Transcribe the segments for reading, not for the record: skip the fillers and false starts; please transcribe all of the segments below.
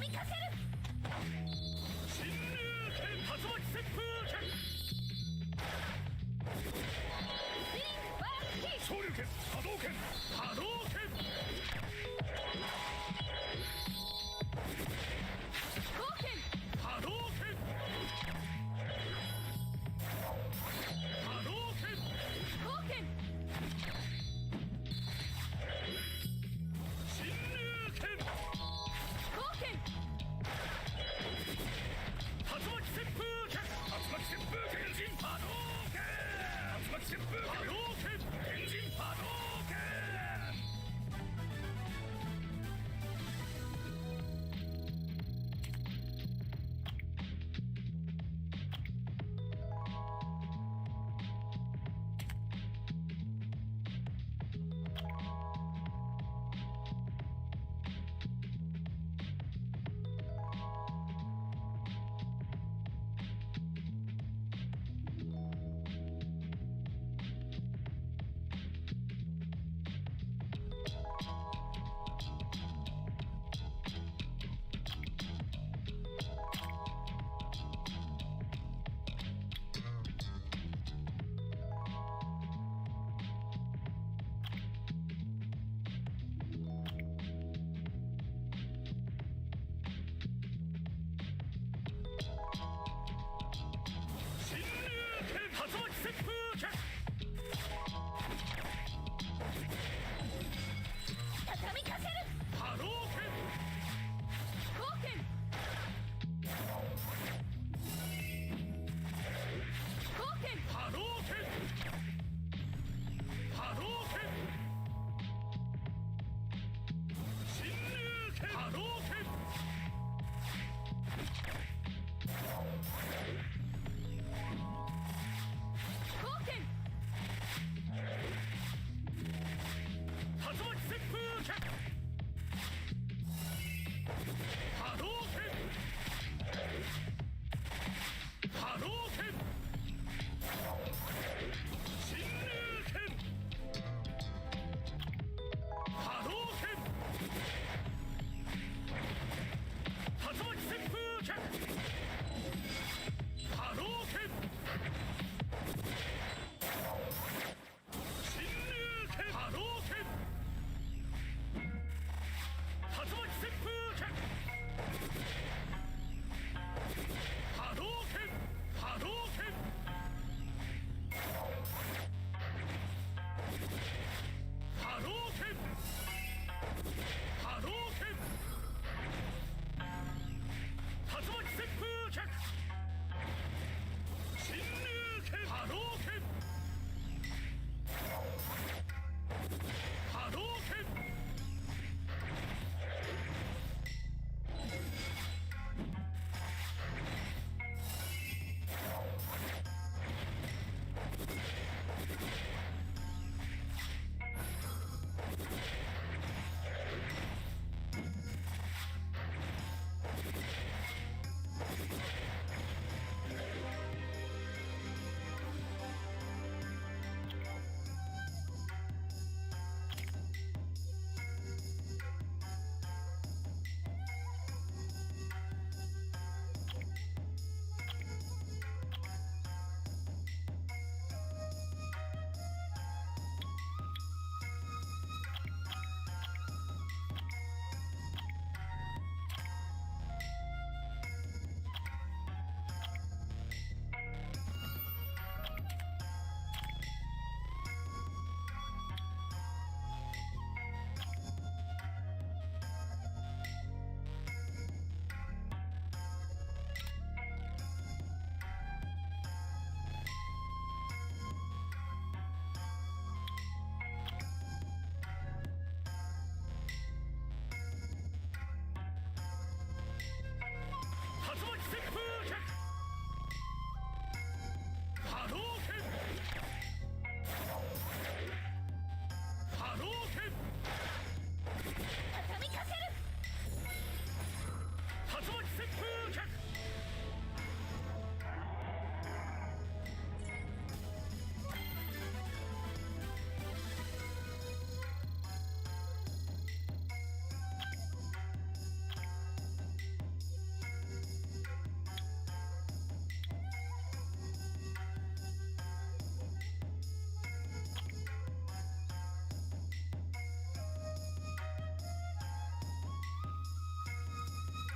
びかせる。侵入剣竜巻旋風剣。スリングバースキー。昇竜拳波動拳波動拳。飛行剣。波動拳波動拳。飛行剣。侵入剣飛行剣。竜巻旋風剣。竜巻旋風剣エンジン波動拳。竜巻旋風剣波動拳エンジン波動拳。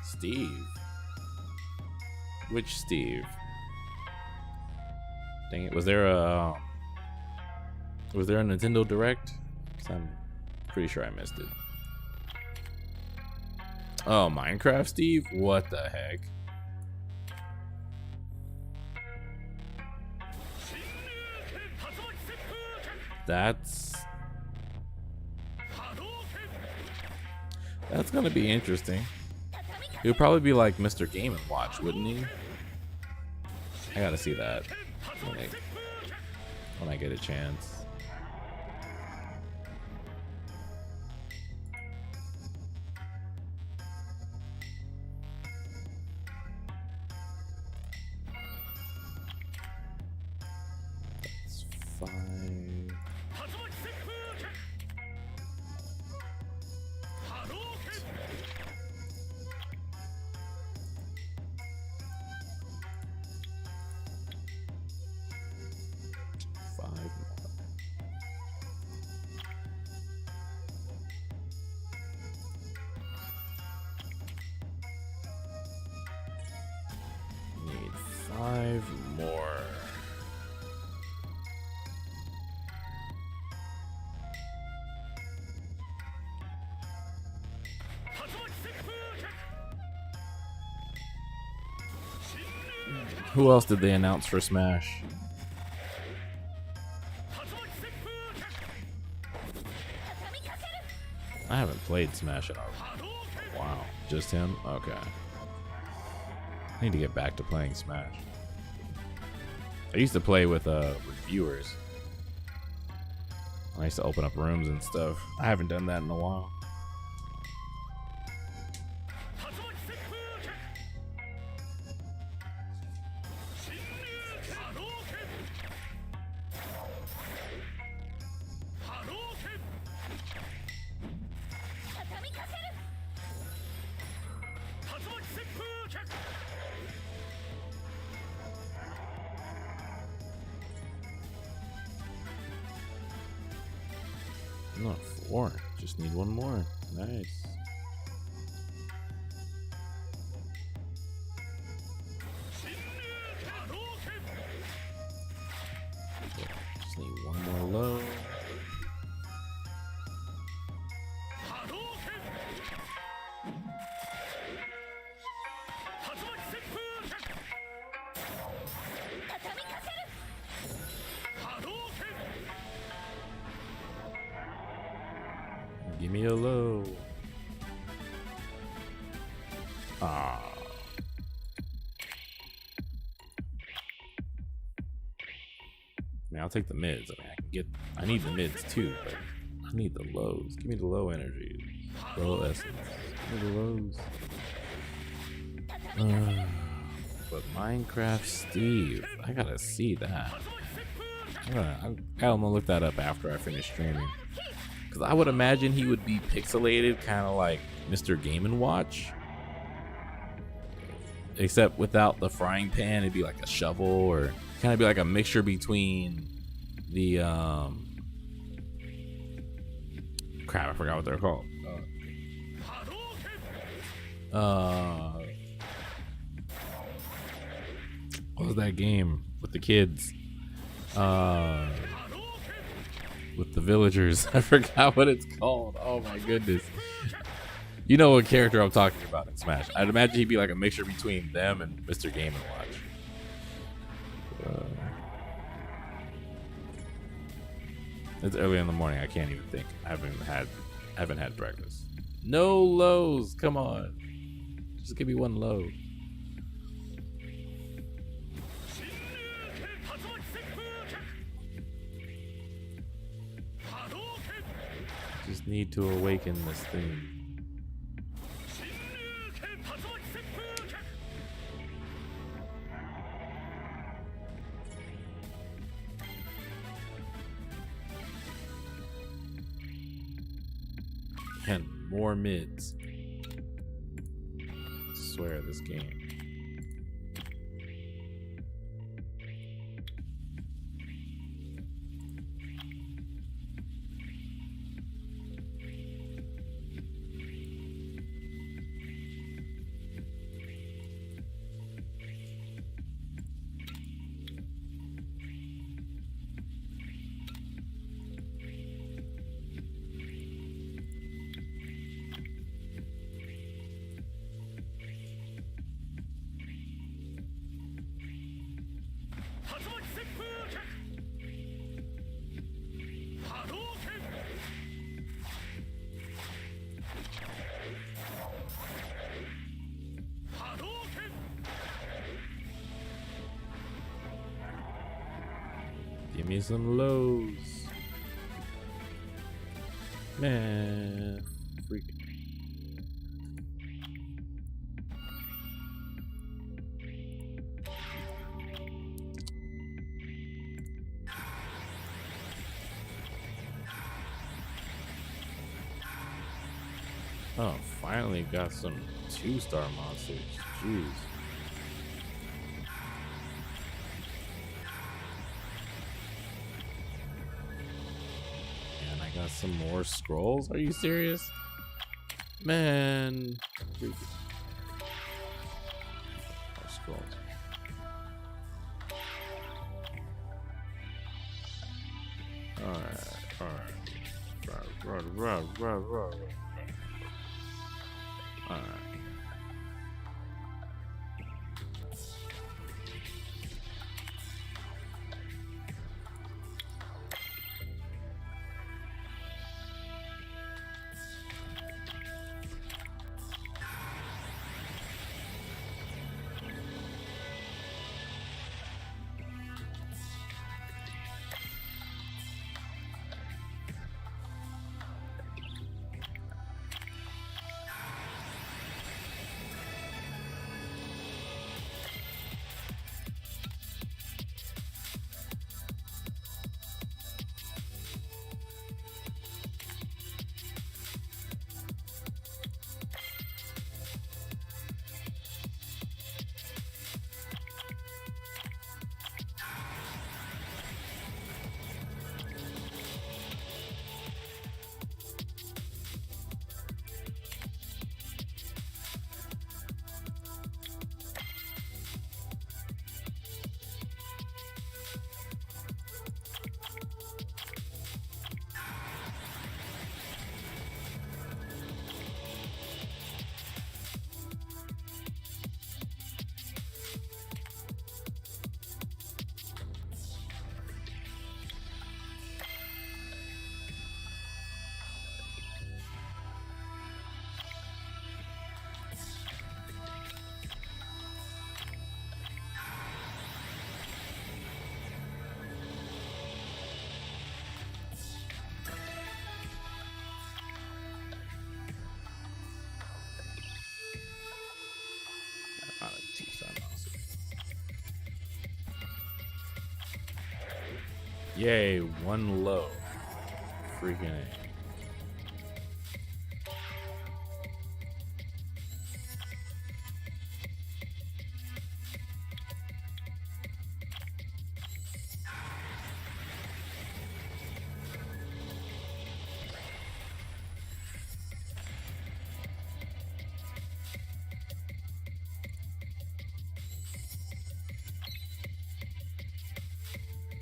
Steve. Which Steve? Dang it! Was there a Nintendo Direct? 'Cause I'm pretty sure I missed it. Oh, Minecraft Steve? What the heck? That's gonna be interesting. He would probably be like Mr. Game & Watch, wouldn't he? I gotta see that when I get a chance. That's 5. Need 5 more. Who else did they announce for Smash? I haven't played Smash in a while. Just him? Okay. I need to get back to playing Smash. I used to play with viewers. I used to open up rooms and stuff. I haven't done that in a while. No, 4. Just need 1 more. Nice. Just need 1 more low. Give me a low. Ah. I mean, I'll take the mids. I mean, I need the mids too, but I need the lows. Give me the low energy. Low essence. Give me the lows. But Minecraft Steve, I gotta see that. I'm gonna look that up after I finish streaming. Because I would imagine he would be pixelated, kind of like Mr. Game & Watch. Except without the frying pan, it'd be like a shovel, or kind of be like a mixture between the crap, I forgot what they're called. What was that game with the kids? With the villagers. I forgot what it's called. Oh my goodness. You know what character I'm talking about in Smash. I'd imagine he'd be like a mixture between them and Mr. Game & Watch. It's early in the morning. I can't even think. I haven't had breakfast. No lows. Come on. Just give me 1 low. Just need to awaken this thing. And more mids. I swear this game. Give me some lows. Man, freaking. Oh, finally got some 2-star monsters. Jeez. And I got some more scrolls? Are you serious? Man. More scrolls. Alright. Alright. Yay, one low. Freaking A.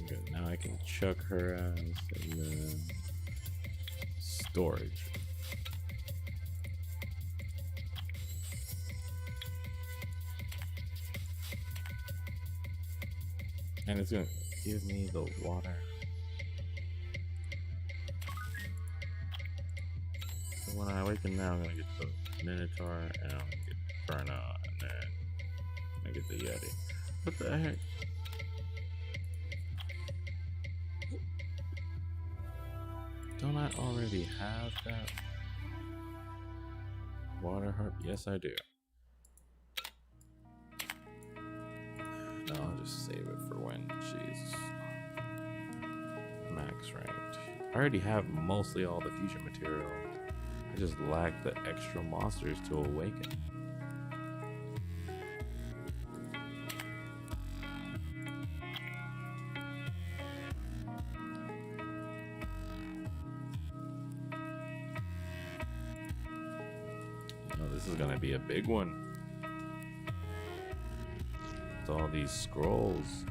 Good, now I can chuck her ass in the storage. And it's gonna give me the water. So when I awaken now, I'm gonna get the Minotaur and I'm gonna get Burna and then I'm gonna get the Yeti. What the heck? Don't I already have that water harp? Yes, I do. No, I'll just save it for when she's max ranked. I already have mostly all the fusion material. I just lack the extra monsters to awaken. This is gonna be a big one. With all these scrolls.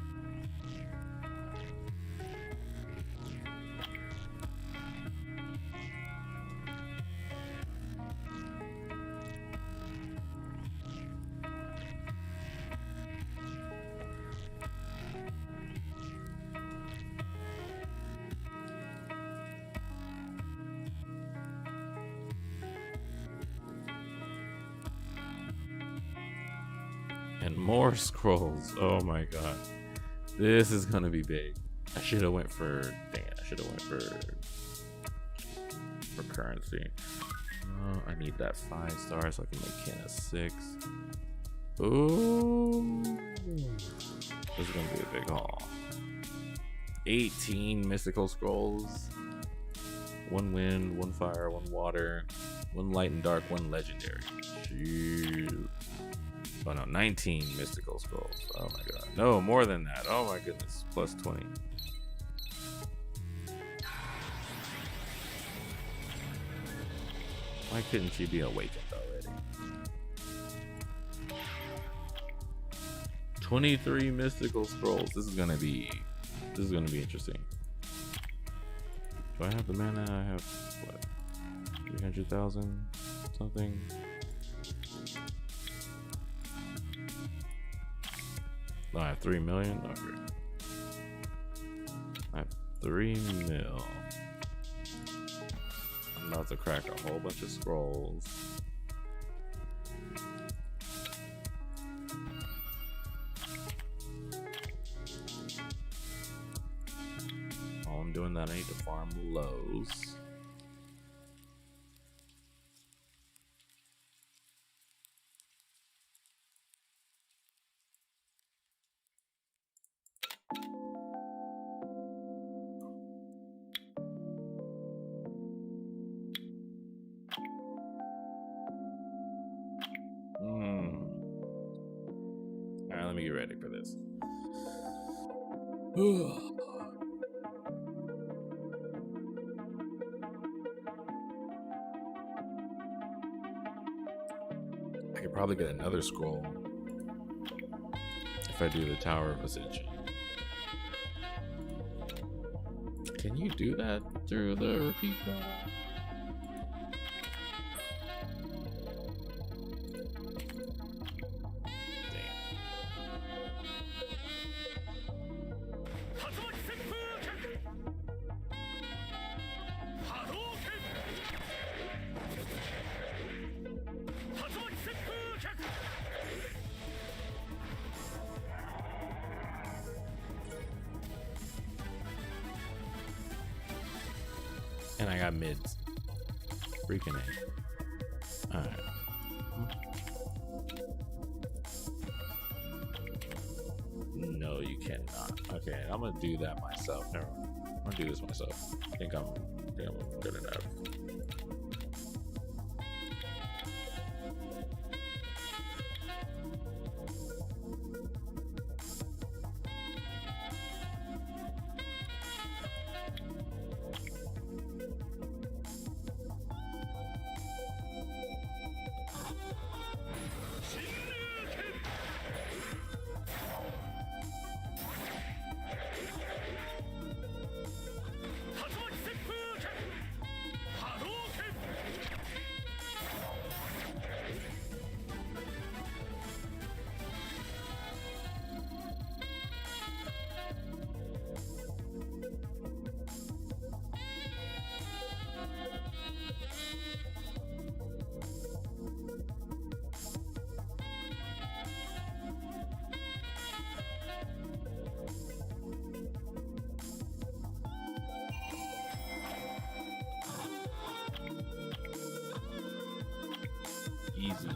And more scrolls. Oh my god. This is gonna be big. I should have went for. Dang it! I should have went for currency. I need that 5 stars so I can make Ken a 6. Ooh, this is gonna be a big haul. 18 mystical scrolls. 1 wind, 1 fire, 1 water, 1 light and dark, 1 legendary. Jeez. Oh no, 19 mystical scrolls. Oh my god. No, more than that. Oh my goodness. Plus 20. Why couldn't she be awakened already? 23 mystical scrolls. This is gonna be interesting. Do I have the mana? I have what? 300,000 something. No, I have 3 million. Okay. I have 3 mil. I'm about to crack a whole bunch of scrolls. While I'm doing that, I need to farm lows. Alright, let me get ready for this. I could probably get another scroll if I do the Tower of Ascension. Can you do that through the repeat battle? And I got mids. Freaking A. Alright. No, you cannot. Okay, I'm gonna do that myself. Never mind. I'm gonna do this myself. I think I'm good enough. Easy.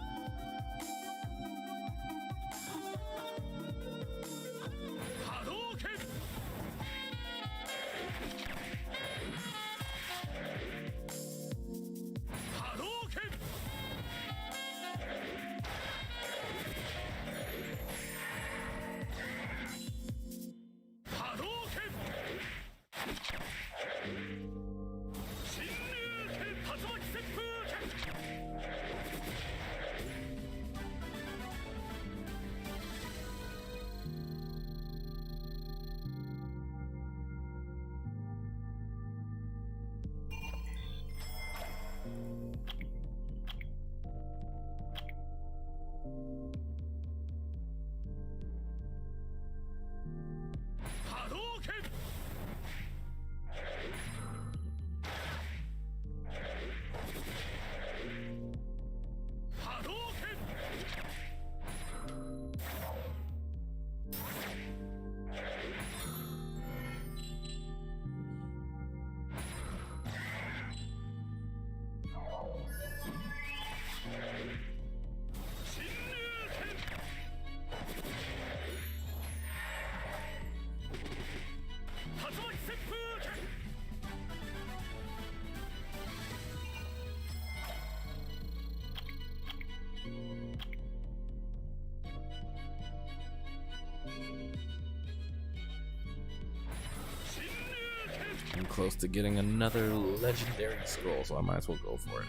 close to getting another legendary scroll, so I might as well go for it.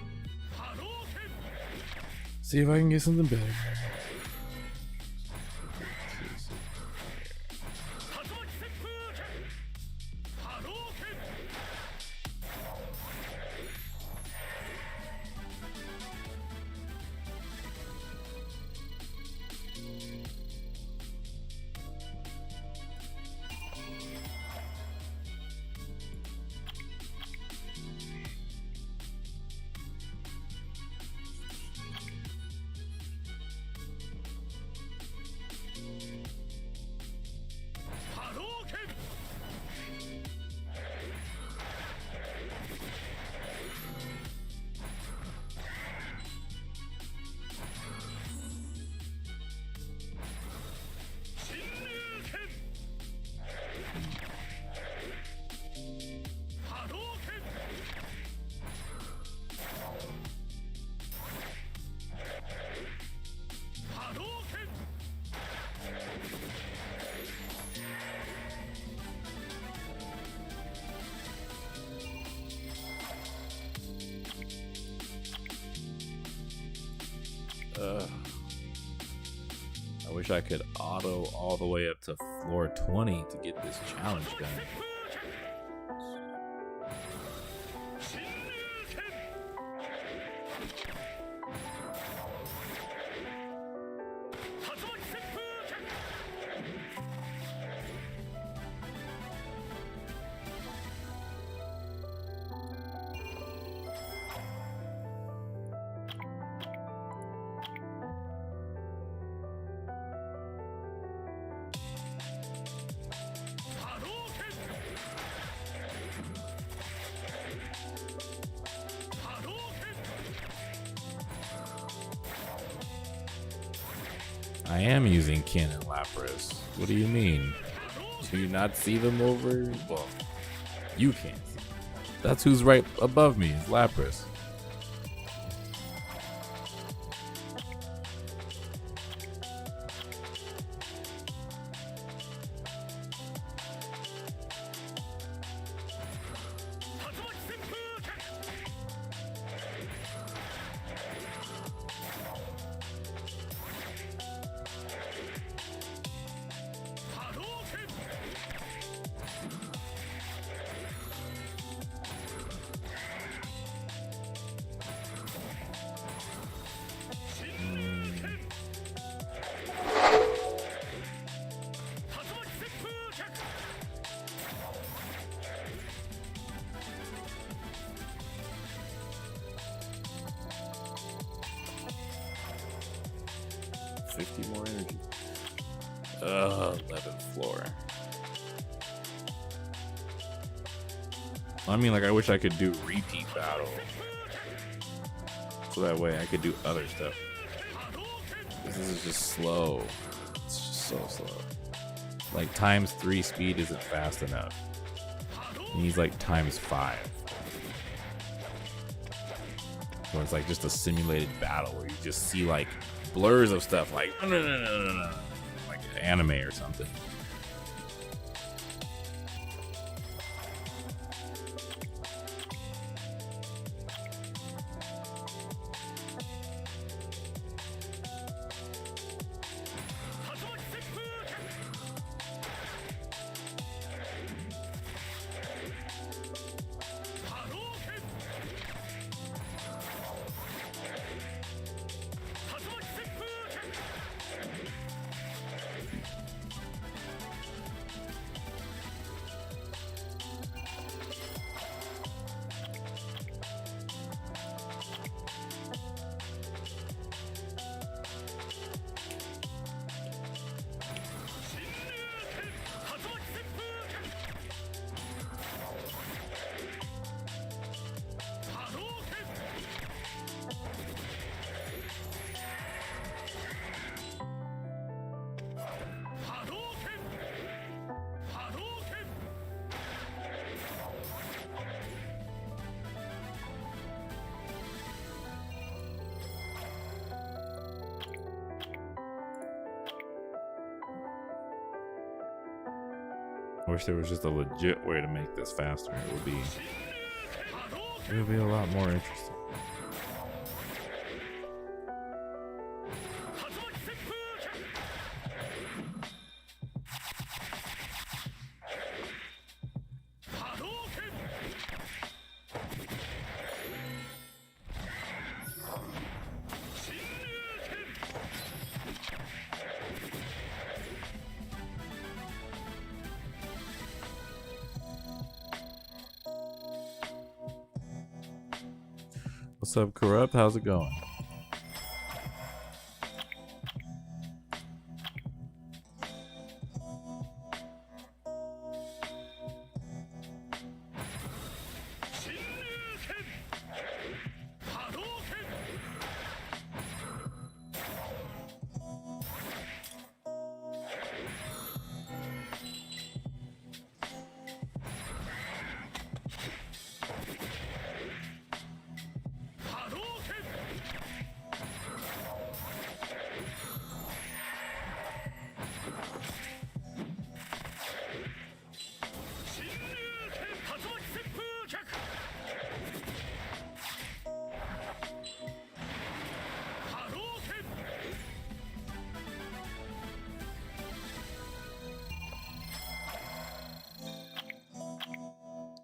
See if I can get something better. I wish I could auto all the way up to floor 20 to get this challenge done. I am using Kin and Lapras. What do you mean? Do you not see them over? Well, you can't see them. That's who's right above me, is Lapras. More energy. 11th floor. I mean, like, I wish I could do repeat battle, so that way I could do other stuff. This is just slow. It's just so slow. Like, ×3 speed isn't fast enough. It needs like ×5. Where it's like just a simulated battle where you just see like blurs of stuff like like anime or something. I wish there was just a legit way to make this faster. It would be a lot more interesting. What's up, Corrupt? How's it going?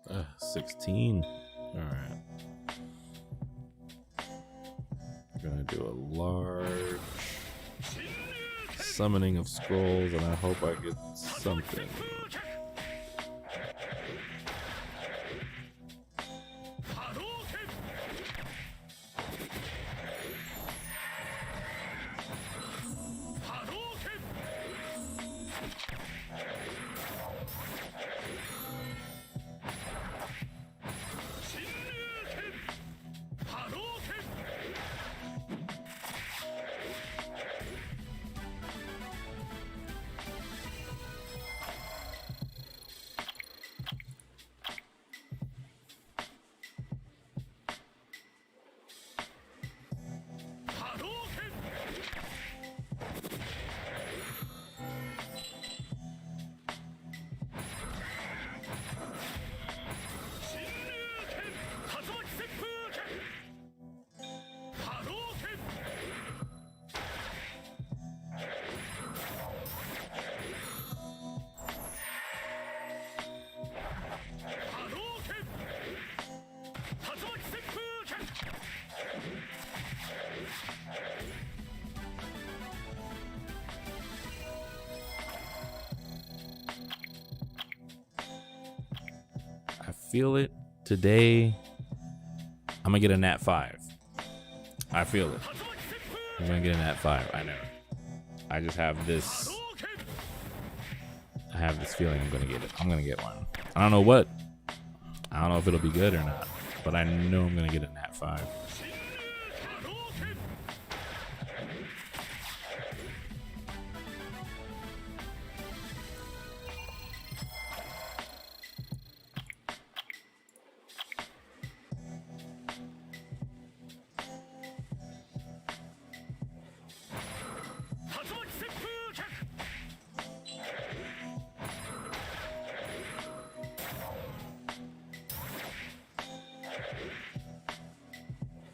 Uh, 16. All right. Gonna do a large summoning of scrolls, and I hope I get something. I feel it today. I'm gonna get a nat 5. I feel it. I'm gonna get a nat 5. I know. I just have this. I have this feeling I'm gonna get it. I'm gonna get one. I don't know what. I don't know if it'll be good or not, but I know I'm gonna get a nat 5.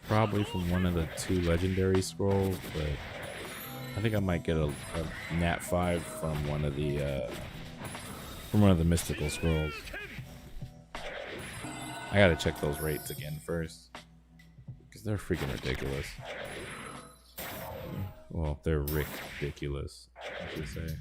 Probably from one of the 2 legendary scrolls, but I think I might get a nat 5 from one of the mystical scrolls. I gotta check those rates again first, because they're freaking ridiculous. Well, they're ridiculous, I should say.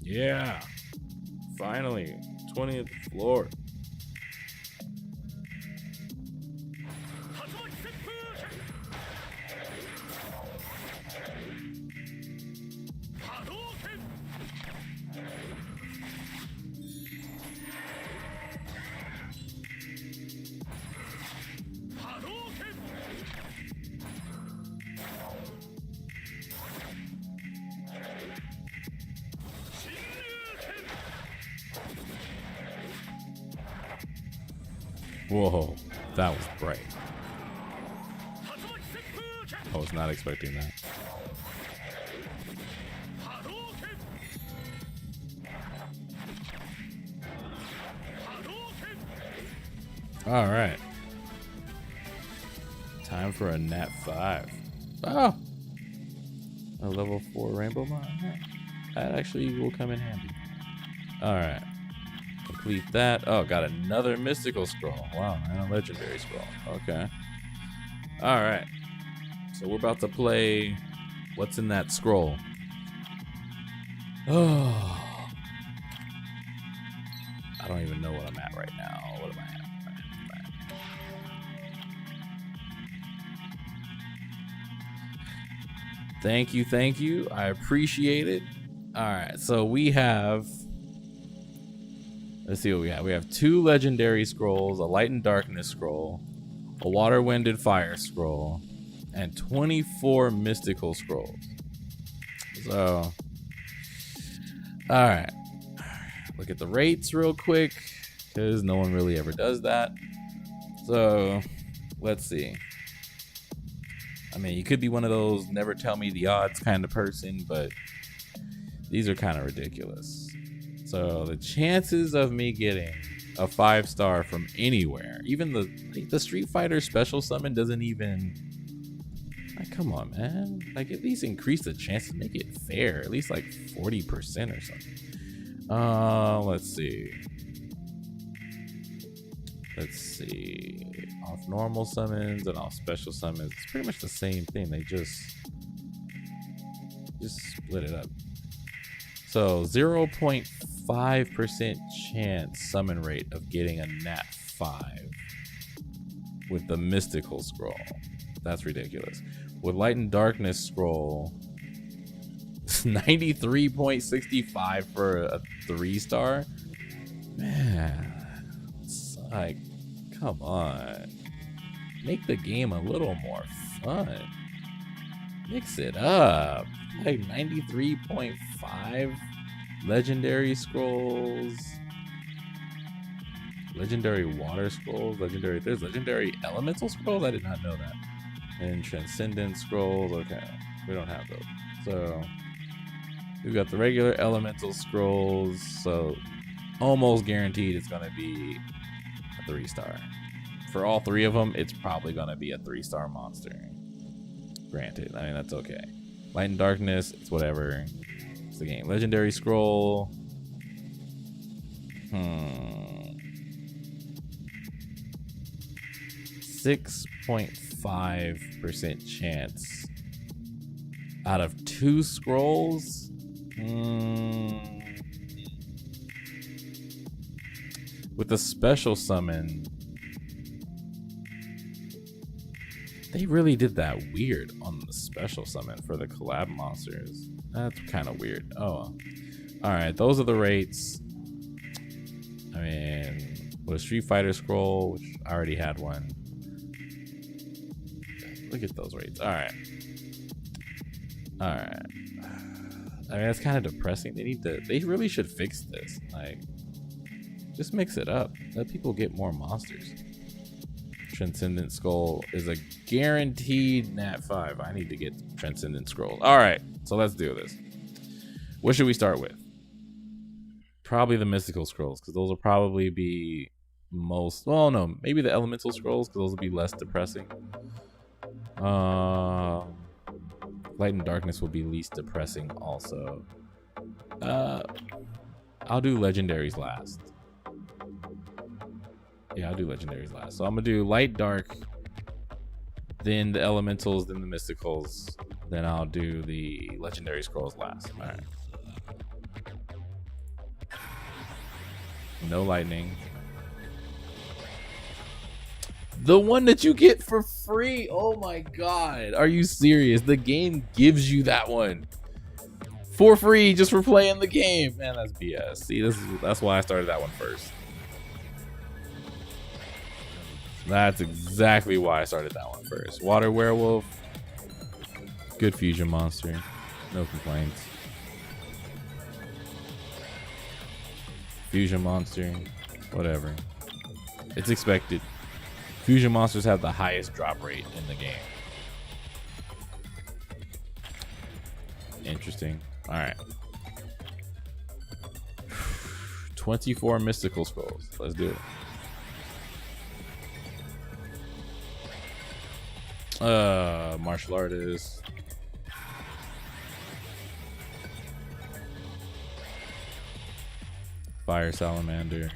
Yeah, finally, 20th floor. Whoa, that was bright. I was not expecting that. All right. Time for a Nat 5. Oh! A level 4 Rainbow Mine. That actually will come in handy. All right. Complete that. Oh, got another mystical scroll. Wow, and a legendary scroll. Okay. All right. So we're about to play what's in that scroll. Oh. I don't even know what I'm at right now. What am I at? Thank you, thank you. I appreciate it. All right, so we have. Let's see what we have. We have 2 legendary scrolls, a light and darkness scroll, a water, wind, and fire scroll, and 24 mystical scrolls. So, all right. Look at the rates real quick, because no one really ever does that. So, let's see. I mean, you could be one of those never tell me the odds kind of person, but these are kind of ridiculous. So the chances of me getting a 5-star from anywhere, even the Street Fighter special summon doesn't even, like, come on, man. Like, at least increase the chances, make it fair, at least like 40% or something. Let's see. Let's see. Off normal summons and off special summons, it's pretty much the same thing. They just split it up. So 0.5% chance summon rate of getting a Nat 5 with the mystical scroll. That's ridiculous. With light and darkness scroll, 93.65 for a 3-star. Man, it's like, come on. Make the game a little more fun. Mix it up. Like 93.5 legendary scrolls. Legendary water scrolls. There's legendary elemental scrolls? I did not know that. And transcendent scrolls. Okay. We don't have those. So we've got the regular elemental scrolls. So almost guaranteed it's going to be a 3-star. For all 3 of them, it's probably going to be a 3-star monster. Granted, I mean, that's okay. Light and darkness, it's whatever. It's the game. Legendary scroll. 6.5% chance out of 2 scrolls. With the special summon, they really did that weird on the special summon for the collab monsters. That's kind of weird. Oh, all right. Those are the rates. I mean, with a Street Fighter scroll, which I already had one. Look at those rates. All right. All right. I mean, that's kind of depressing. They really should fix this. Like, just mix it up. Let people get more monsters. Transcendent Scroll is a guaranteed Nat 5. I need to get Transcendent Scroll. All right, so let's do this. What should we start with? Probably the Mystical Scrolls, because those will probably be most... Well, no, maybe the Elemental Scrolls, because those will be less depressing. Light and Darkness will be least depressing also. I'll do Legendaries last. Yeah, I'll do Legendaries last. So I'm gonna do Light, Dark, then the Elementals, then the Mysticals, then I'll do the Legendary Scrolls last. All right. No lightning. The one that you get for free. Oh my god. Are you serious? The game gives you that one for free just for playing the game. Man, that's BS. See, that's why I started that one first. That's exactly why I started that one first. Water Werewolf. Good fusion monster. No complaints. Fusion monster. Whatever. It's expected. Fusion monsters have the highest drop rate in the game. Interesting. All right. 24 mystical scrolls. Let's do it. Martial artist. Fire salamander.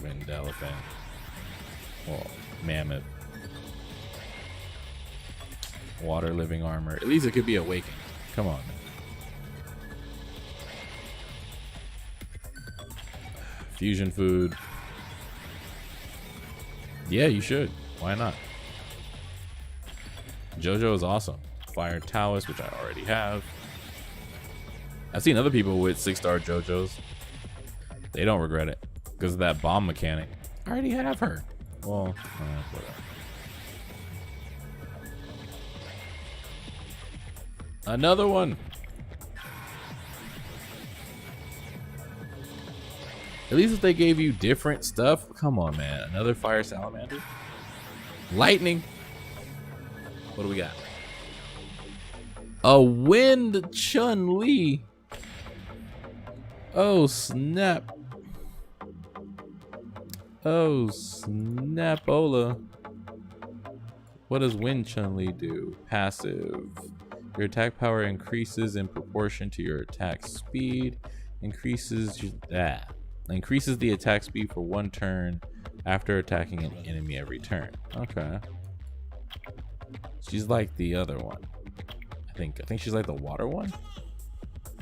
Wind elephant. Well, mammoth. Water living armor. At least it could be awakened. Come on, man. Fusion food. Yeah, you should. Why not? JoJo is awesome. Fire Taoist, which I already have. I've seen other people with 6-star JoJos. They don't regret it because of that bomb mechanic. I already have her. Well, whatever. Another one. At least if they gave you different stuff. Come on, man. Another fire salamander. Lightning. What do we got? A wind Chun-Li. Oh, snap. Oh, snapola. What does wind Chun-Li do? Passive. Your attack power increases in proportion to your attack speed. Increases the attack speed for 1 turn after attacking an enemy every turn. Okay. She's like the other one. I think she's like the water one.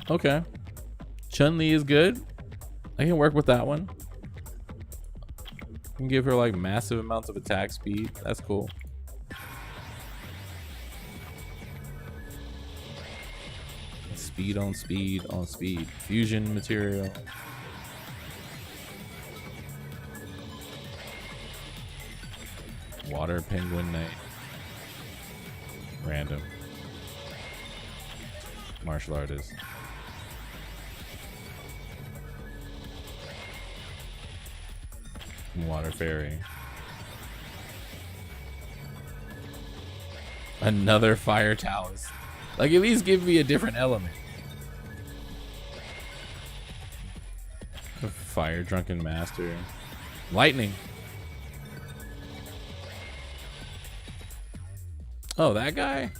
Okay. Chun-Li is good. I can work with that one. I can give her like massive amounts of attack speed. That's cool. Speed on speed on speed. Fusion material. Water penguin knight. Random. Martial artist. Water fairy. Another fire Taoist. Like, at least give me a different element. A fire drunken master. Lightning. Oh, that guy?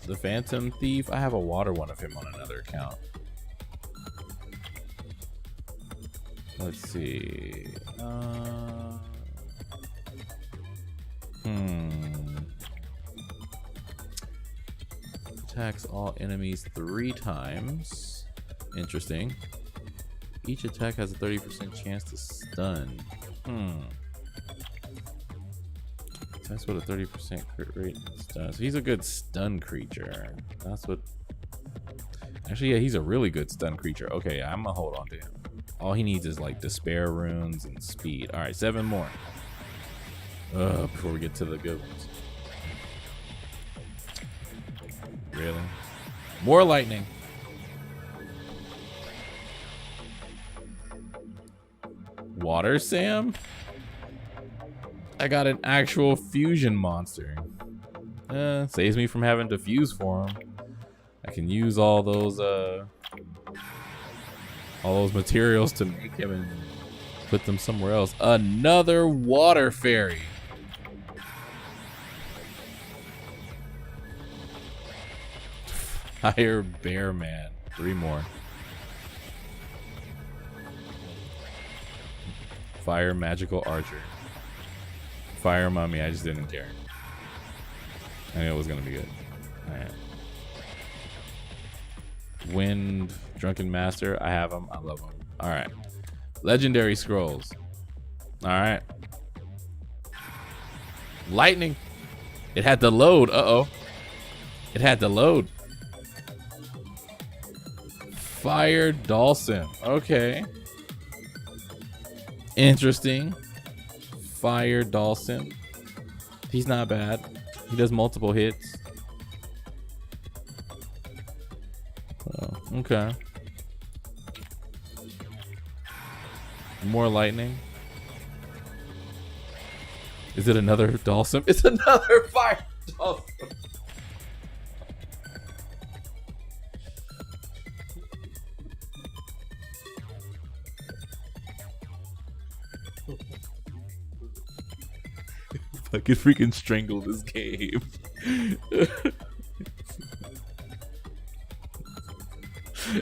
The Phantom Thief? I have a water one of him on another account. Let's see. Attacks all enemies 3 times. Interesting. Each attack has a 30% chance to stun. That's what a 30% crit rate does. He's a good stun creature. That's what. Actually, yeah, he's a really good stun creature. Okay, I'm gonna hold on to him. All he needs is like despair runes and speed. All right, 7 more. Before we get to the good ones. Really? More lightning. Water Sam? I got an actual fusion monster. Saves me from having to fuse for him. I can use all those materials to make him and put them somewhere else. Another water fairy. Fire bear man. 3 more. Fire magical archer. Fire mummy. I just didn't care. I knew it was gonna be good. All right. Wind drunken master. I have them. I love them. All right. Legendary scrolls. All right. Lightning. It had to load. Uh-oh. It had to load. Fire Dawson. Okay. Interesting. Fire Dawson. He's not bad. He does multiple hits. Oh. Okay. More lightning. Is it another Dhalsim? It's another fire Dhalsim. If I could freaking strangle this game.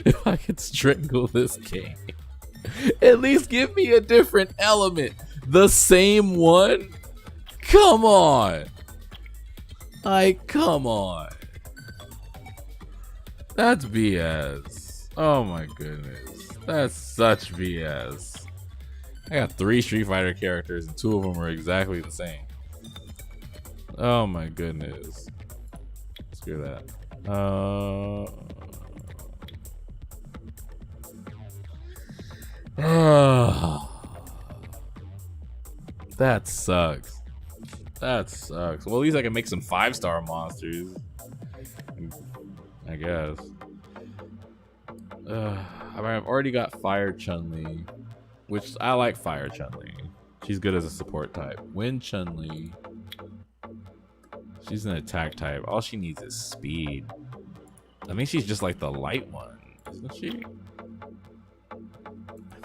If I could strangle this game. At least give me a different element. The same one? Come on. Like, come on. That's BS. Oh my goodness. That's such BS. I got 3 Street Fighter characters and 2 of them are exactly the same. Oh my goodness. Screw that. That sucks. That sucks. Well, at least I can make some 5-star monsters. I guess. I mean, I've already got Fire Chun-Li, which I like Fire Chun-Li. She's good as a support type. Wind Chun-Li, she's an attack type. All she needs is speed. I think she's just like the light one, isn't she?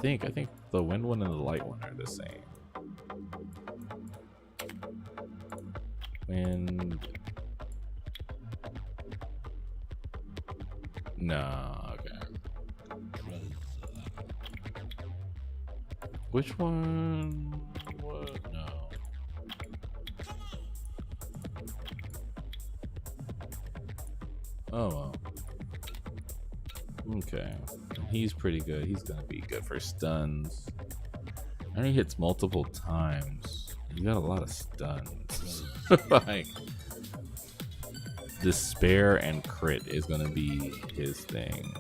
I think the wind one and the light one are the same. Wind. No, okay. Which one? What? No. Oh well. Okay. He's pretty good. He's gonna be good for stuns. And he hits multiple times. You got a lot of stuns. Like, despair and crit is gonna be his thing.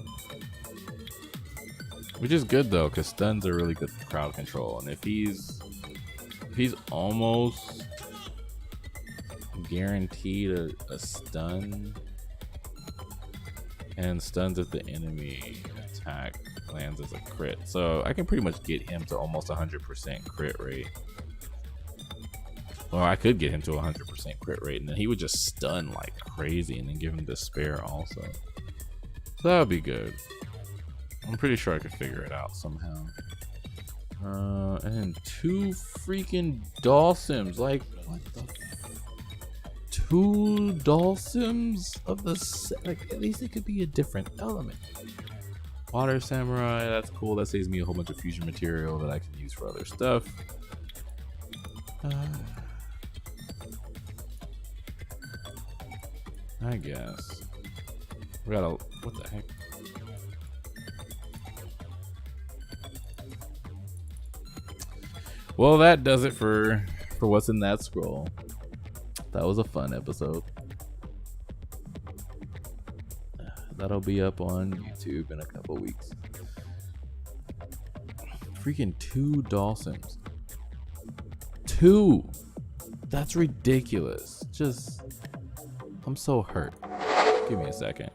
Which is good though, because stuns are really good for crowd control. And if he's almost guaranteed a stun, and stuns if the enemy attack lands as a crit. So I can pretty much get him to almost 100% crit rate. Or I could get him to 100% crit rate, and then he would just stun like crazy and then give him despair also. So that would be good. I'm pretty sure I could figure it out somehow. And 2 freaking Dhalsims. Like, what the f— 2 Dhalsims of the set? Like, at least it could be a different element. Water Samurai, that's cool. That saves me a whole bunch of fusion material that I can use for other stuff. I guess. We gotta— what the heck? Well, that does it for what's in that scroll. That was a fun episode. That'll be up on YouTube in a couple weeks. Freaking 2 Dhalsims. 2! That's ridiculous. Just— I'm so hurt. Give me a second.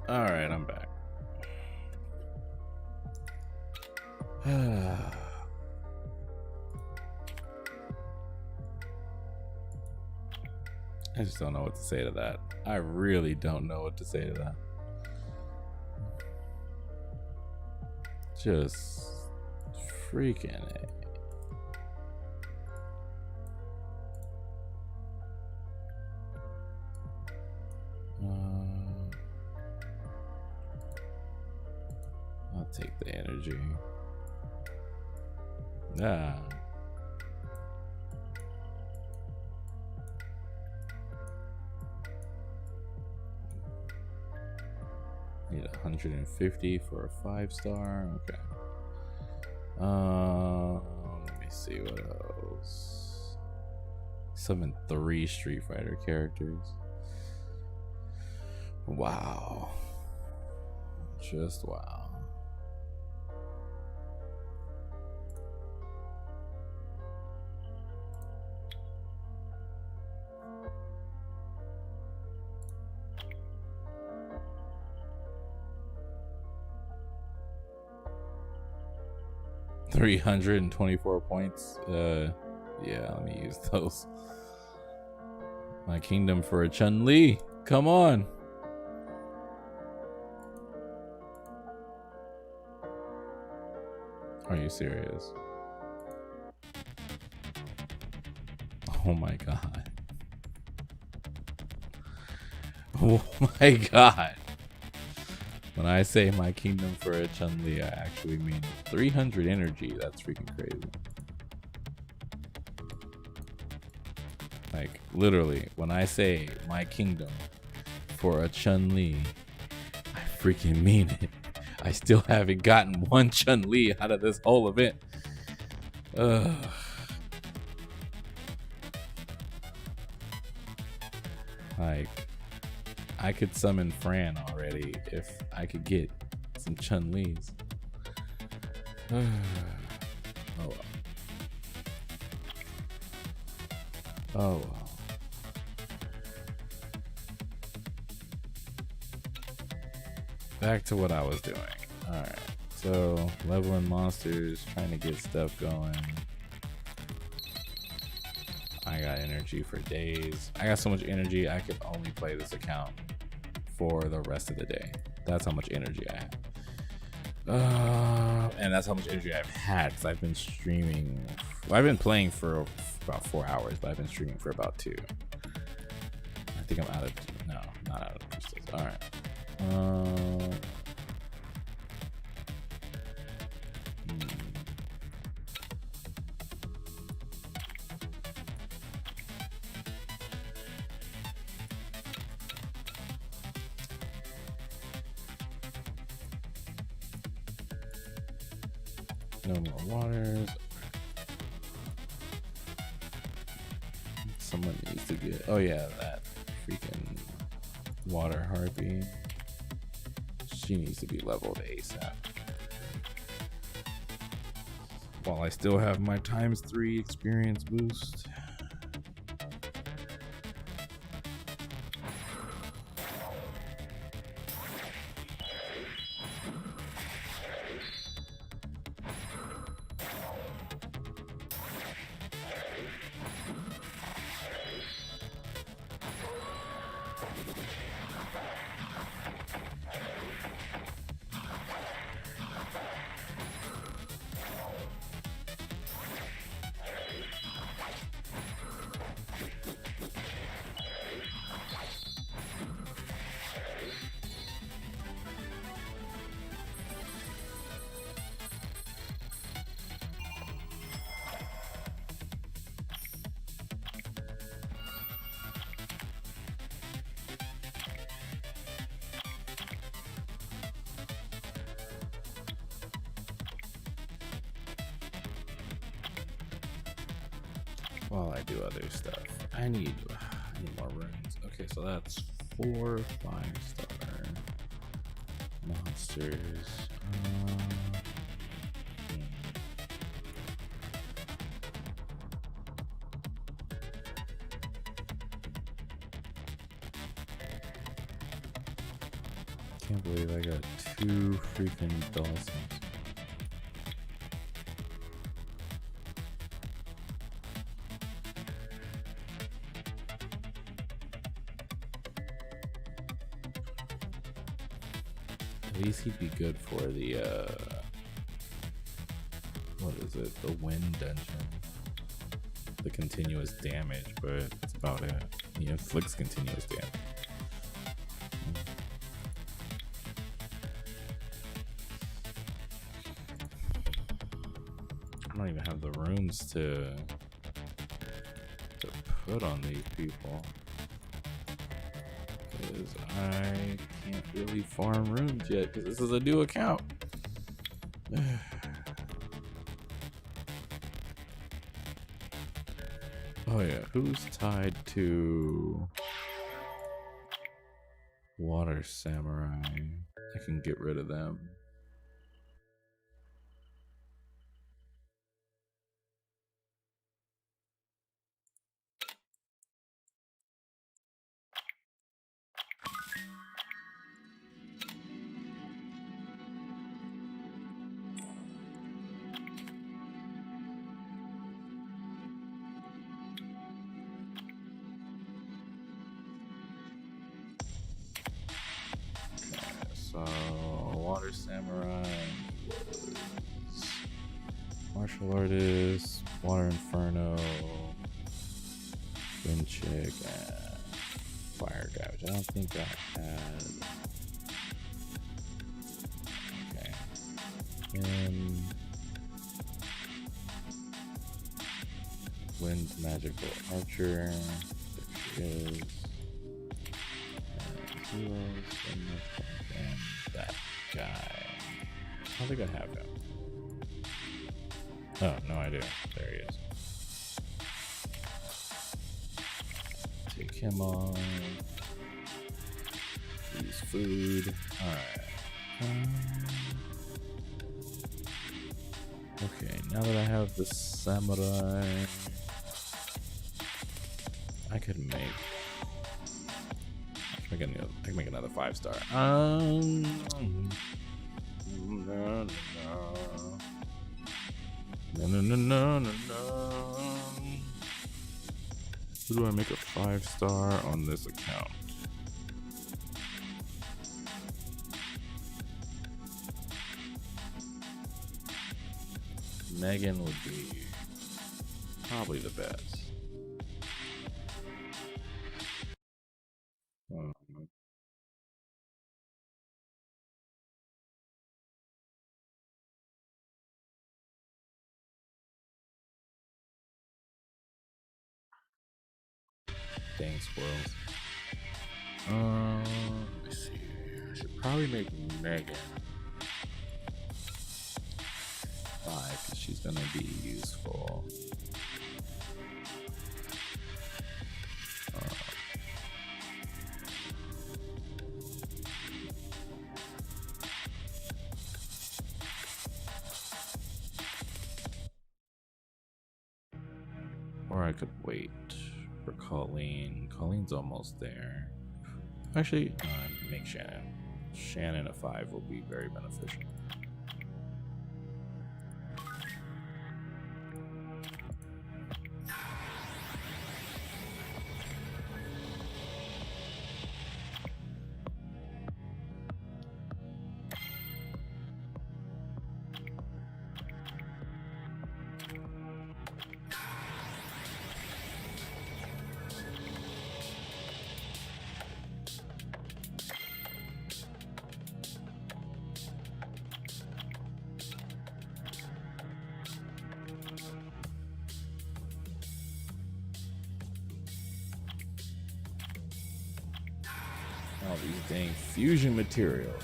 All right, I'm back. I just don't know what to say to that. I really don't know what to say to that. Just freaking it. I'll take the energy. Ah. Need 150 for a 5-star. Okay. Let me see what else. Summon 3 Street Fighter characters. Wow. Just wow. $324 points. Yeah, let me use those. My kingdom for a Chun-Li. Come on. Are you serious? Oh my god. Oh my god. When I say my kingdom for a Chun-Li, I actually mean 300 energy. That's freaking crazy. Like, literally, when I say my kingdom for a Chun-Li, I freaking mean it. I still haven't gotten one Chun-Li out of this whole event. Ugh. Like, I could summon Fran already if I could get some Chun-Lis. Oh well. Oh well. Back to what I was doing. Alright. So, leveling monsters, trying to get stuff going. I got energy for days. I got so much energy, I could only play this account for the rest of the day. That's how much energy I have. And that's how much energy I've had, because I've been streaming. Well, I've been playing for about 4 hours, but I've been streaming for about 2. I think I'm out of, no, not out of crystals. All right. No more waters. Someone needs to get. Oh yeah, that freaking water harpy. She needs to be leveled ASAP. While I still have my ×3 experience boost. While I do other stuff, I need more runes. Okay, so that's 4 5-star monsters. Can't believe I got 2 freaking Dawsons. At least he'd be good for the what is it? The wind dungeon. The continuous damage, but that's about it. He inflicts continuous damage. I don't even have the runes to put on these people. Because I can't really farm runes yet, because this is a new account. Oh yeah, who's tied to Water Samurai? I can get rid of them. So, Water Samurai was Martial Artist, Water Inferno, Wind Chick, and Fire Guy, which I don't think I had. Okay. And Wind Magical Archer. There she is. And who else? And that guy. I think I have him. Oh, no idea. There he is. Take him on. Use food. Alright. Okay, now that I have the samurai, I could make. I can make another 5-star. No. Who do I make a 5-star on this account? Megan would be probably the best. Dang squirrels. Let me see. I should probably make Megan 5 because she's gonna be useful. Or I could wait for Colleen. Colleen's almost there. Actually, make Shannon. Shannon a 5 will be very beneficial. All these dang fusion materials.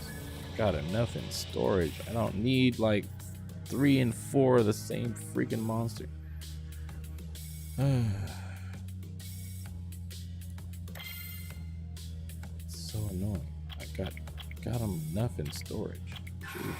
Got enough in storage. I don't need like 3 and 4 of the same freaking monster. It's so annoying. I got enough in storage. Jeez.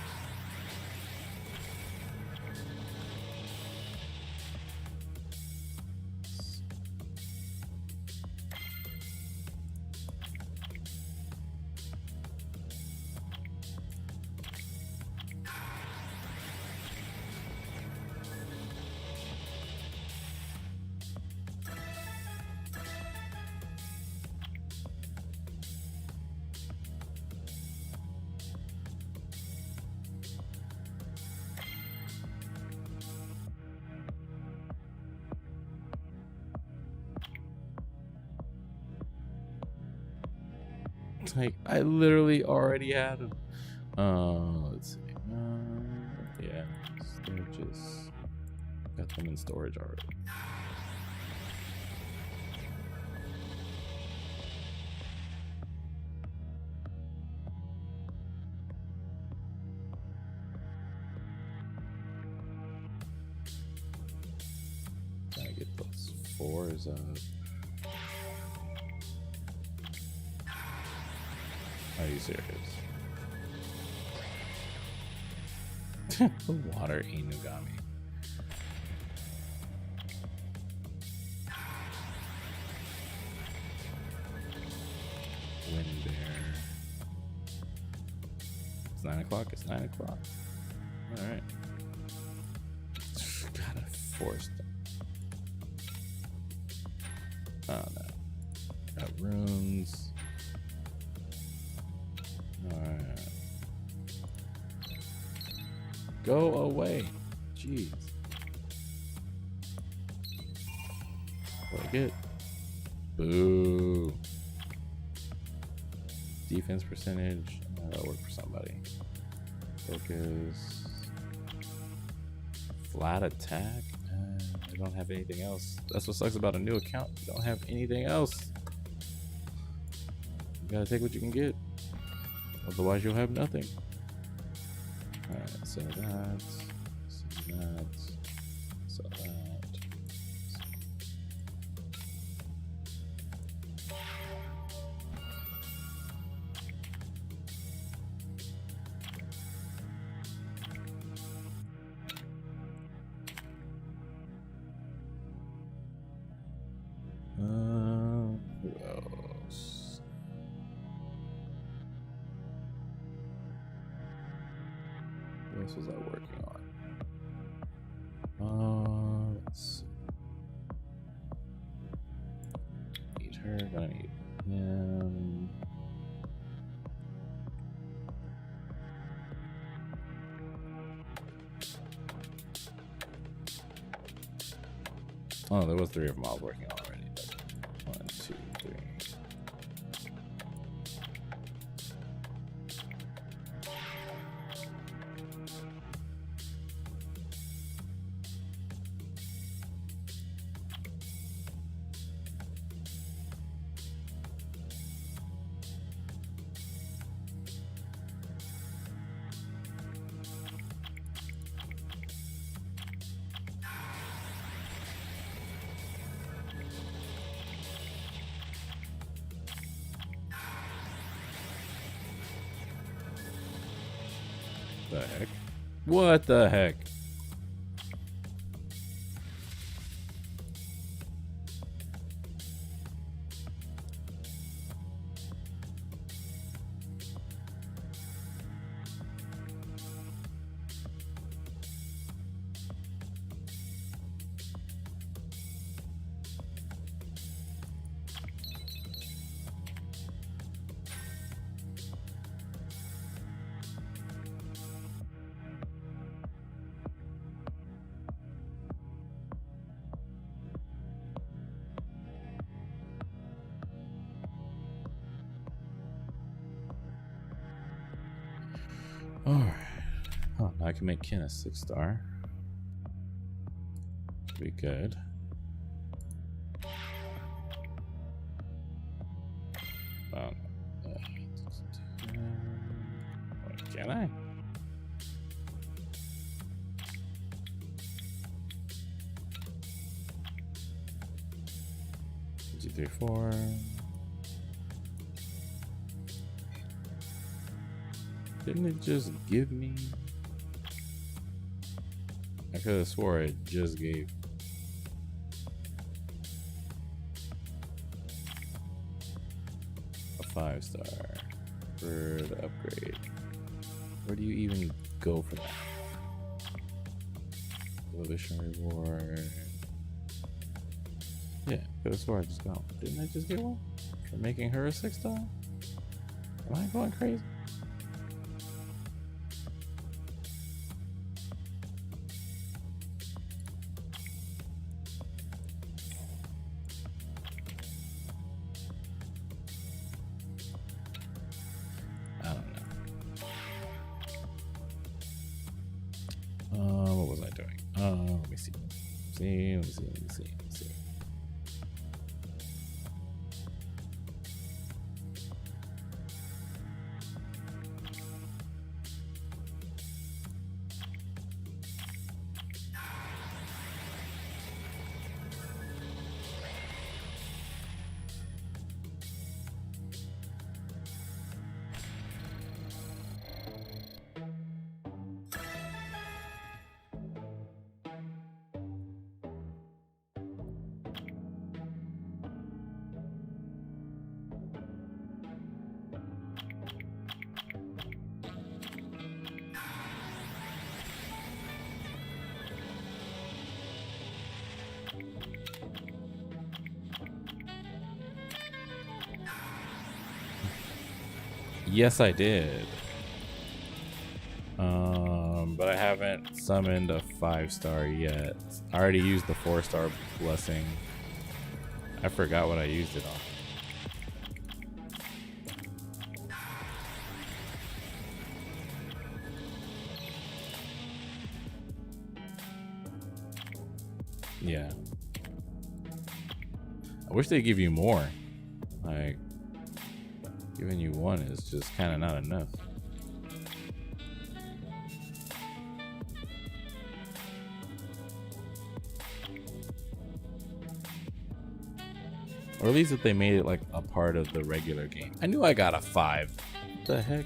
Like, I literally already had them. Let's see. Yeah, storages. Got them in storage already. Trying to get those 4s up. Are you serious? The water Inugami. Wind bear. It's 9 o'clock. It's 9 o'clock. All right. Gotta force them. Oh no. Got runes. Alright. Go away. Jeez. What I get? Boo. Defense percentage. That'll work for somebody. Focus. Flat attack. I don't have anything else. That's what sucks about a new account. You don't have anything else. You gotta take what you can get. Otherwise, you'll have nothing. Alright, so that. So that. So that. Who else? What else was I working on? Let's see. Need her, gonna need him. Oh, there was 3 of them I was working on already. 1, 2, 3. The heck? What the heck? Alright. Oh, now I can make Ken a 6-star. Should be good. Wait, can I? Two, three, four. Didn't it just give me? I could have swore it just gave. A 5-star for the upgrade. Where do you even go for that? Elevation reward. Yeah, could have swore I just got. Didn't I just get one? For making her a 6-star? Am I going crazy? doing? Oh, let me see. Let me see. Yes, I did. But I haven't summoned a 5-star yet. I already used the 4-star blessing. I forgot what I used it on. Yeah. I wish they'd give you more. Like, giving you one is just kind of not enough. Or at least if they made it like a part of the regular game. I knew I got a 5. What the heck?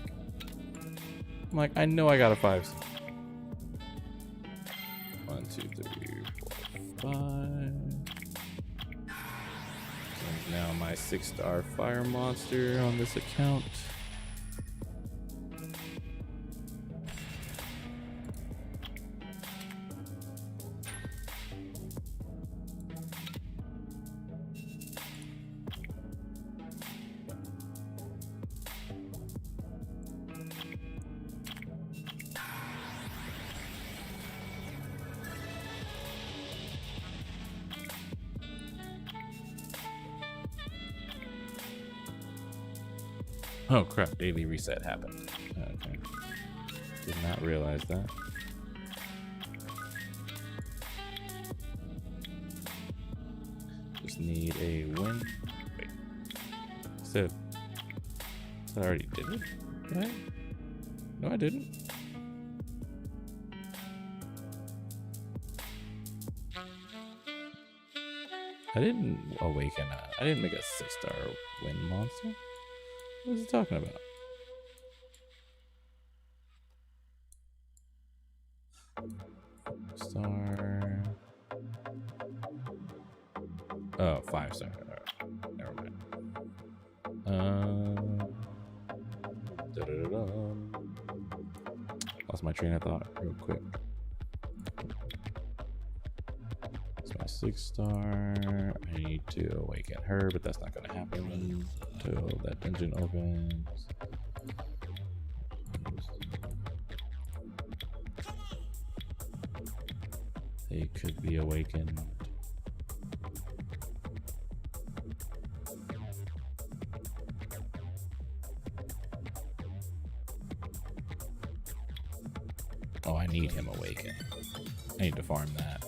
I'm like, I know I got a 5. 1, 2, 3, 4, 5. And now my 6-star fire monster on this account. Oh crap, daily reset happened. Okay. Did not realize that. Just need a win. Wait. So I already did it? Did I? No, I didn't. I didn't awaken I didn't make a 6-star win monster. What is he talking about? Star. Oh, 5-star. Right. Never mind. Lost my train of thought real quick. That's my 6-star. I need to awaken her, but that's not gonna happen until that dungeon opens. They could be awakened. Oh, I need him awakened. I need to farm that.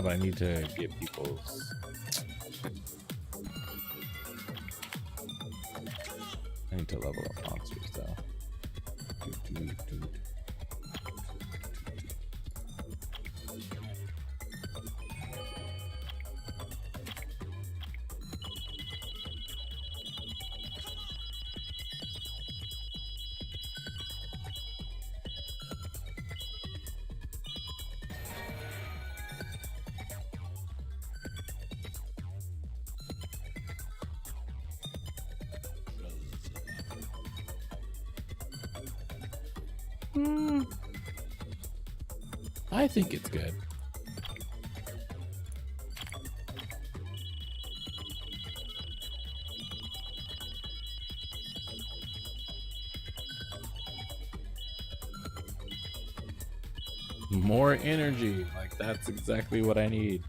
But I need to get people's. I need to level up monsters though. I think it's good. More energy, like that's exactly what I need.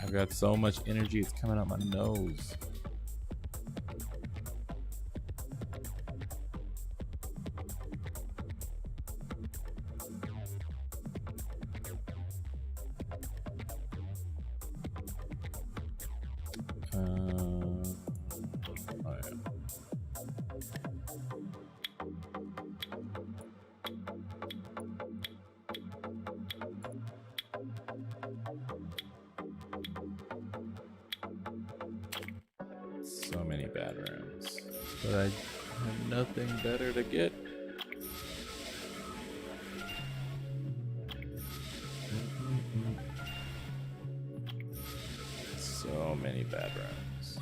I've got so much energy, it's coming out my nose. many bad rounds, but I have nothing better to get. So many bad rounds.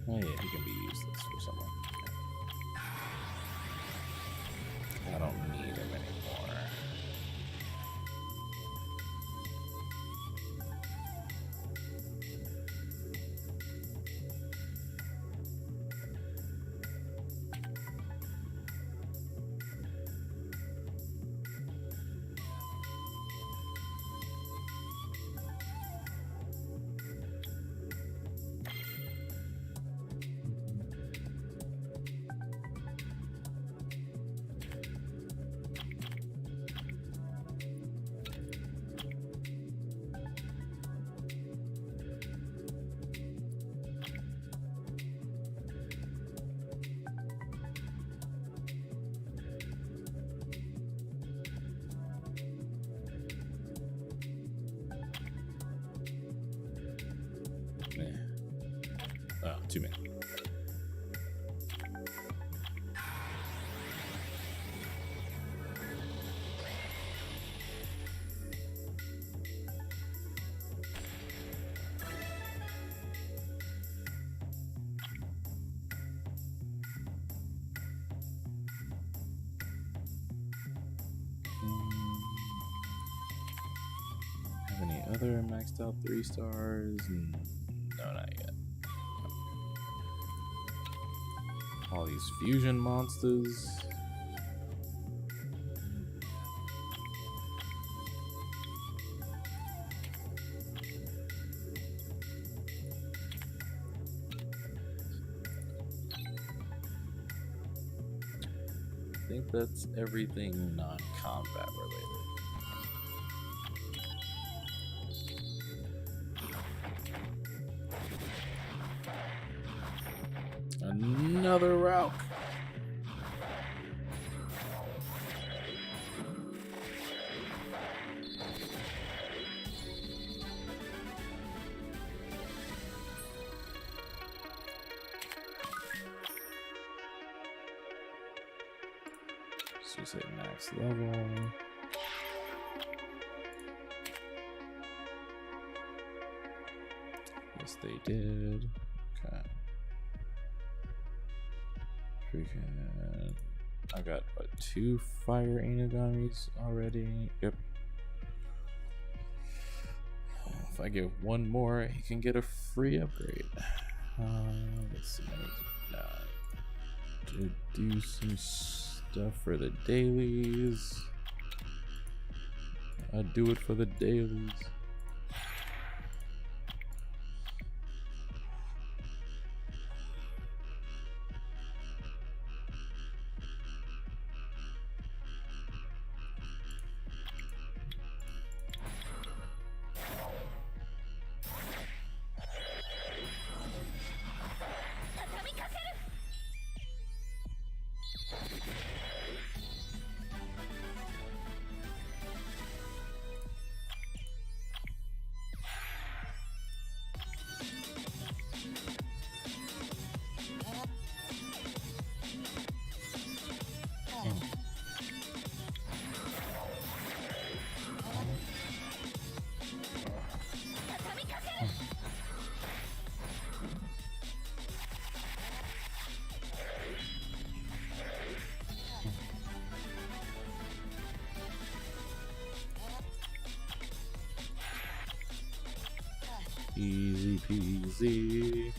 Oh yeah, he can be useless for someone. I don't need him anymore. Oh, too many. Have any other maxed out 3 stars? No, not yet. All these fusion monsters. I think that's everything non-combat related. Another route. So just hit max level. Yes, they did. Okay. Freaking. I got what, 2 fire inigamis already. Yep. If I get 1 more, he can get a free upgrade. Let's see. To do some stuff for the dailies. I do it for the dailies. Easy peasy.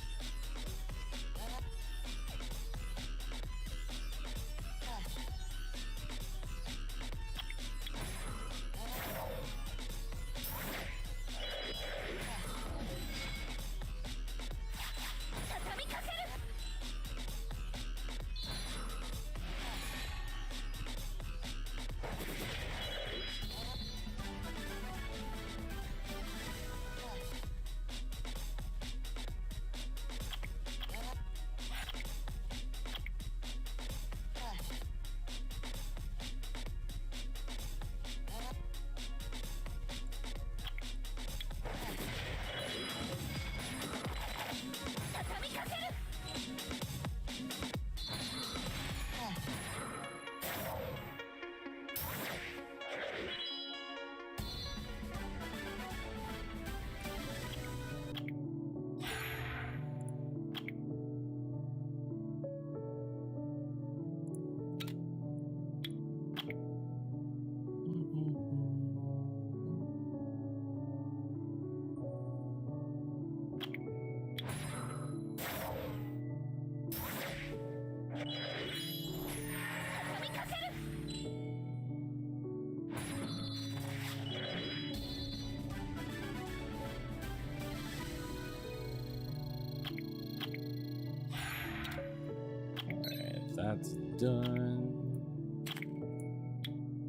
That's done.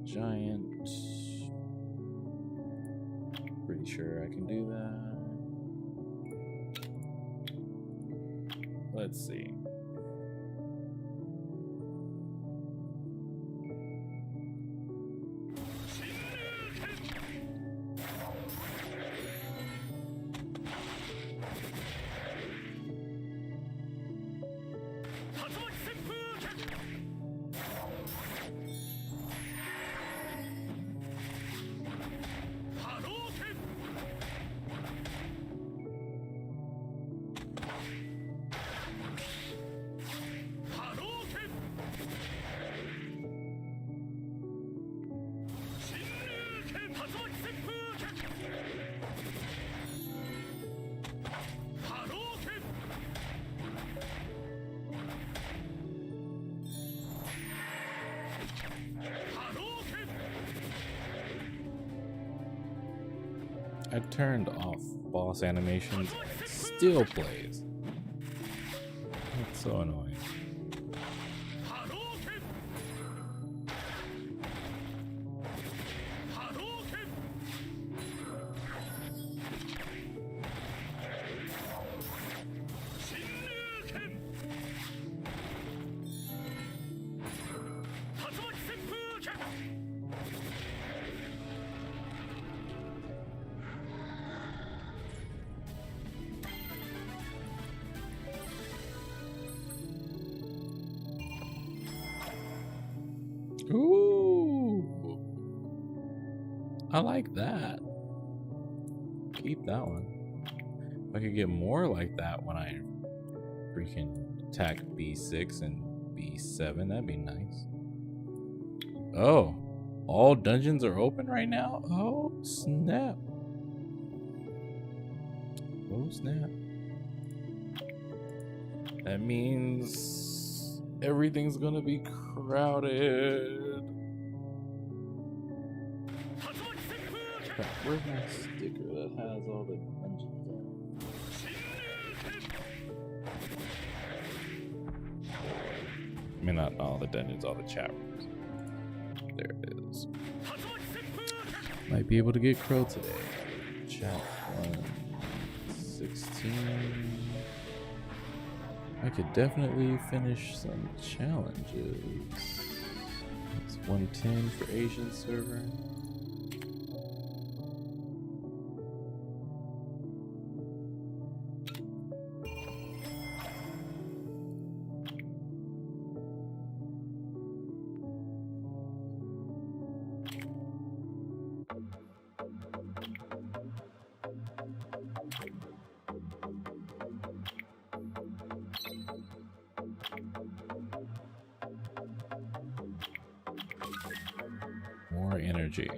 Giant. Pretty sure I can do that. Let's see. I turned off boss animations and it still plays. That's so annoying. Ooh, I like that. Keep that one. If I could get more like that when I freaking attack B6 and B7, that'd be nice. Oh, all dungeons are open right now? Oh, snap. Oh, snap. That means everything's gonna be crowded. Crap, where's my sticker that has all the dungeons on? I mean, not all the dungeons, all the chat rooms. There it is. Might be able to get Crow today. Chat 116. I could definitely finish some challenges. It's 110 for Asian server. More energy.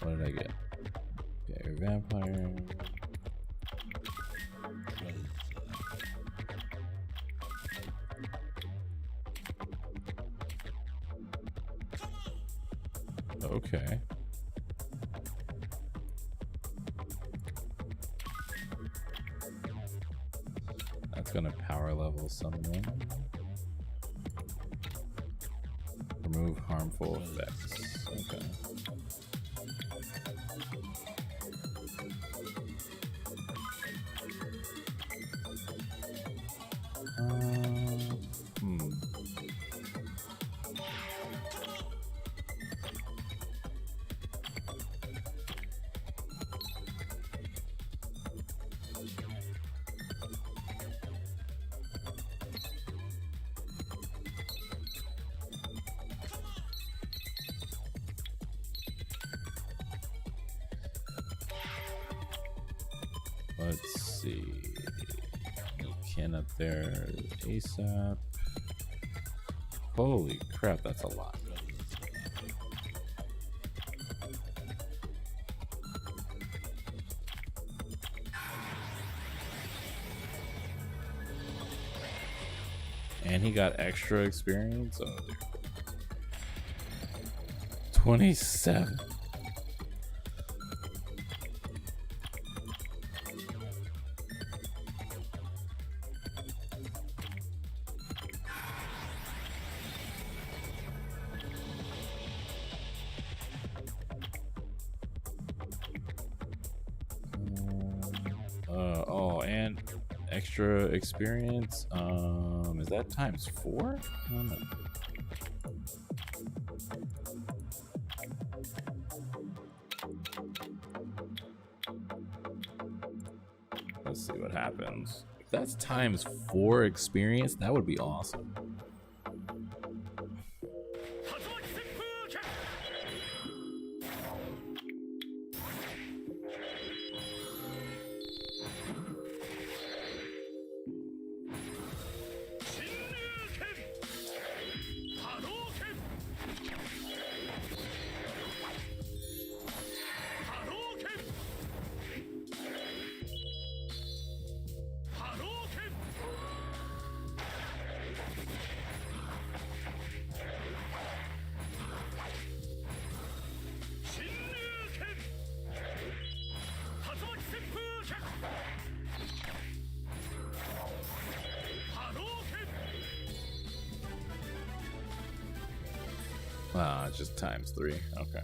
What did I get? Okay, vampire. Okay. That's gonna power level someone. Remove harmful effects. Okay. Hmm. Let's see. Can up there ASAP. Holy crap, that's a lot. And he got extra experience? Oh, dude. 27. Oh, and extra experience. Is that times 4? I don't know. Let's see what happens. If that's times 4 experience, that would be awesome. Ah, it's just times 3. Okay.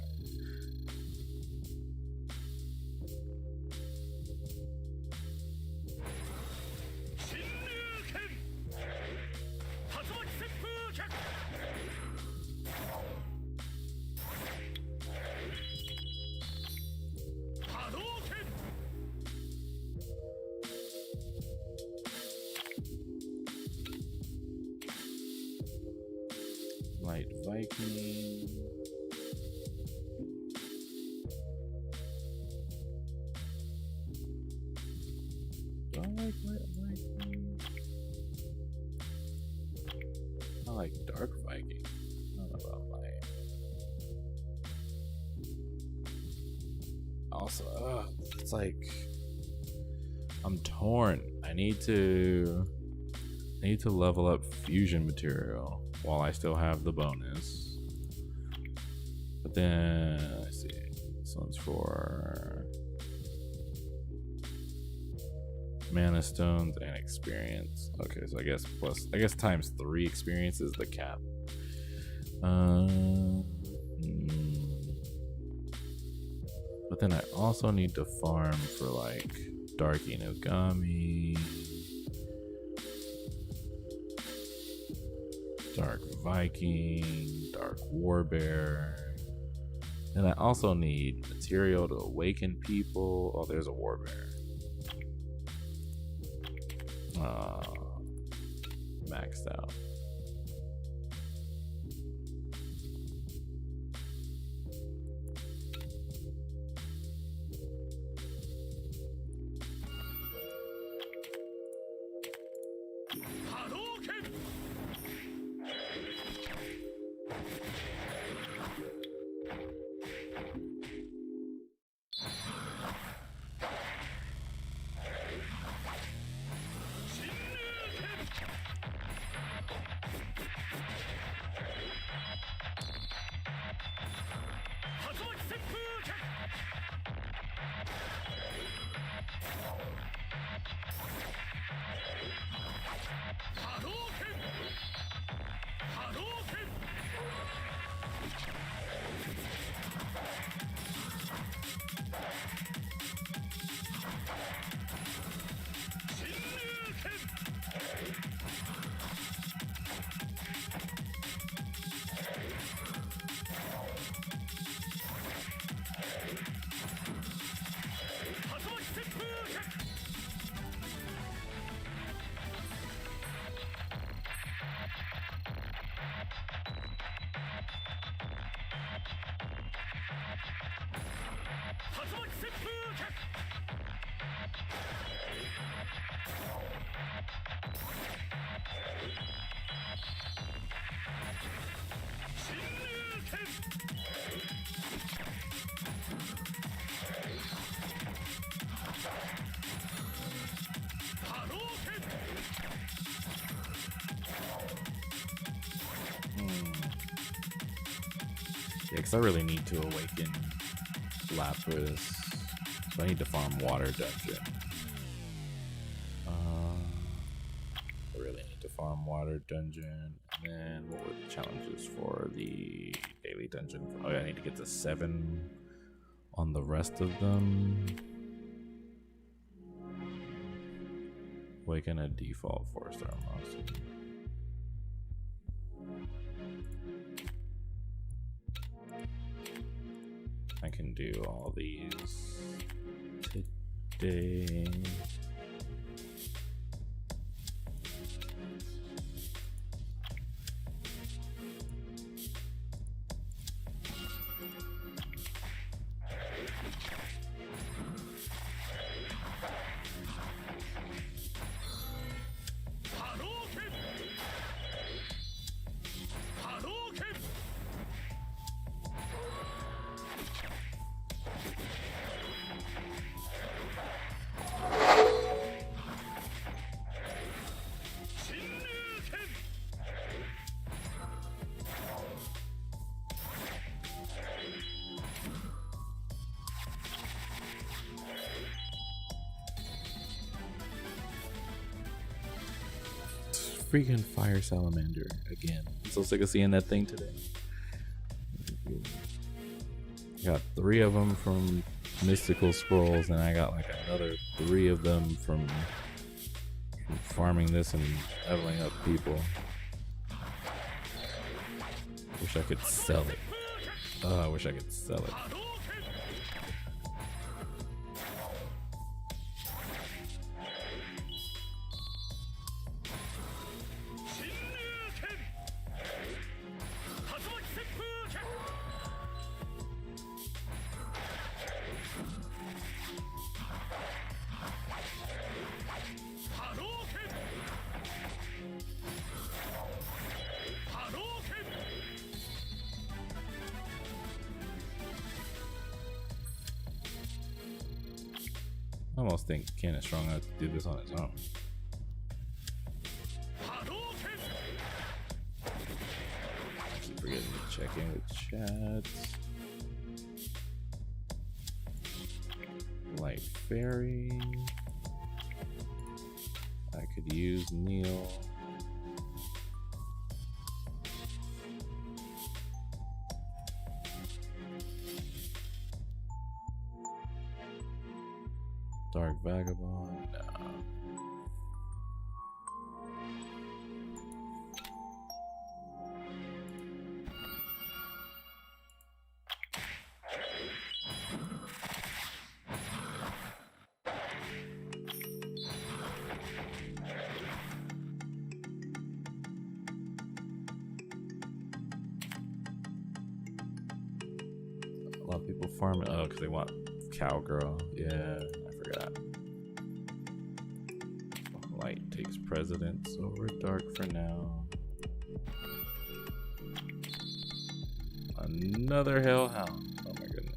Light Viking. Do I like Light Viking? I like Dark Viking. I don't know about Light. Also, it's like I'm torn. I need to level up fusion material while I still have the bonus. But then let's see. This one's for mana stones and experience. Okay, so I guess times 3 experience is the cap. But then I also need to farm for like Dark Inugami, Dark Viking, Dark Warbear. And I also need material to awaken people. Oh, there's a Warbear. Maxed out. Yeah, because I really need to awaken Lapis. So I need to farm Water Dungeon. I really need to farm Water Dungeon. And then what were the challenges for the daily dungeon? Oh yeah, I need to get to 7 on the rest of them. Awaken a default 4-star monster. I can do all these today. Freaking fire salamander again. I'm so sick of seeing that thing today. Got 3 of them from mystical scrolls, and I got like another 3 of them from farming this and leveling up people. Wish I could sell it. Oh, I wish I could sell it. I almost think Ken is strong enough to do this on his own. I keep forgetting to check in with chat. Light Fairy. I could use Neil. Dark Vagabond, no. A lot of people farm it. Oh, because they want Cowgirl. Yeah. Forgot. Light takes precedence over dark for now. Another Hellhound. Oh my goodness.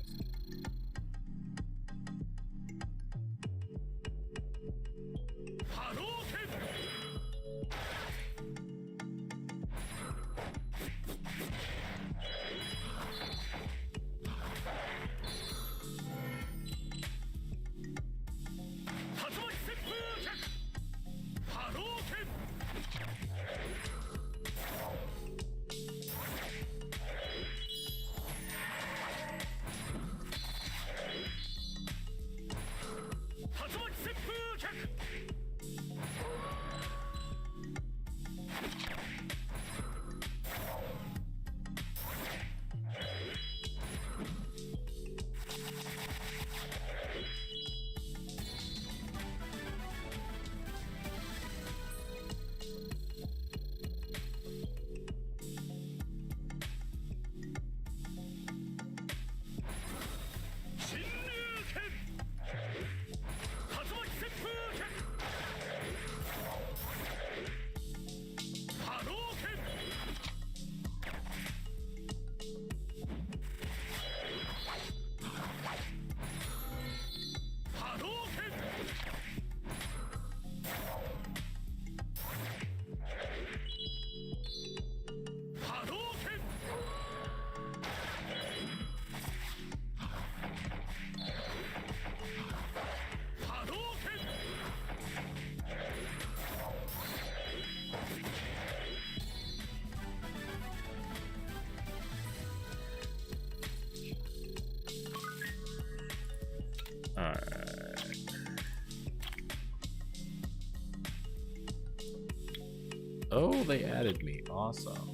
Oh, they added me. Awesome.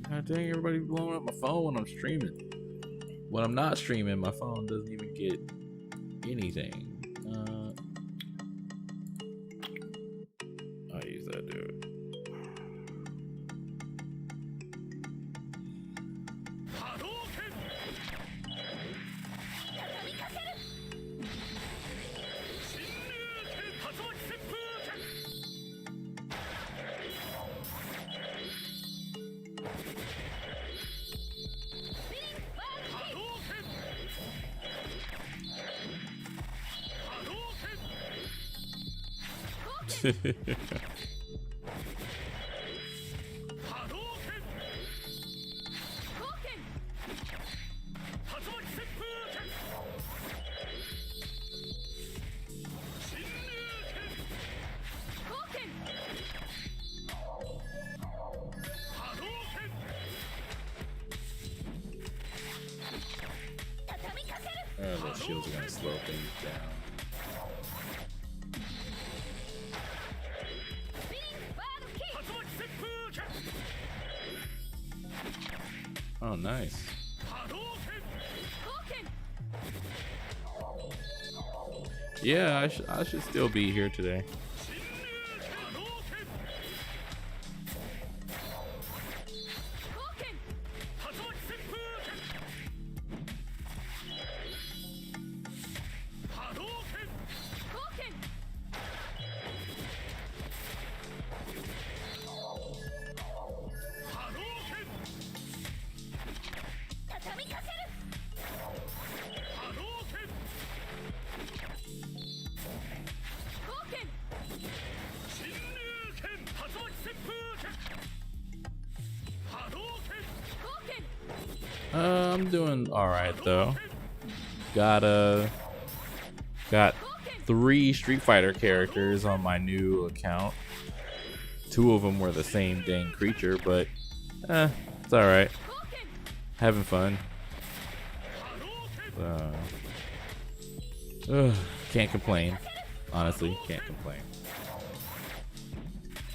God dang, everybody blowing up my phone when I'm streaming. When I'm not streaming, my phone doesn't even get anything. I'll use that, dude. Those shields are gonna slow things down. Oh, nice. Yeah, I should still be here today. I'm doing all right though. Got 3 Street Fighter characters on my new account. 2 of them were the same dang creature, but it's all right. Having fun. Can't complain. Honestly, can't complain.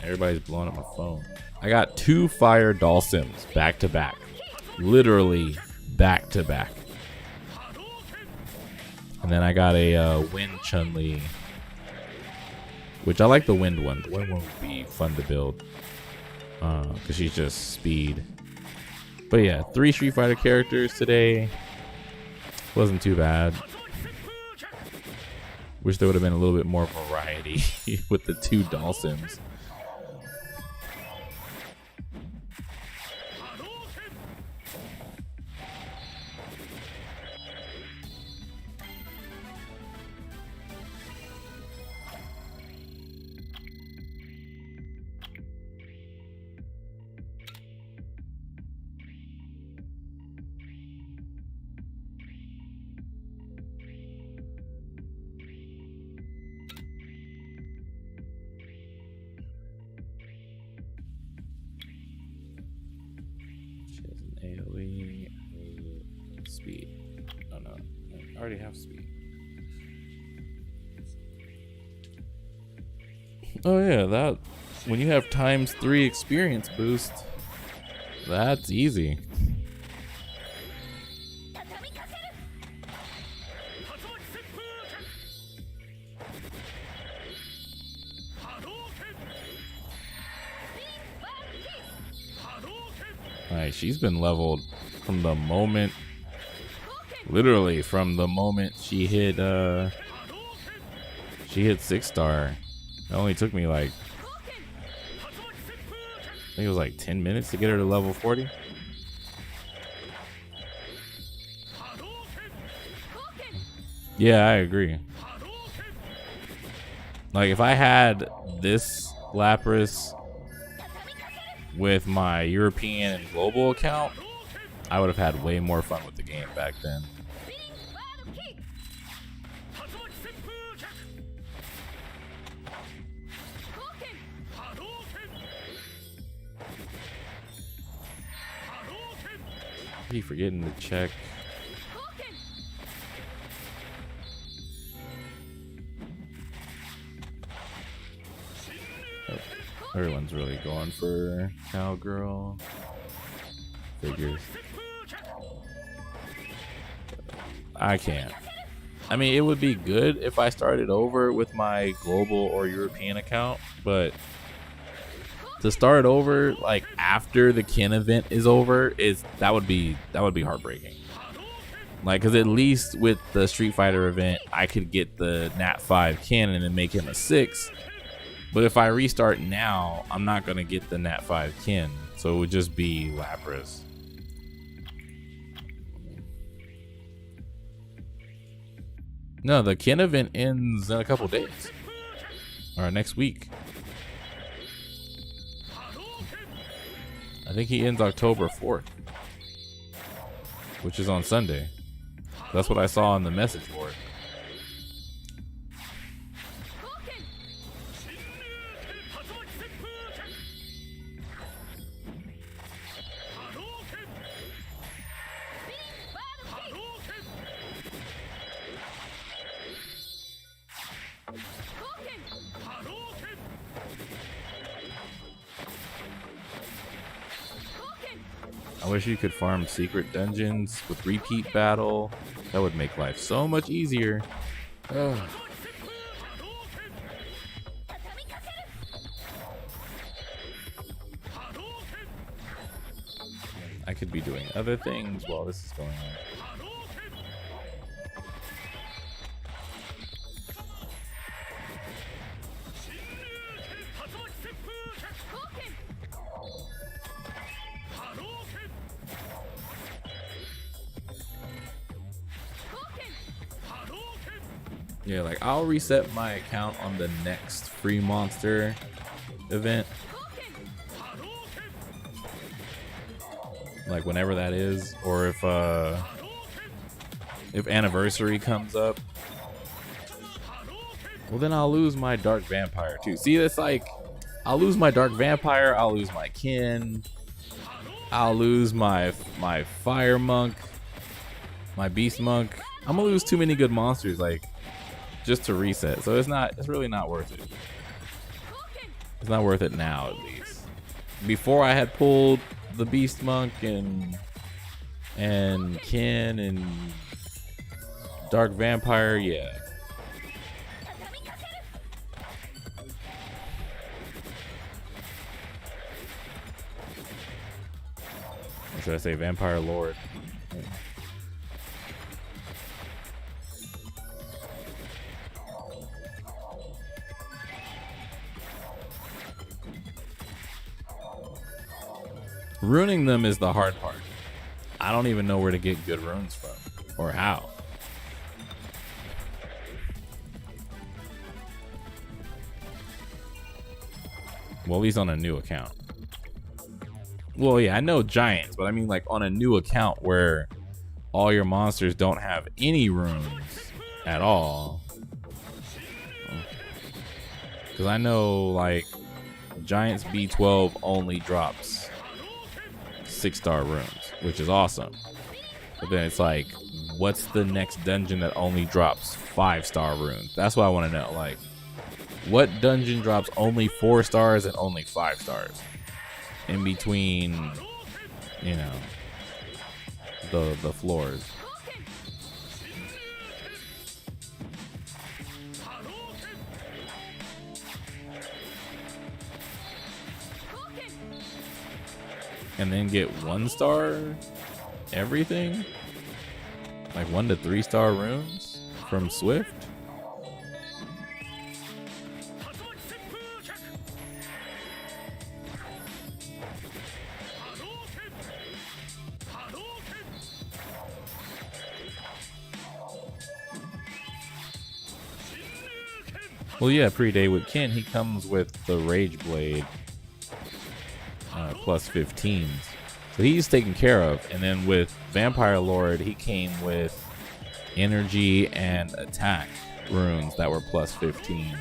Everybody's blowing up my phone. I got 2 fire doll sims back to back. Literally back to back. And then I got a wind Chun-Li, which I like the wind one. The wind one would be fun to build because she's just speed. But yeah, 3 Street Fighter characters today. Wasn't too bad. Wish there would have been a little bit more variety with the 2 doll sims. AoE, speed. Oh no, I already have speed. Oh yeah, that when you have ×3 experience boost, that's easy. Alright, she's been leveled from the moment, literally from the moment she hit 6-star. It only took me like, I think it was like 10 minutes to get her to level 40. Yeah, I agree. Like if I had this Lapras with my European and global account, I would have had way more fun with the game back then. I keep forgetting to check. Everyone's really going for cowgirl figures. I can't. I mean, it would be good if I started over with my global or European account, but to start over like after the Kin event is over that would be heartbreaking. Like, because at least with the Street Fighter event, I could get the Nat 5 Kin and make him a 6. But if I restart now, I'm not gonna get the Nat 5 Kin, so it would just be Lapras. No, the Kin event ends in a couple days. Or next week. I think he ends October 4th. Which is on Sunday. That's what I saw on the message board. I wish you could farm secret dungeons with repeat battle. That would make life so much easier. Ugh. I could be doing other things while this is going on. Yeah, like I'll reset my account on the next free monster event. Like whenever that is, or if anniversary comes up, well then I'll lose my dark vampire too. See, it's like I'll lose my dark vampire, I'll lose my Kin, I'll lose my fire monk, my beast monk. I'm gonna lose too many good monsters, like just to reset. So it's really not worth it. It's not worth it now, at least. Before I had pulled the beast monk and Kin and dark vampire, yeah. Or should I say vampire lord? Ruining them is the hard part. I don't even know where to get good runes from or how. Well, he's on a new account. Well, yeah, I know giants, but I mean like on a new account where all your monsters don't have any runes at all. Because I know like Giants B12 only drops 6-star runes, which is awesome. But then it's like, what's the next dungeon that only drops 5-star runes? That's what I want to know. Like, what dungeon drops only 4 stars and only 5 stars? In between, you know, the floors. And then get 1-star everything? Like 1 to 3-star runes from Swift? Well, yeah, pre-day with Kin, he comes with the Rage Blade plus 15s. So he's taken care of. And then with Vampire Lord, he came with energy and attack runes that were plus 15.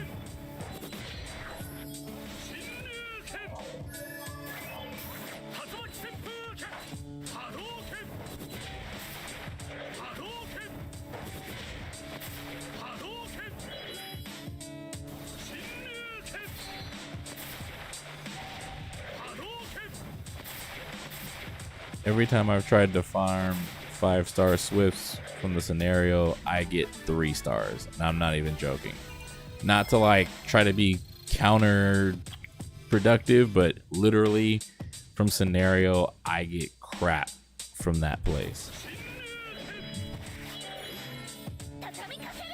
Every time I've tried to farm 5-star Swifts from the scenario, I get 3 stars. And I'm not even joking. Not to like try to be counter productive, but literally from scenario, I get crap from that place.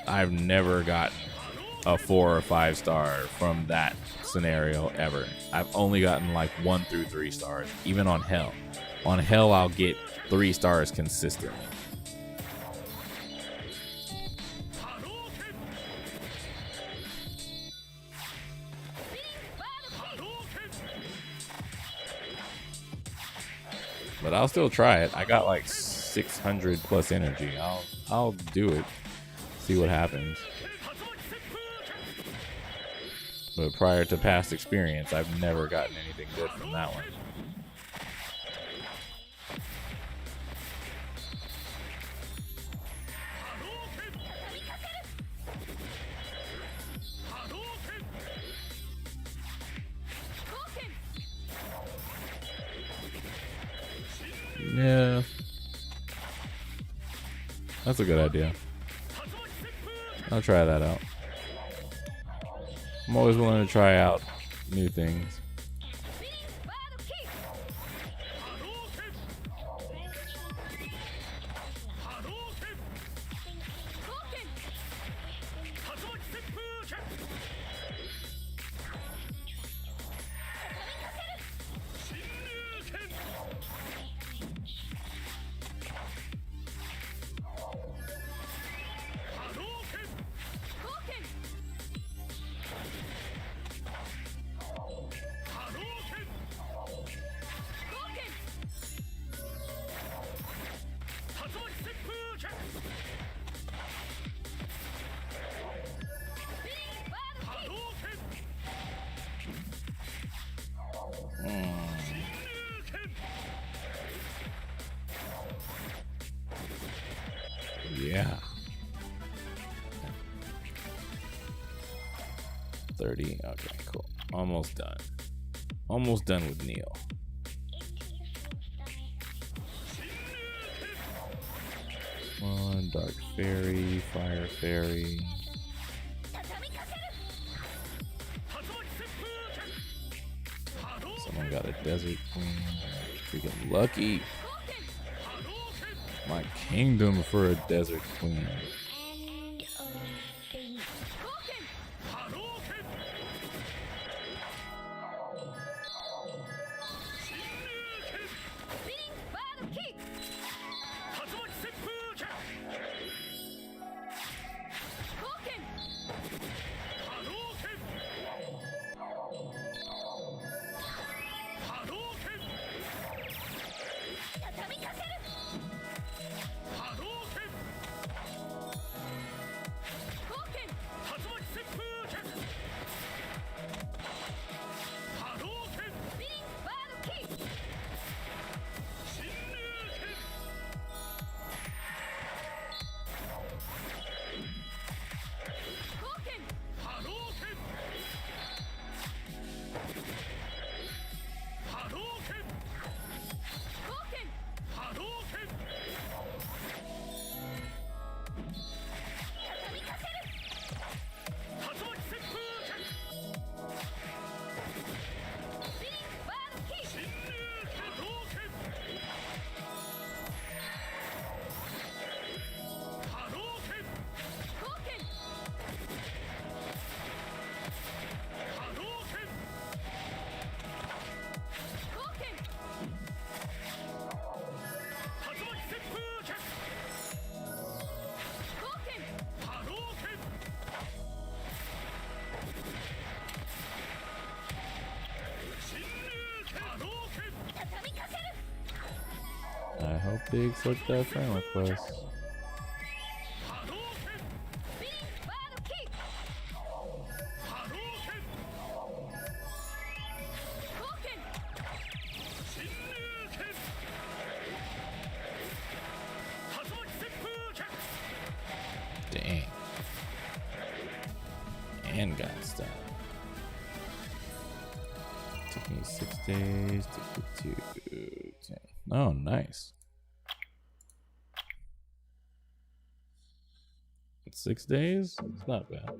I've never gotten a 4 or 5 star from that scenario ever. I've only gotten like 1 through 3 stars, even on Hell. On Hell, I'll get 3 stars consistently. But I'll still try it. I got like 600 plus energy. I'll do it. See what happens. But prior to past experience, I've never gotten anything good from that one. Yeah. That's a good idea. I'll try that out. I'm always willing to try out new things. Yeah. 30. Okay, cool. Almost done. Almost done with Neil. One Dark Fairy, Fire Fairy. Someone got a Desert Queen. Freaking lucky. My kingdom for a Desert Queen. I hope they accept that friend request. Dang. And got stuck. Took me 6 days to get to Oh, nice. 6 days? It's not bad.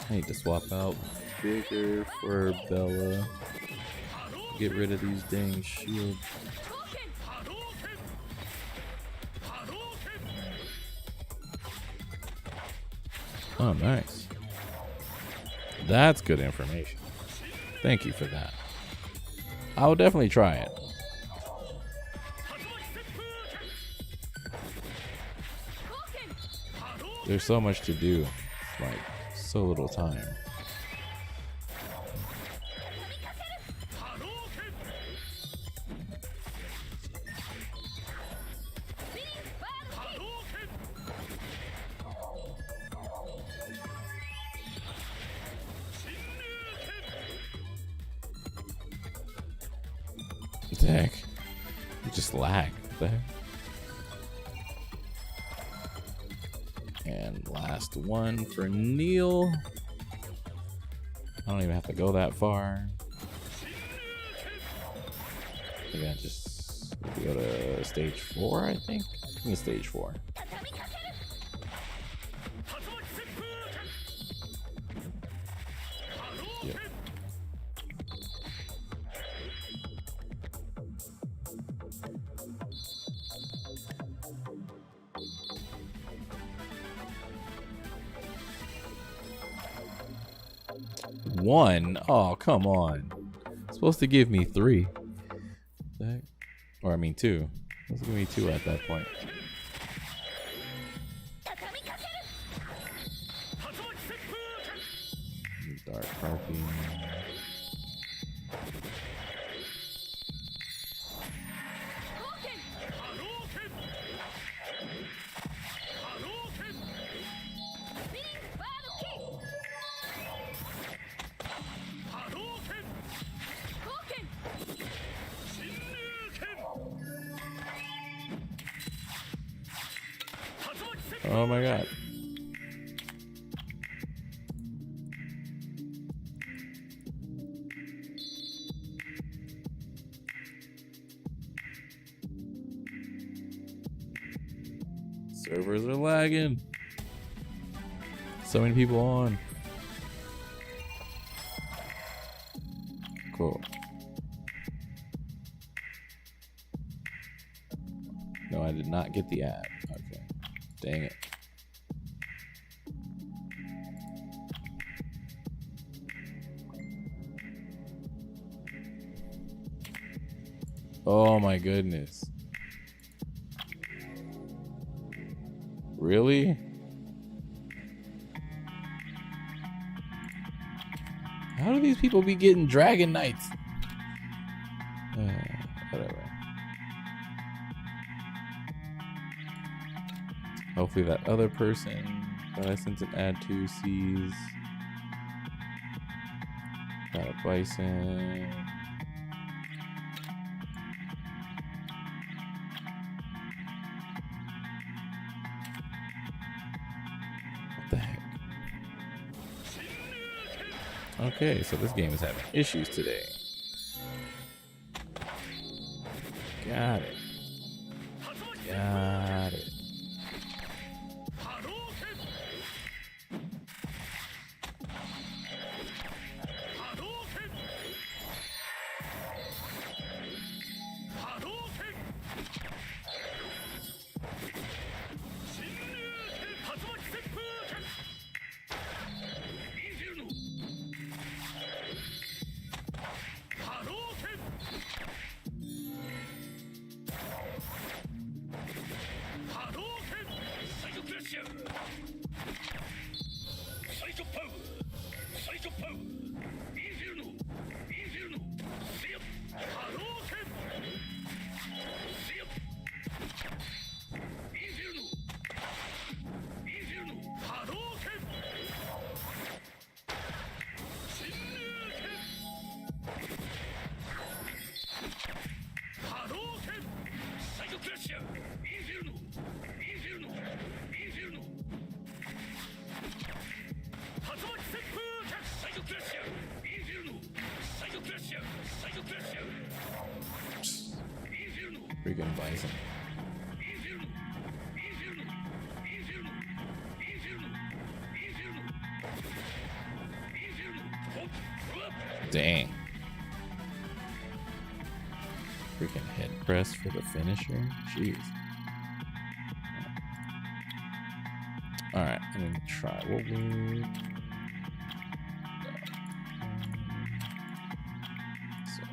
I need to swap out Bigger for Bella. Get rid of these dang shields. Oh, nice. That's good information. Thank you for that. I will definitely try it. There's so much to do. Like, so little time. What the heck? It just lagged. What the heck? And last one for Neil. I don't even have to go that far. I think I just go to stage 4, I think. I think stage 4. Yep. One? Oh, come on. It's supposed to give me 3. Or I mean 2. It's supposed to give me 2 at that point. Dark parking. Oh my god. Servers are lagging. So many people on. Cool. No, I did not get the ad. Okay. Dang it. Oh my goodness. Really? How do these people be getting Dragon Knights? Whatever. Hopefully that other person that I sent an ad to sees. Got a bison. What the heck? Okay, so this game is having issues today. Got it. Got it. シュサイドパウサイドパウインフィルノセヨ波動拳セヨインフィルノ波動拳侵入拳波動拳サイドクラッシャーインフィルノ竜巻旋風脚サイドクラッシャーインフィルノサイドクラッシャーサイドクラッシャーインフィルノ Freaking bison. インフィルノインフィルノインフィルノインフィルノインフィルノインフィルノホップアップ Dang. Freaking head press for the finisher. Jeez. Alright, I'm gonna try. What would. So.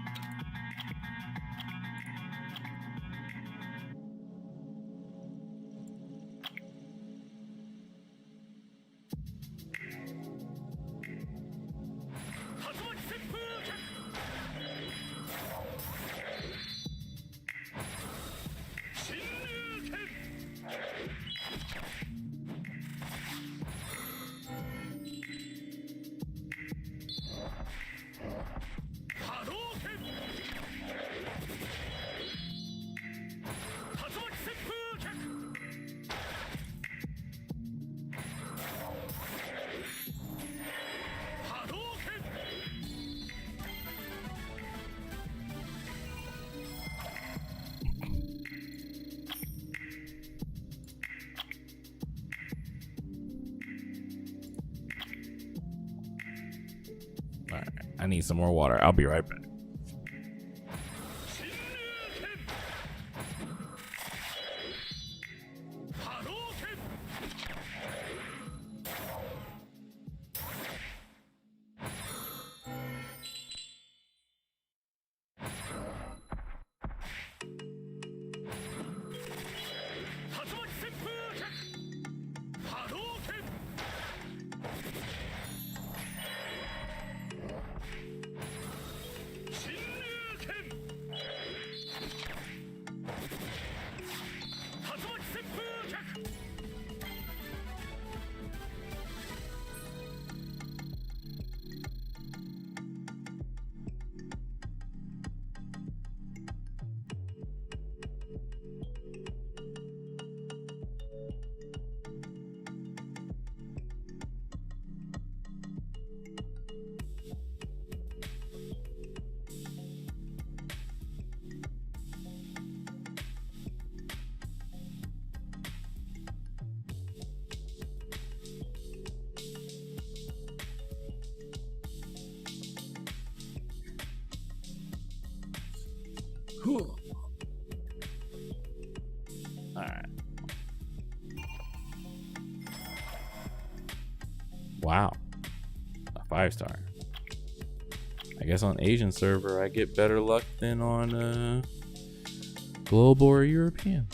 Alright, I need some more water. I'll be right back. Alright. Wow. A 5-star. I guess on Asian server I get better luck than on global or European.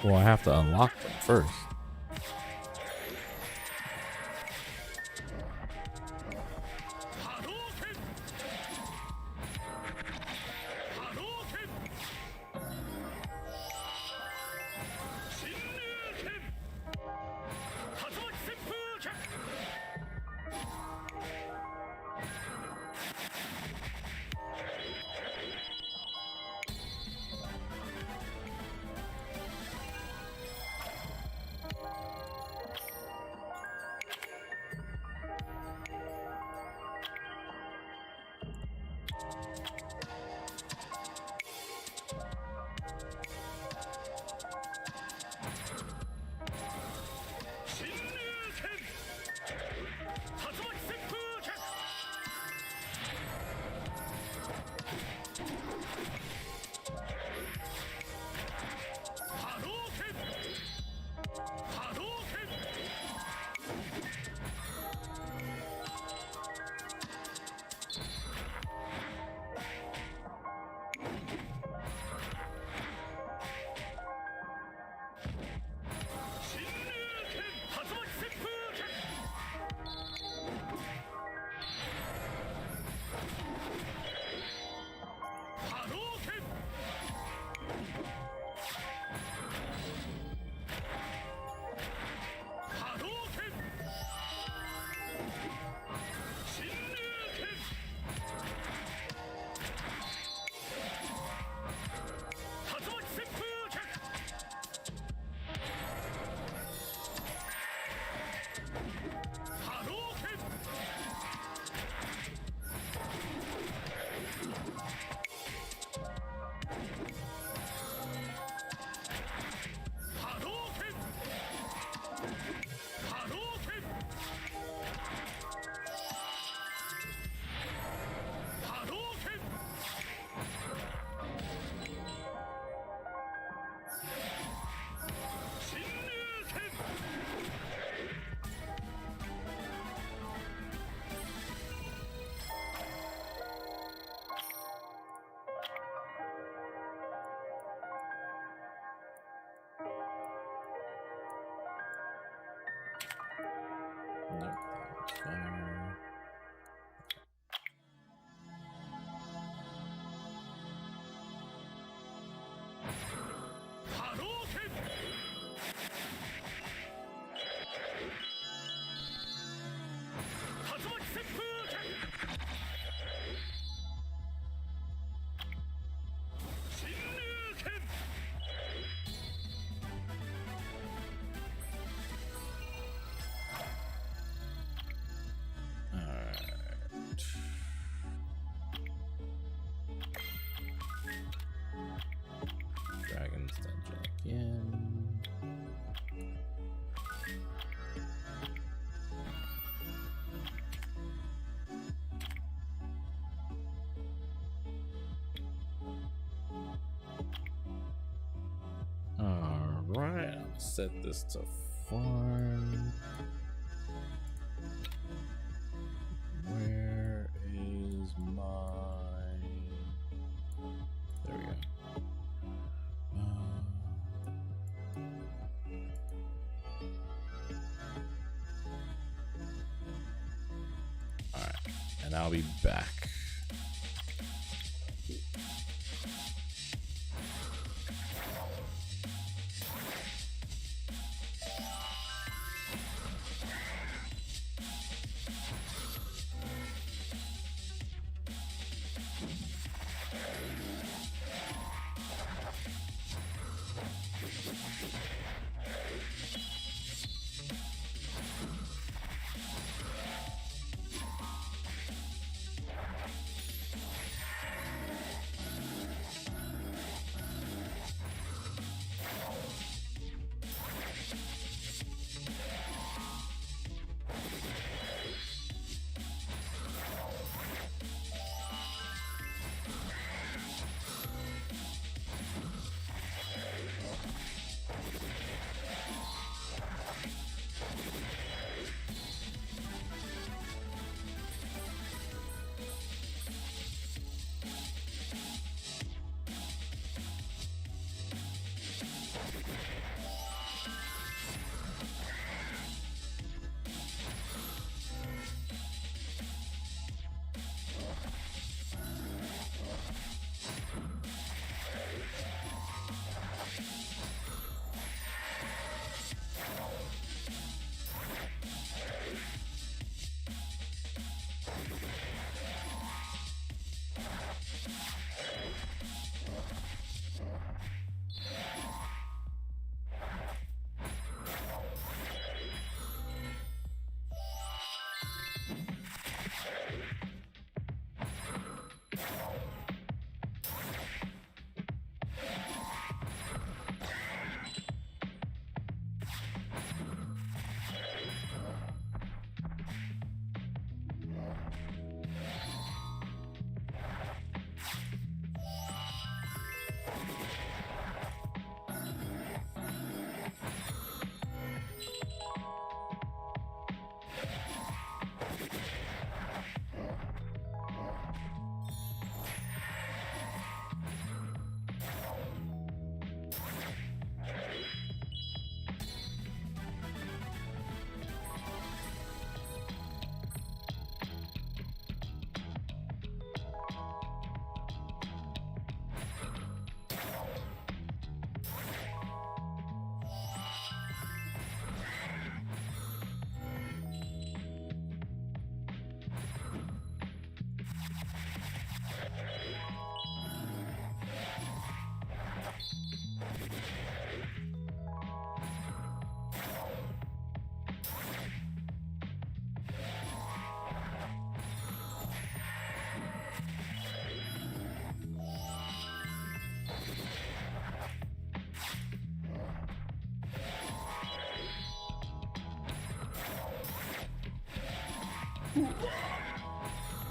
Well, I have to unlock them first. Nope, that's fire. Dragon's Dungeon again. Alright, I'll set this to farm. Where is my... There we go. Alright, and I'll be back.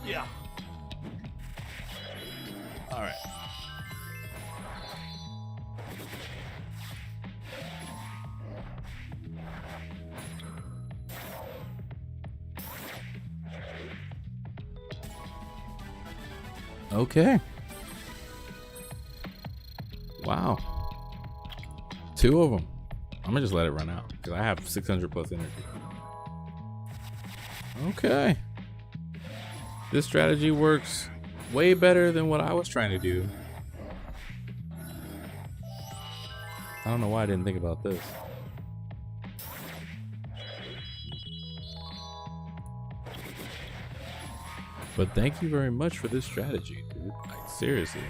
Yeah. All right. Okay. Wow. 2 of them. I'm gonna just let it run out because I have 600 plus energy. Okay. This strategy works way better than what I was trying to do. I don't know why I didn't think about this. But thank you very much for this strategy, dude. Like, seriously.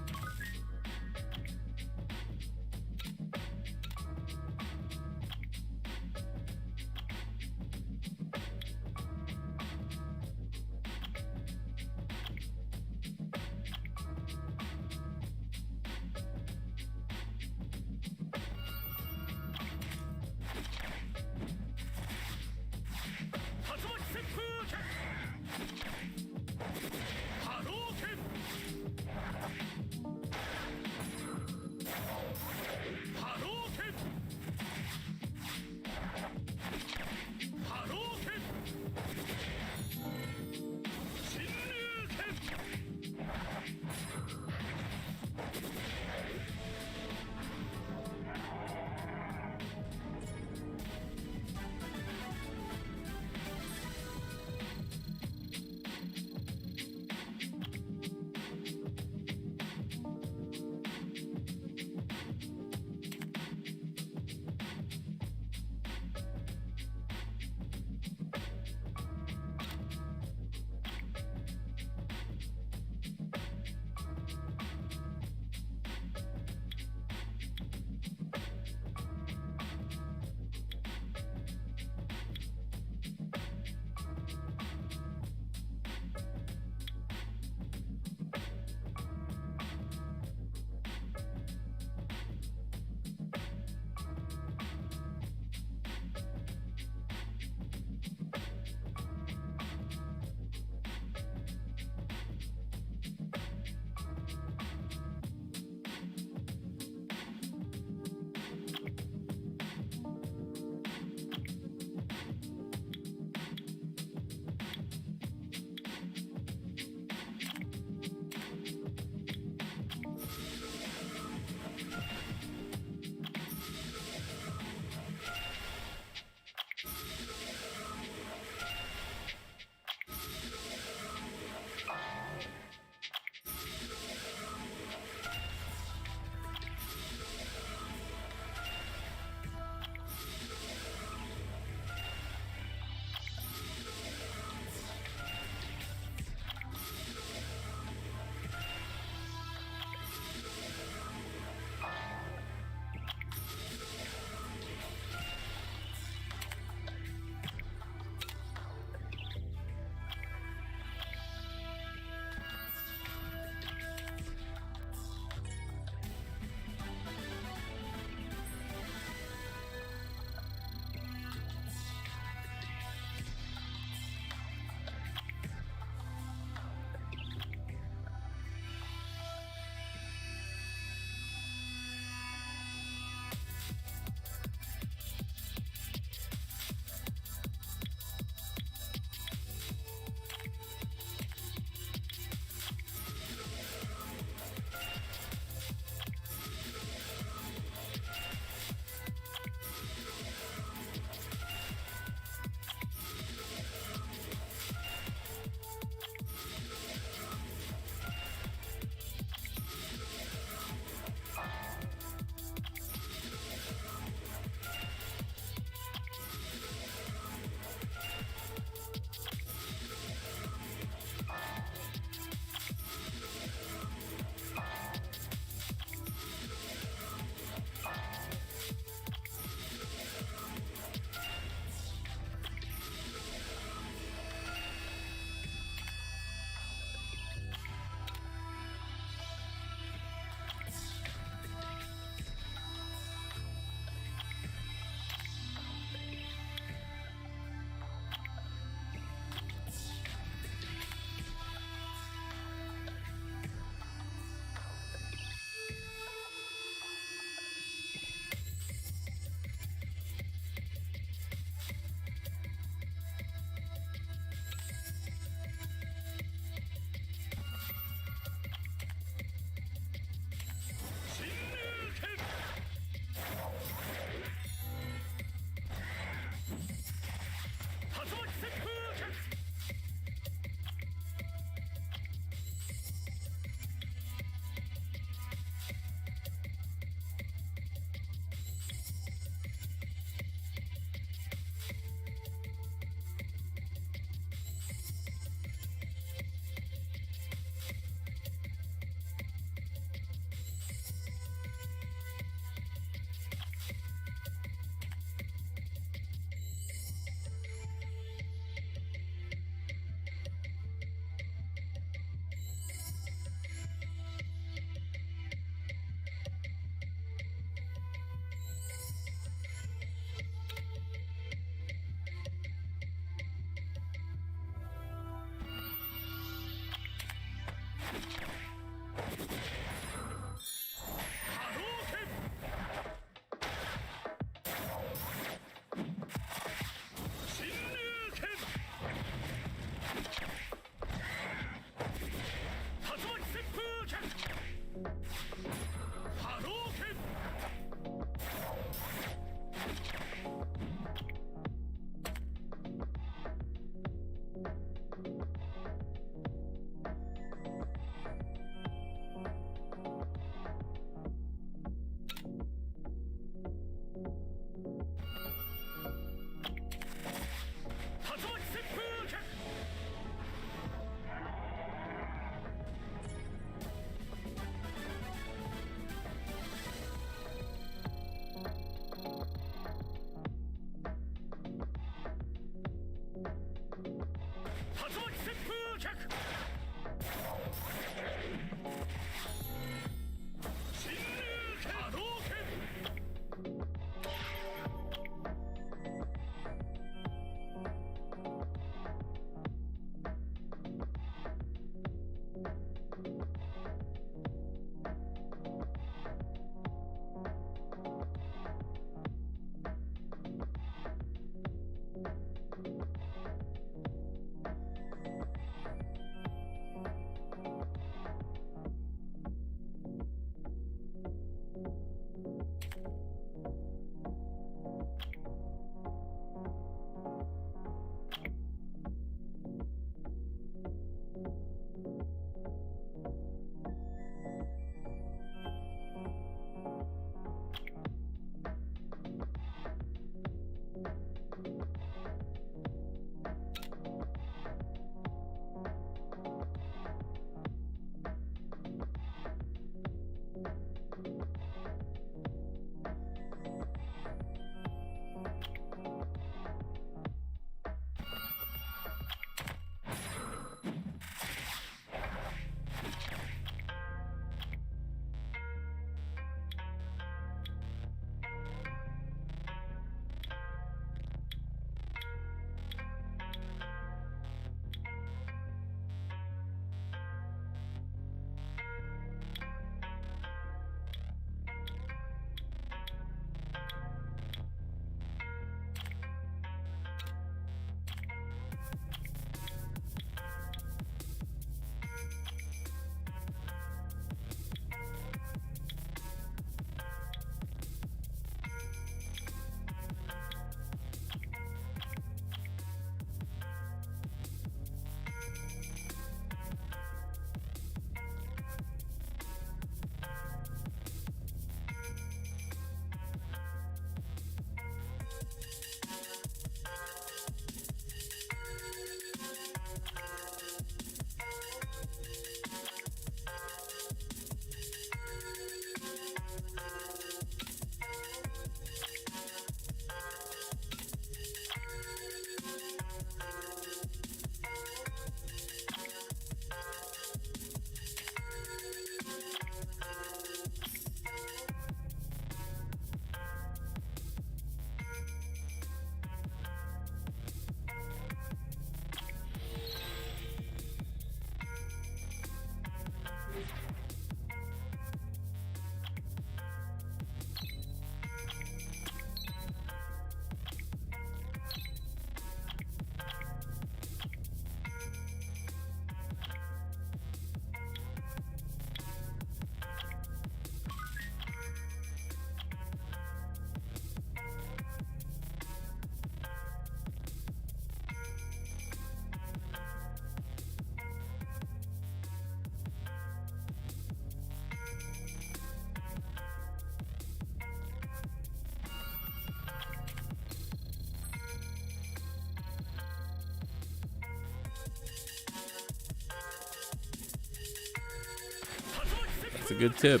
It's a good tip.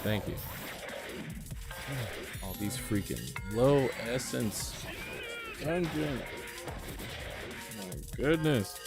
Thank you. All these freaking low essence dungeon. Oh my goodness.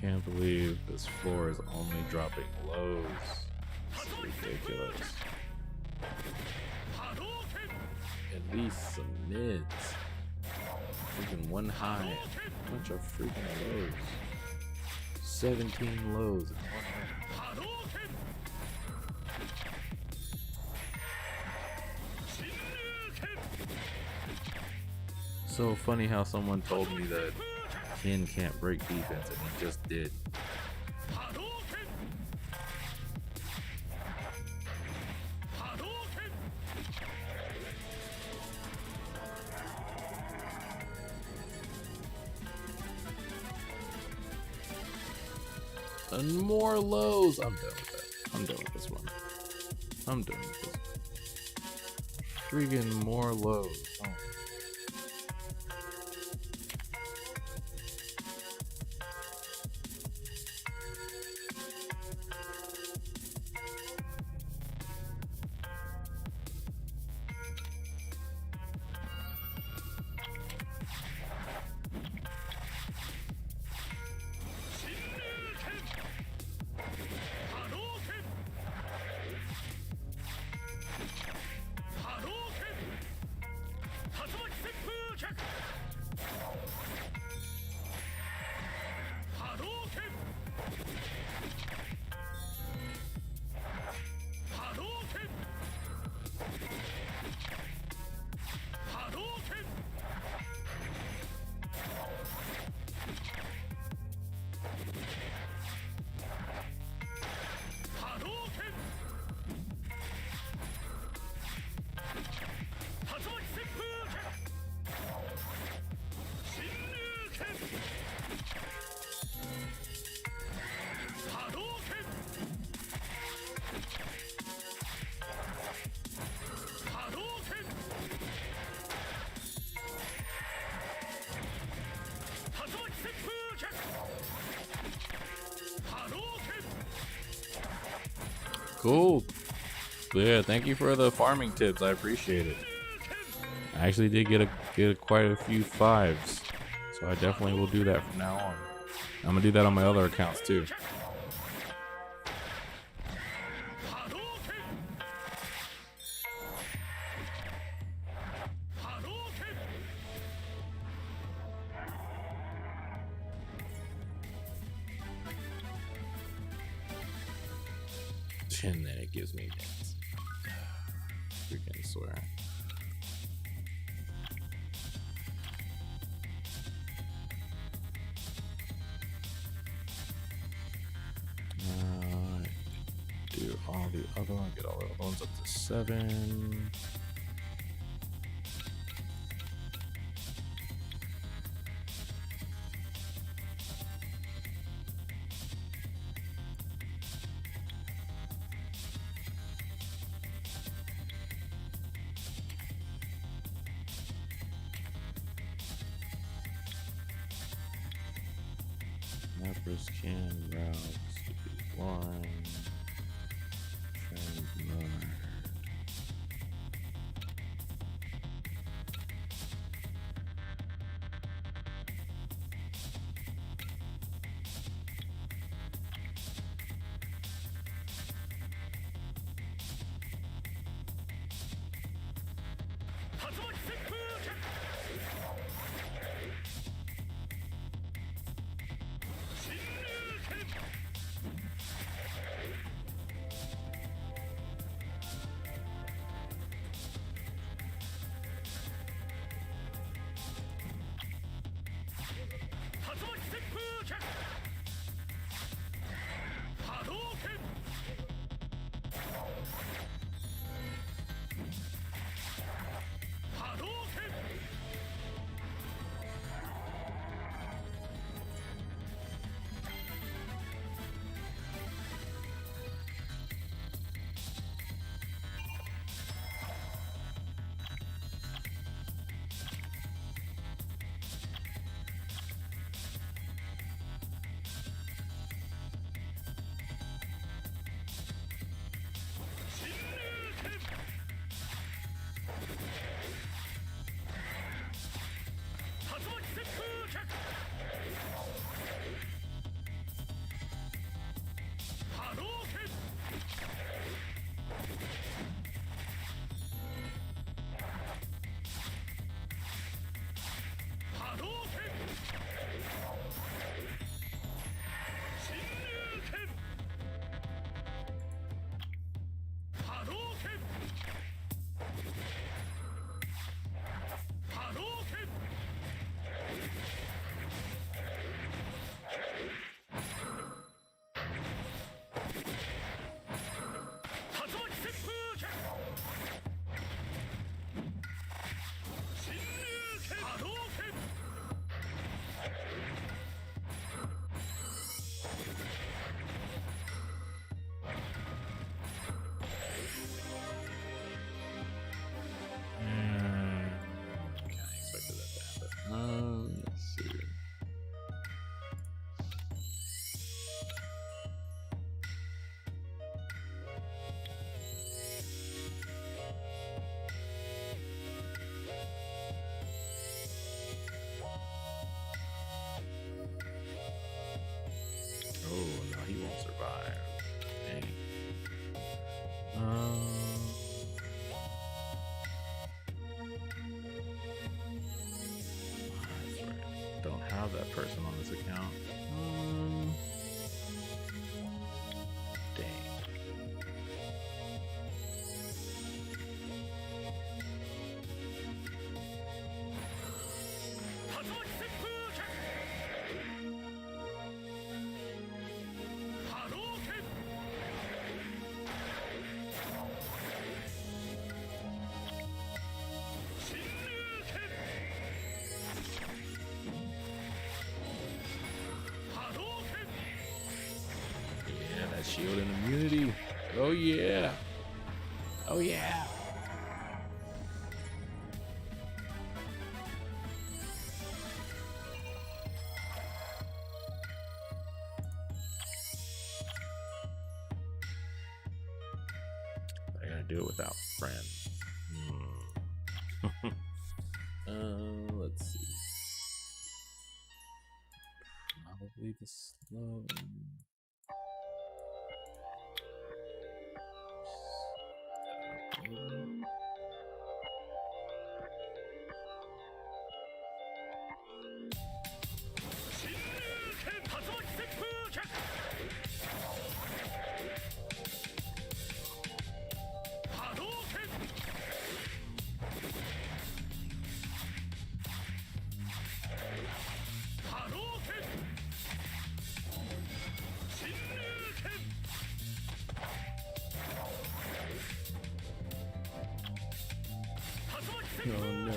Can't believe this floor is only dropping lows. It's ridiculous. At least some mids. Freaking one high. Bunch of freaking lows. 17 lows in one high. So funny how someone told me that Ken can't break defense, and he just did. And more lows. I'm done with that. I'm done with this one. I'm done with this. Freaking more lows. Oh. Cool. Yeah, thank you for the farming tips. I appreciate it. I actually did get quite a few fives, so I definitely will do that from now on. I'm gonna do that on my other accounts too. And then it gives me hits. Freaking swear. Do all the other ones, get all the other ones up to 7. Mappers can route line transmode. this account. Dang. Yeah, that shield and immunity. Oh yeah. Oh yeah. I gotta do it without friends. Let's see. Probably the slow. Oh no.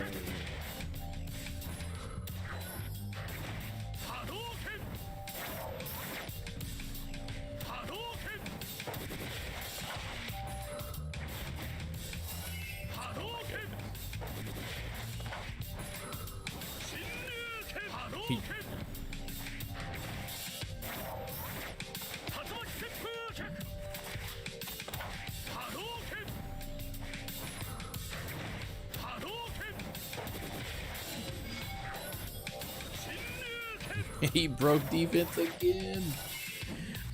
He he broke defense again.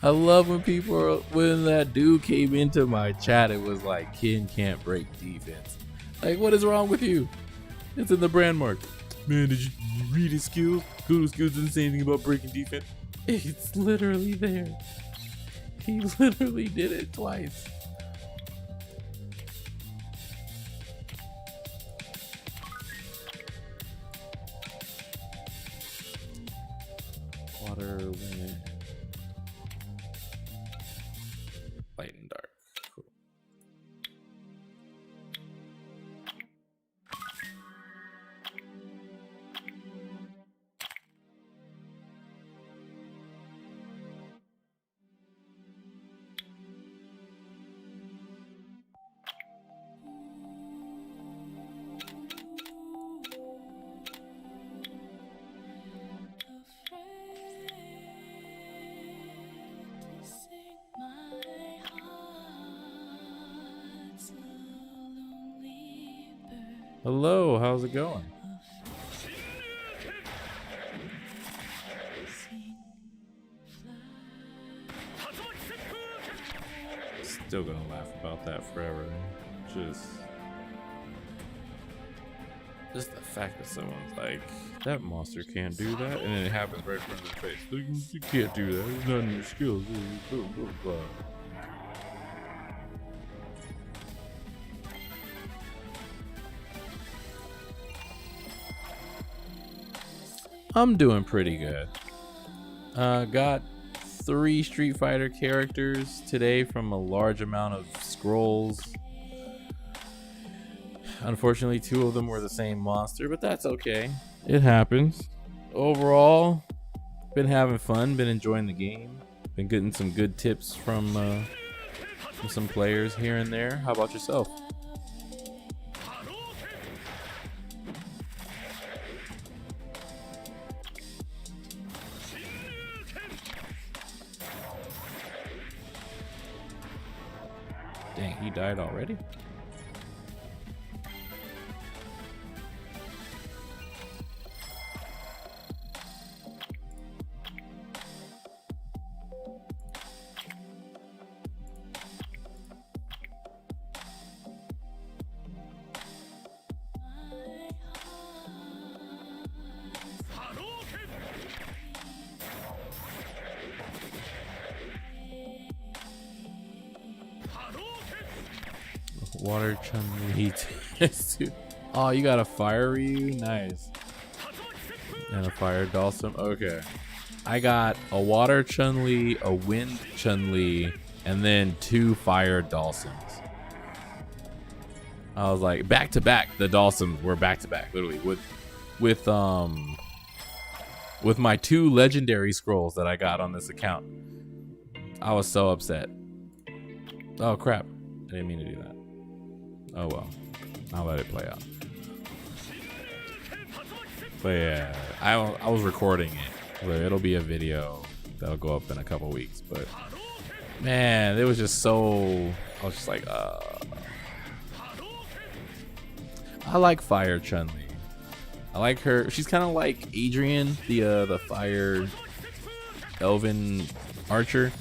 I love when when that dude came into my chat, it was like, Ken can't break defense. Like, what is wrong with you? It's in the brand mark. Man, did you read his skills? Kudo's skills didn't say anything about breaking defense. It's literally there. He literally did it twice. Water, wind, light and dark. Cool. Hello, how's it going? Still gonna laugh about that forever. Just the fact that someone's like, that monster can't do that, and then it happens right in front of their face. You can't do that. It's not in your skills. Blah, blah, blah. I'm doing pretty good. Got 3 Street Fighter characters today from a large amount of scrolls. Unfortunately, 2 of them were the same monster, but that's okay. It happens. Overall, been having fun, been enjoying the game. Been getting some good tips from some players here and there. How about yourself? Dang, he died already? Water Chun-Li. Oh, you got a fire Ryu? Nice. And a fire Dalsum? Okay. I got a water Chun-Li, a wind Chun-Li, and then 2 fire Dalsums. I was like, back to back. The Dalsums were back to back, literally. With my 2 legendary scrolls that I got on this account. I was so upset. Oh crap. I didn't mean to do that. Oh well. I'll let it play out. But yeah, I was recording it. So it'll be a video that'll go up in a couple weeks. But man, it was just so. I was just like, I like Fire Chun-Li. I like her. She's kind of like Adrian, the fire elven archer.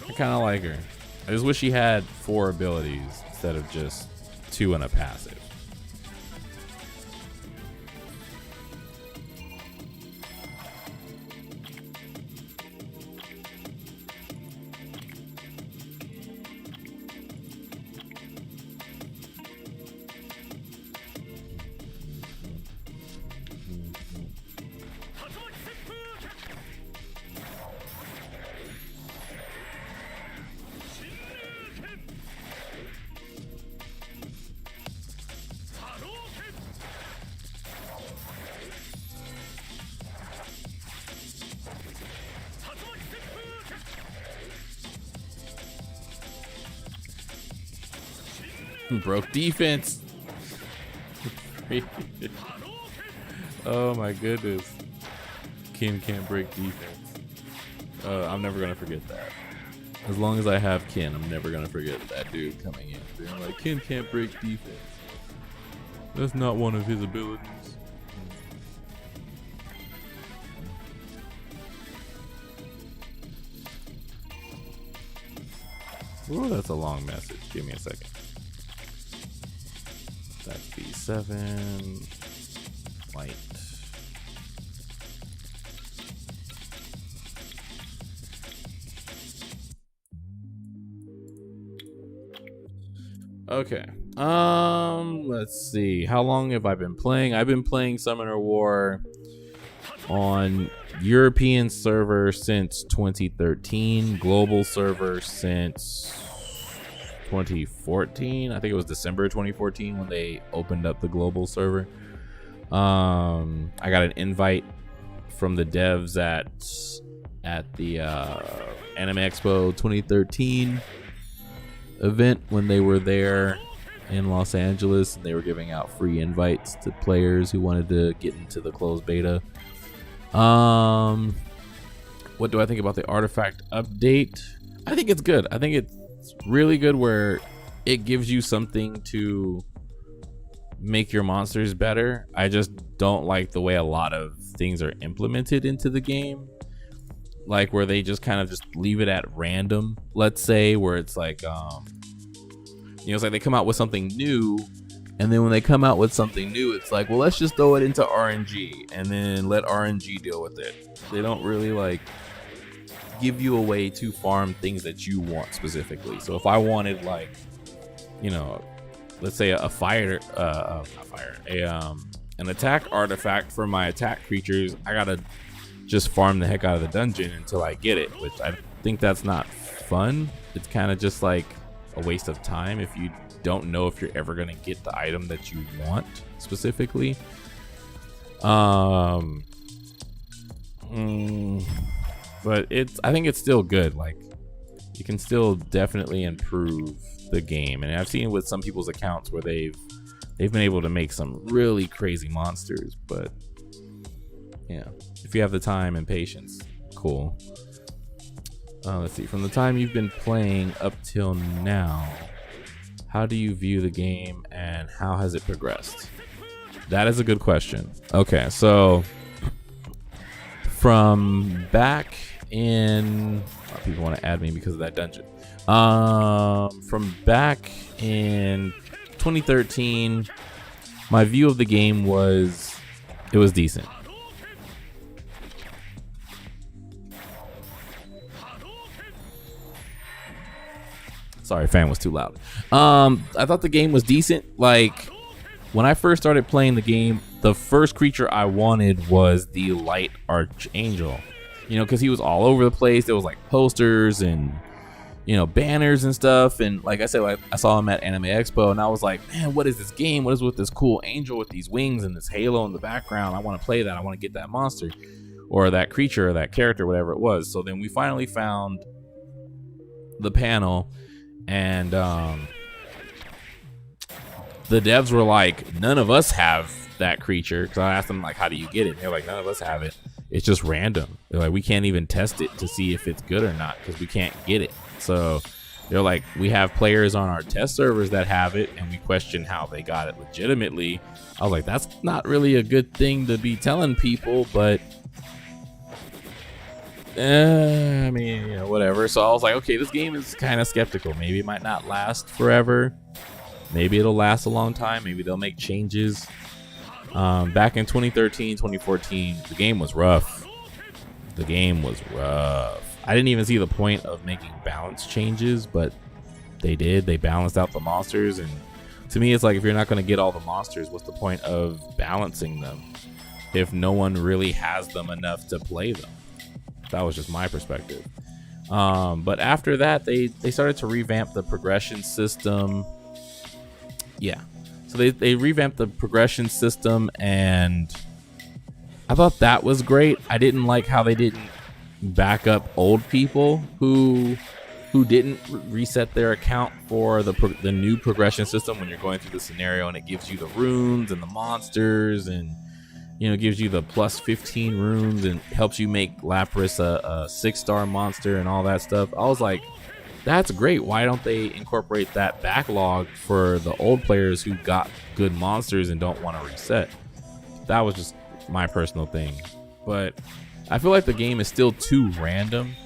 I kind of like her. I just wish she had 4 abilities instead of just 2 and a passive. Broke defense. Oh my goodness. Kin can't break defense. I'm never gonna forget that. As long as I have Kin, I'm never gonna forget that dude coming in being like, Kin can't break defense. That's not one of his abilities. Ooh, that's a long message. Give me a second. That's B7. Light. Okay. Let's see. How long have I been playing? I've been playing Summoner War on European server since 2013, global server since 2014. I think it was December 2014 when they opened up the global server. I got an invite from the devs at the Anime Expo 2013 event when they were there in Los Angeles, and they were giving out free invites to players who wanted to get into the closed beta. What do I think about the artifact update? I think it's good. I think it's really good where it gives you something to make your monsters better. I just don't like the way a lot of things are implemented into the game, like where they just kind of just leave it at random, let's say, where it's like it's like they come out with something new, and then when they come out with something new, it's like, well, let's just throw it into RNG and then let RNG deal with it. They don't really like give you a way to farm things that you want specifically. So if I wanted, like, let's say an attack artifact for my attack creatures, I gotta just farm the heck out of the dungeon until I get it, which I think that's not fun. It's kind of just like a waste of time if you don't know if you're ever gonna get the item that you want specifically. But I think it's still good. Like, you can still definitely improve the game, and I've seen with some people's accounts where they've been able to make some really crazy monsters. But yeah, if you have the time and patience, cool. Let's see, from the time you've been playing up till now, how do you view the game and how has it progressed? That is a good question. Okay, so from back in, people want to add me because of that dungeon. From back in 2013, my view of the game was, it was decent. Sorry, fan was too loud. I thought the game was decent. Like, when I first started playing the game, the first creature I wanted was the Light Archangel. You know, because he was all over the place. There was like posters and, you know, banners and stuff. And like I said, like, I saw him at Anime Expo, and I was like, man, what is this game? What is with this cool angel with these wings and this halo in the background? I want to play that. I want to get that monster or that creature or that character, whatever it was. So then we finally found the panel, and the devs were like, none of us have that creature. Because I asked them, like, how do you get it? They're like, none of us have it. It's just random. They're like, we can't even test it to see if it's good or not because we can't get it. So they're like, we have players on our test servers that have it, and we question how they got it legitimately. I was like, that's not really a good thing to be telling people, but I mean, you know, whatever. So I was like, okay, this game is kind of skeptical. Maybe it might not last forever. Maybe it'll last a long time. Maybe they'll make changes. Back in 2013, 2014, the game was rough. The game was rough. I didn't even see the point of making balance changes, but they did. They balanced out the monsters, and to me, it's like, if you're not going to get all the monsters, what's the point of balancing them if no one really has them enough to play them? That was just my perspective. But after that, they started to revamp the progression system. Yeah. So they revamped the progression system, and I thought that was great. I didn't like how they didn't back up old people who didn't reset their account for the new progression system when you're going through the scenario, and it gives you the runes and the monsters, and, you know, gives you the plus 15 runes and helps you make Lapras a 6-star monster and all that stuff. I was like, that's great. Why don't they incorporate that backlog for the old players who got good monsters and don't want to reset? That was just my personal thing. But I feel like the game is still too random.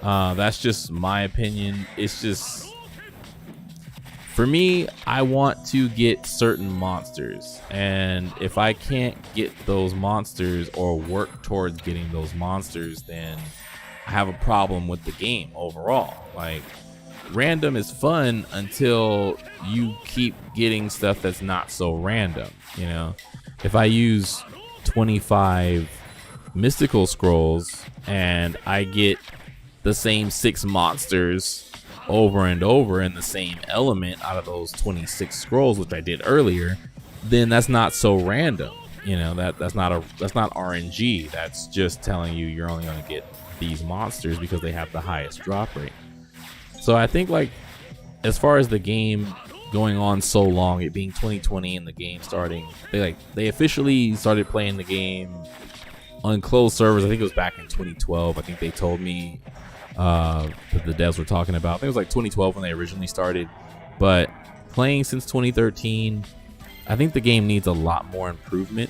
That's just my opinion. It's just, for me, I want to get certain monsters, and if I can't get those monsters or work towards getting those monsters, then I have a problem with the game overall. Like, random is fun until you keep getting stuff that's not so random. You know, if I use 25 mystical scrolls and I get the same 6 monsters over and over in the same element out of those 26 scrolls, which I did earlier, then that's not so random. You know, that's not RNG. That's just telling you you're only going to get these monsters because they have the highest drop rate. So I think, like, as far as the game going on so long, it being 2020 and the game starting, they officially started playing the game on closed servers. I think it was back in 2012. I think they told me that the devs were talking about. I think it was like 2012 when they originally started, but playing since 2013, I think the game needs a lot more improvement,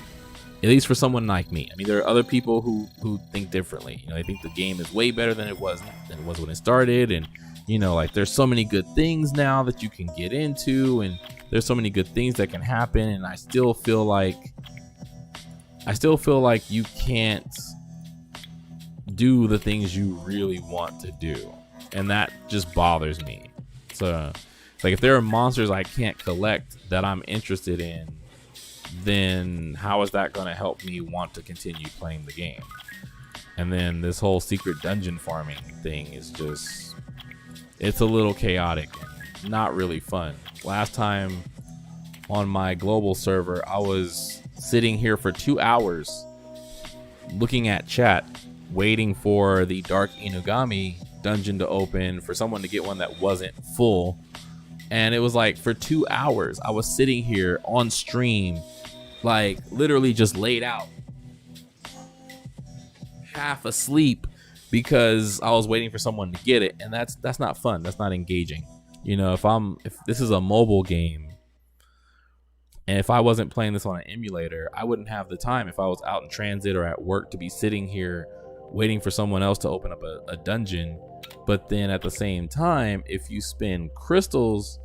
at least for someone like me. I mean, there are other people who think differently. You know, they think the game is way better than it was when it started, and, you know, like, there's so many good things now that you can get into, and there's so many good things that can happen, and I still feel like you can't do the things you really want to do, and that just bothers me. So, like, if there are monsters I can't collect that I'm interested in, then how is that going to help me want to continue playing the game? And then this whole secret dungeon farming thing is just, it's a little chaotic and not really fun. Last time on my global server, I was sitting here for 2 hours looking at chat, waiting for the Dark Inugami dungeon to open, for someone to get one that wasn't full. And it was like, for 2 hours, I was sitting here on stream, like, literally just laid out, half asleep, because I was waiting for someone to get it. And that's not fun. That's not engaging. You know, if this is a mobile game, and if I wasn't playing this on an emulator, I wouldn't have the time, if I was out in transit or at work, to be sitting here waiting for someone else to open up a dungeon. But then at the same time, if you spend crystals,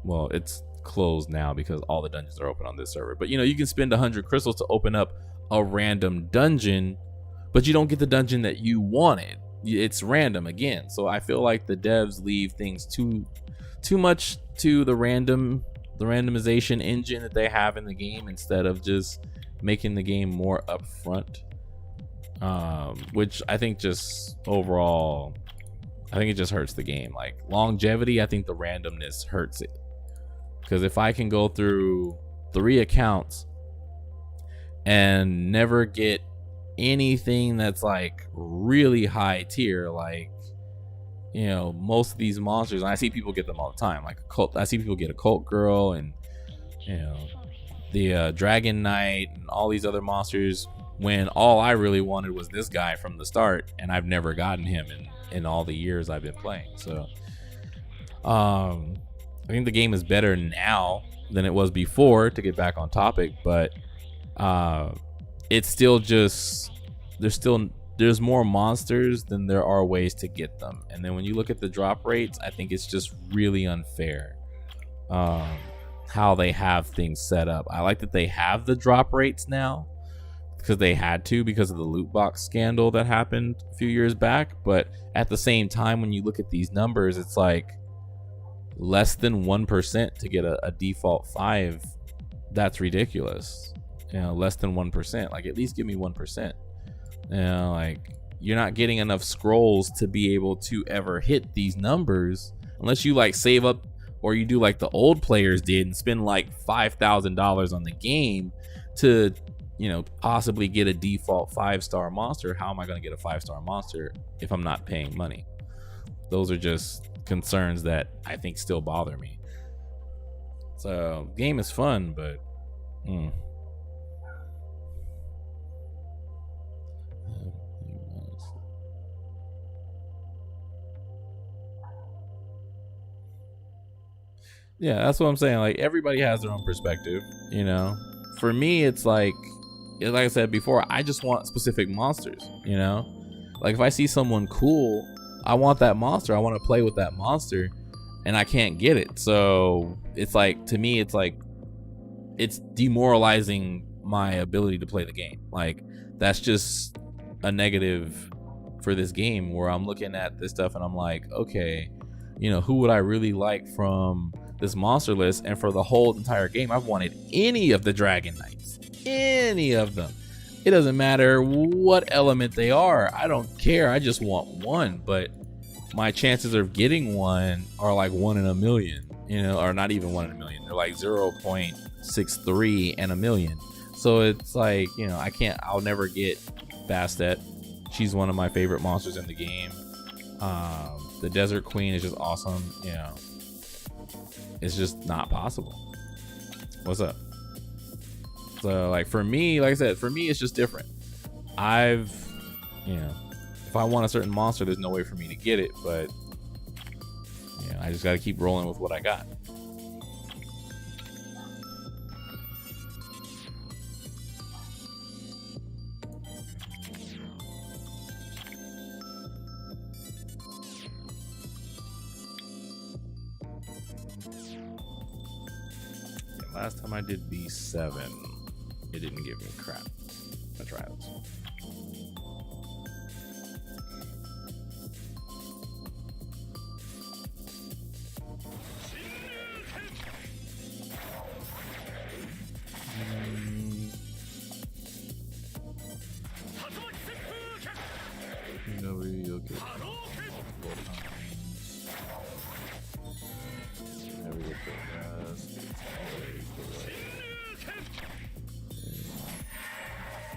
well, it's closed now because all the dungeons are open on this server, but, you know, you can spend 100 crystals to open up a random dungeon, but you don't get the dungeon that you wanted. it's random again. So I feel like the devs leave things too much to the randomization engine that they have in the game instead of just making the game more upfront. Which I think just overall, I think it just hurts the game. Like longevity, I think the randomness hurts it. Because if I can go through 3 accounts and never get anything that's like really high tier, like, you know, most of these monsters, and I see people get them all the time, like a cult. I see people get a cult girl and, you know, the dragon knight and all these other monsters, when all I really wanted was this guy from the start, and I've never gotten him in all the years I've been playing. So I think the game is better now than it was before, to get back on topic, but it's still just, there's more monsters than there are ways to get them. And then when you look at the drop rates, I think it's just really unfair how they have things set up. I like that they have the drop rates now because they had to, because of the loot box scandal that happened a few years back. But at the same time, when you look at these numbers, it's like less than 1% to get a default 5. That's ridiculous. You know, less than 1%. Like, at least give me 1%. You know, like, you're not getting enough scrolls to be able to ever hit these numbers unless you like save up, or you do like the old players did and spend like $5,000 on the game to, you know, possibly get a default 5-star monster. How am I going to get a 5-star monster if I'm not paying money? Those are just concerns that I think still bother me. So game is fun, but yeah, that's what I'm saying. Like, everybody has their own perspective, you know. For me, it's like I said before, I just want specific monsters, you know. Like, if I see someone cool, I want that monster. I want to play with that monster, and I can't get it. So it's like, to me, it's like, it's demoralizing my ability to play the game. Like, that's just a negative for this game, where I'm looking at this stuff and I'm like, okay, you know, who would I really like from this monster list? And for the whole entire game, I've wanted any of the dragon knights, any of them. It doesn't matter what element they are. I don't care. I just want one. But my chances of getting one are like 1 in a million, you know, or not even 1 in a million. They're like 0.63 in a million. So it's like, you know, I'll never get Bastet. She's one of my favorite monsters in the game. The Desert Queen is just awesome. You know, it's just not possible. What's up? So, like, for me, like I said, for me, it's just different. You know, if I want a certain monster, there's no way for me to get it, but, you know, I just got to keep rolling with what I got. Last time I did B7, it didn't give me crap. Let's try this. Nobody, okay. There we go.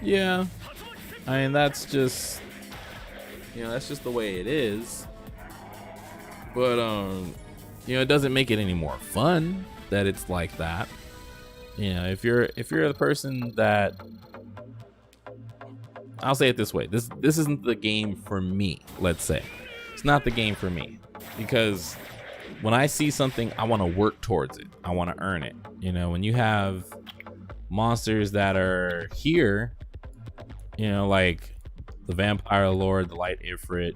Yeah, I mean, that's just, you know, that's just the way it is. But you know, it doesn't make it any more fun that it's like that. You know, if you're the person that, I'll say it this way, this isn't the game for me. Let's say it's not the game for me, because when I see something, I want to work towards it. I want to earn it. You know, when you have monsters that are here, you know, like the Vampire Lord, the Light Ifrit,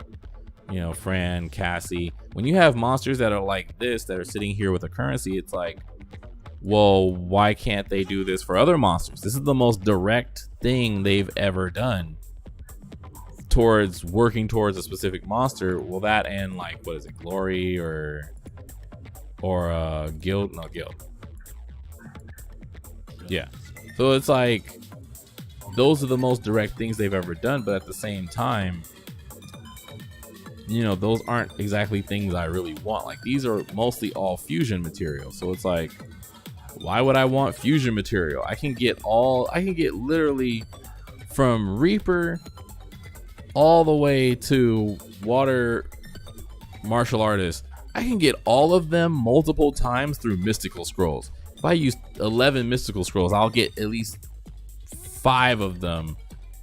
you know, Fran, Cassie. When you have monsters that are like this, that are sitting here with a currency, it's like, well, why can't they do this for other monsters? This is the most direct thing they've ever done. towards working towards a specific monster, will that end like, what is it, glory or guild? No, guild. Yeah. So it's like those are the most direct things they've ever done, but at the same time, you know, those aren't exactly things I really want. Like, these are mostly all fusion material. So it's like, why would I want fusion material? I can get literally from Reaper all the way to water martial artist. I can get all of them multiple times through mystical scrolls. If I use 11 mystical scrolls, I'll get at least 5 of them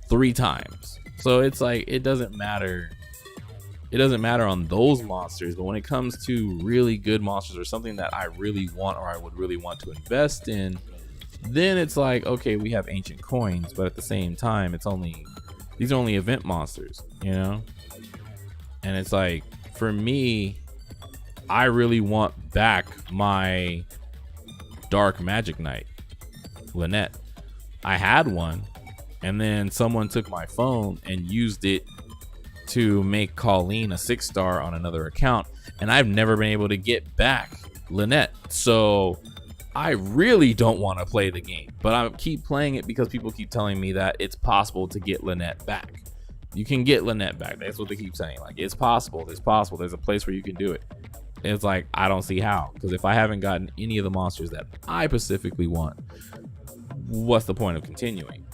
3 times. So it's like, it doesn't matter. It doesn't matter on those monsters, but when it comes to really good monsters or something that I really want or I would really want to invest in, then it's like, okay, we have ancient coins, but at the same time, these are only event monsters, you know? And it's like, for me, I really want back my Dark Magic Knight, Lynette. I had one, and then someone took my phone and used it to make Colleen a 6-star on another account, and I've never been able to get back Lynette. So I really don't want to play the game, but I keep playing it because people keep telling me that it's possible to get Lynette back. You can get Lynette back. That's what they keep saying. Like, it's possible. It's possible. There's a place where you can do it. And it's like, I don't see how, because if I haven't gotten any of the monsters that I specifically want, what's the point of continuing?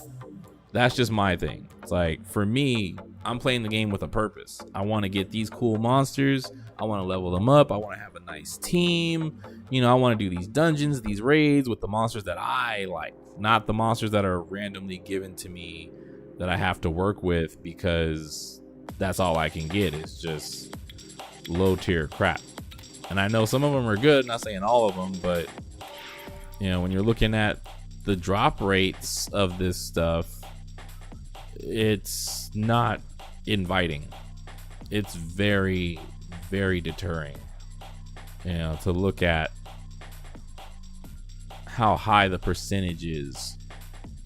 That's just my thing. It's like, for me, I'm playing the game with a purpose. I want to get these cool monsters. I want to level them up. I want to have a nice team. You know, I want to do these dungeons, these raids with the monsters that I like, not the monsters that are randomly given to me that I have to work with because that's all I can get is just low tier crap. And I know some of them are good, not saying all of them, but you know, when you're looking at the drop rates of this stuff, it's not inviting. It's very, very deterring, you know, to look at how high the percentage is.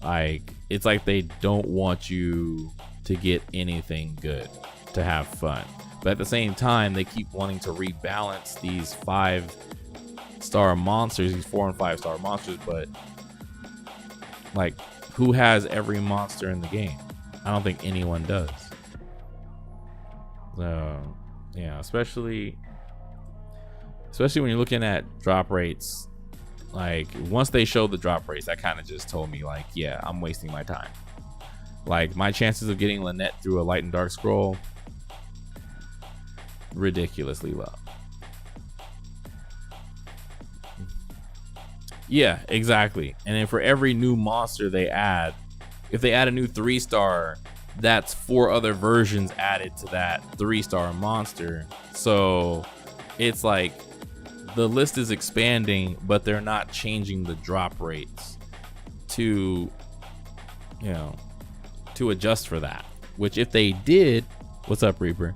Like, it's like they don't want you to get anything good, to have fun. But at the same time, they keep wanting to rebalance these 5-star monsters, these 4 and 5-star monsters. But like, who has every monster in the game? I don't think anyone does. So yeah, especially when you're looking at drop rates. Like, once they showed the drop rates, that kind of just told me, like, yeah, I'm wasting my time. Like, my chances of getting Lynette through a light and dark scroll, ridiculously low. Yeah, exactly. And then for every new monster they add, if they add a new 3-star, that's 4 other versions added to that 3-star monster. So it's like the list is expanding, but they're not changing the drop rates to, you know, to adjust for that. Which if they did, what's up, Reaper?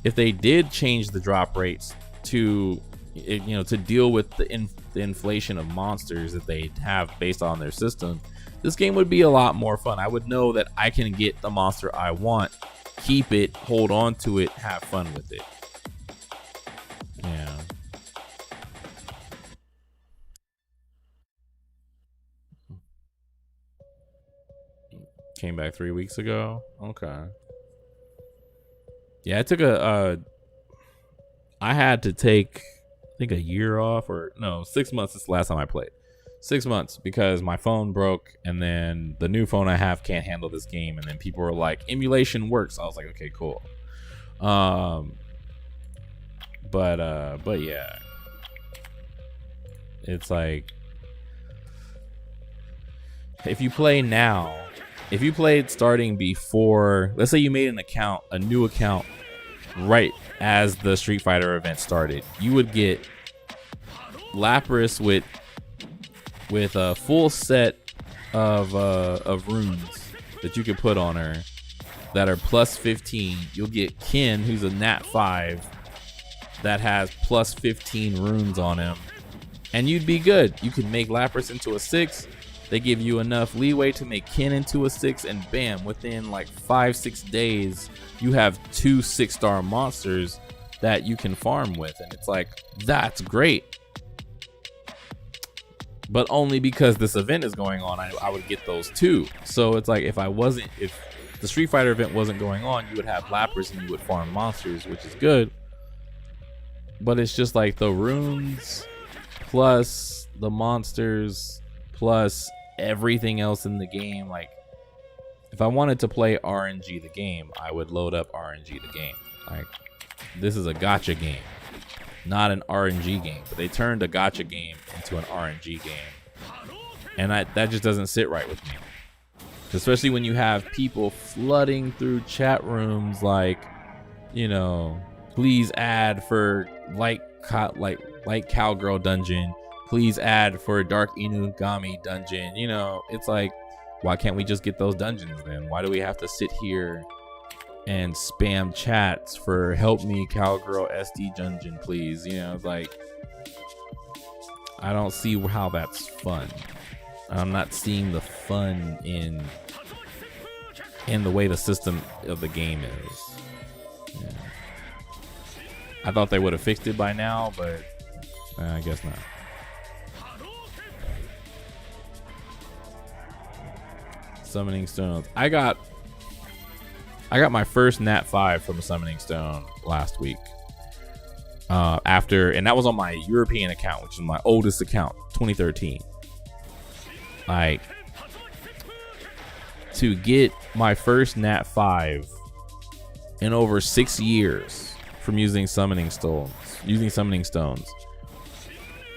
If they did change the drop rates to, you know, to deal with the inflation of monsters that they have based on their system, this game would be a lot more fun. I would know that I can get the monster I want, keep it, hold on to it, have fun with it. Yeah. Came back 3 weeks ago. Okay. Yeah, I took I had to take, I think, a year off, or no, 6 months. Is the last time I played. 6 months, because my phone broke, and then the new phone I have can't handle this game, and then people were like, emulation works. I was like, okay, cool. But yeah, it's like, if you play now, if you played starting before, let's say you made an account, a new account, right as the Street Fighter event started, you would get Lapras with a full set of runes that you can put on her that are plus 15. You'll get Ken, who's a Nat 5, that has plus 15 runes on him, and you'd be good. You could make Lapras into a 6, They give you enough leeway to make Ken into a 6, and bam, within like 5-6 days, you have 2 6-star monsters that you can farm with, and it's like, that's great. But only because this event is going on, I would get those too. So it's like, if the Street Fighter event wasn't going on, you would have lappers and you would farm monsters, which is good. But it's just like the runes plus the monsters plus everything else in the game. Like, if I wanted to play RNG the game, I would load up RNG the game. Like, this is a gacha game, not an RNG game. But they turned a gacha game into an RNG game, and that just doesn't sit right with me. Especially when you have people flooding through chat rooms like, you know, please add for light cowgirl dungeon, please add for dark Inugami dungeon. You know, it's like, why can't we just get those dungeons then? Why do we have to sit here and spam chats for help me cowgirl SD dungeon, please? You know, like, I don't see how that's fun. I'm not seeing the fun in the way the system of the game is. Yeah. I thought they would have fixed it by now, but I guess not. Summoning stones. I got my first Nat 5 from a summoning stone last week. And that was on my European account, which is my oldest account, 2013. Like, to get my first Nat 5 in over 6 years from using summoning stones,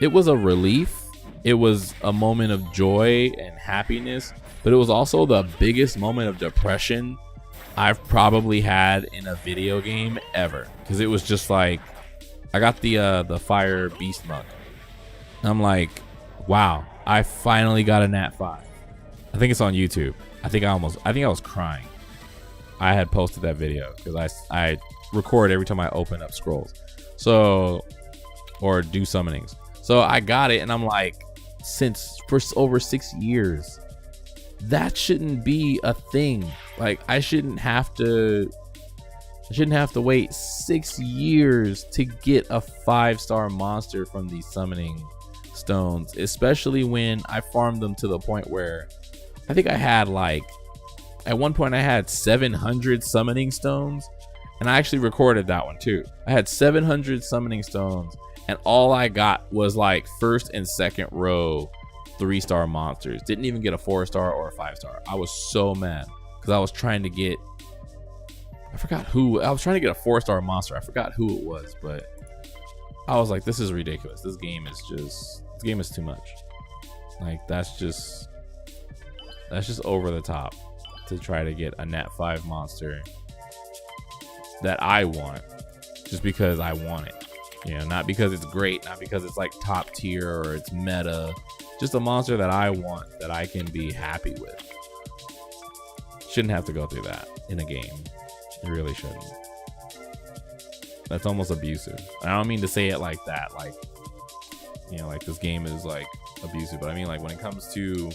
it was a relief. It was a moment of joy and happiness, but it was also the biggest moment of depression I've probably had in a video game ever, because it was just like, I got the fire beast monk. I'm like, wow, I finally got a Nat 5. I think it's on YouTube. I think I was crying. I had posted that video because I record every time I open up scrolls, or do summonings. So I got it, and I'm like, for over 6 years, that shouldn't be a thing. Like, I shouldn't have to wait 6 years to get a 5-star monster from these summoning stones, especially when I farmed them to the point where I think I had, like, at one point I had 700 summoning stones, and I actually recorded that one too. I had 700 summoning stones, and all I got was like first and second row 3-star monsters. Didn't even get a 4-star or a 5-star. I was so mad because I was trying to get, I was trying to get a 4-star monster. I forgot who it was, but I was like, this is ridiculous. This game is too much. Like, that's just over the top to try to get a Nat 5 monster that I want just because I want it. You know, not because it's great, not because it's like top tier or it's meta. Just a monster that I want, that I can be happy with. Shouldn't have to go through that in a game. It really shouldn't. That's almost abusive. I don't mean to say it like that, like, you know, like this game is like abusive, but I mean, like, when it comes to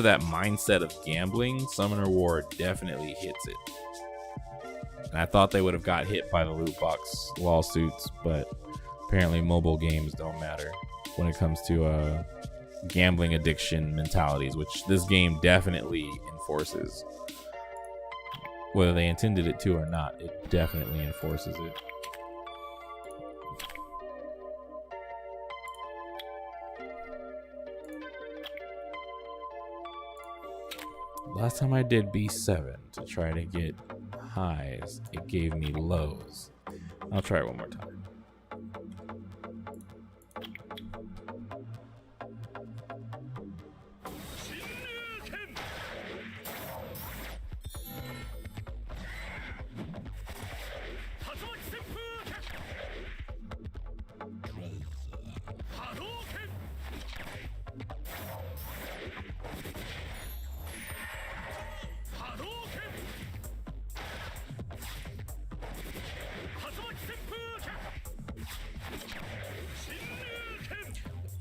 that mindset of gambling, Summoner War definitely hits it. And I thought they would have got hit by the loot box lawsuits, but apparently mobile games don't matter when it comes to gambling addiction mentalities, which this game definitely enforces. Whether they intended it to or not, it definitely enforces it. Last time I did B7 to try to get highs, it gave me lows. I'll try it one more time.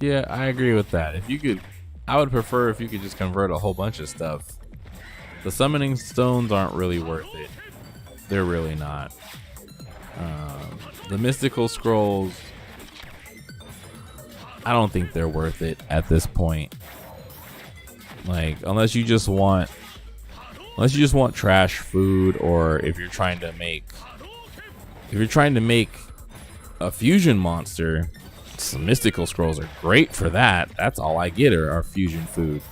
Yeah, I agree with that. If you could I would prefer if you could just convert a whole bunch of stuff. The summoning stones aren't really worth it. They're really not. The mystical scrolls, I don't think they're worth it at this point. Like, unless you just want trash food, or if you're trying to make a fusion monster, some mystical scrolls are great for that. That's all I get are fusion food,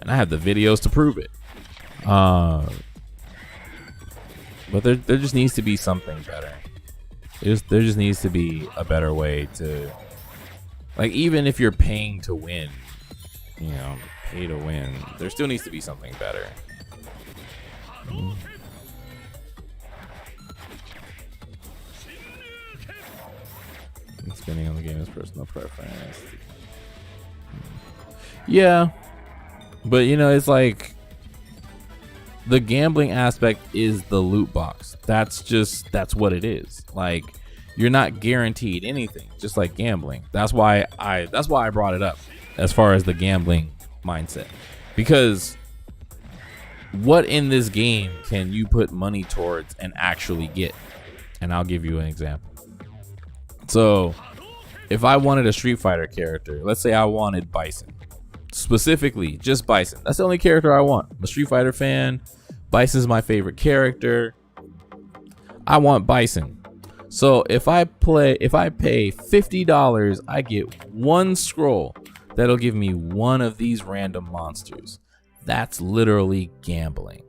and I have the videos to prove it. But there just needs to be something better. There just needs to be a better way to, like, even if you're paying to win, you know, pay to win, there still needs to be something better. Spending on the game is personal preference. Yeah, but you know, it's like the gambling aspect is the loot box. That's what it is. Like, you're not guaranteed anything, just like gambling. That's why I brought it up as far as the gambling mindset, because what in this game can you put money towards and actually get? And I'll give you an example. So if I wanted a Street Fighter character, let's say I wanted Bison, specifically just Bison. That's the only character I want. I'm a Street Fighter fan. Bison's my favorite character. I want Bison. So if I pay $50, I get one scroll that'll give me one of these random monsters. That's literally gambling.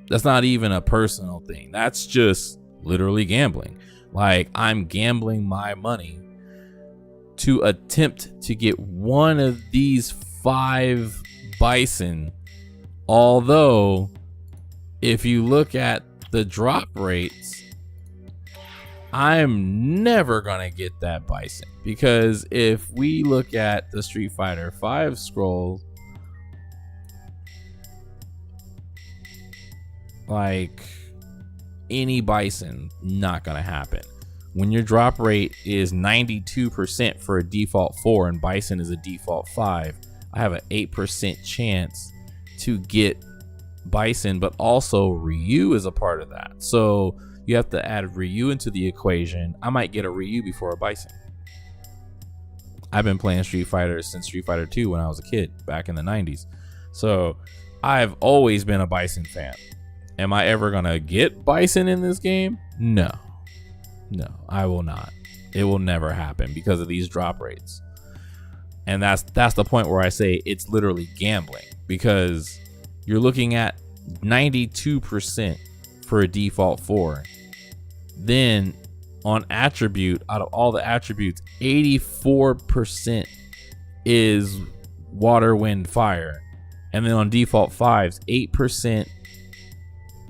That's not even a personal thing. That's just literally gambling. Like, I'm gambling my money to attempt to get one of these 5 Bison. Although, if you look at the drop rates, I'm never gonna get that Bison, because if we look at the Street Fighter 5 scrolls, like, any Bison, not gonna happen. When your drop rate is 92% for a default 4 and Bison is a default 5, I have an 8% chance to get Bison, but also Ryu is a part of that. So you have to add Ryu into the equation. I might get a Ryu before a Bison. I've been playing Street Fighter since Street Fighter 2 when I was a kid back in the 90s. So I've always been a Bison fan. Am I ever gonna get Bison in this game? No, I will not. It will never happen because of these drop rates. And that's the point where I say it's literally gambling, because you're looking at 92% for a default 4. Then on attribute, out of all the attributes, 84% is water, wind, fire. And then on default 5s, 8%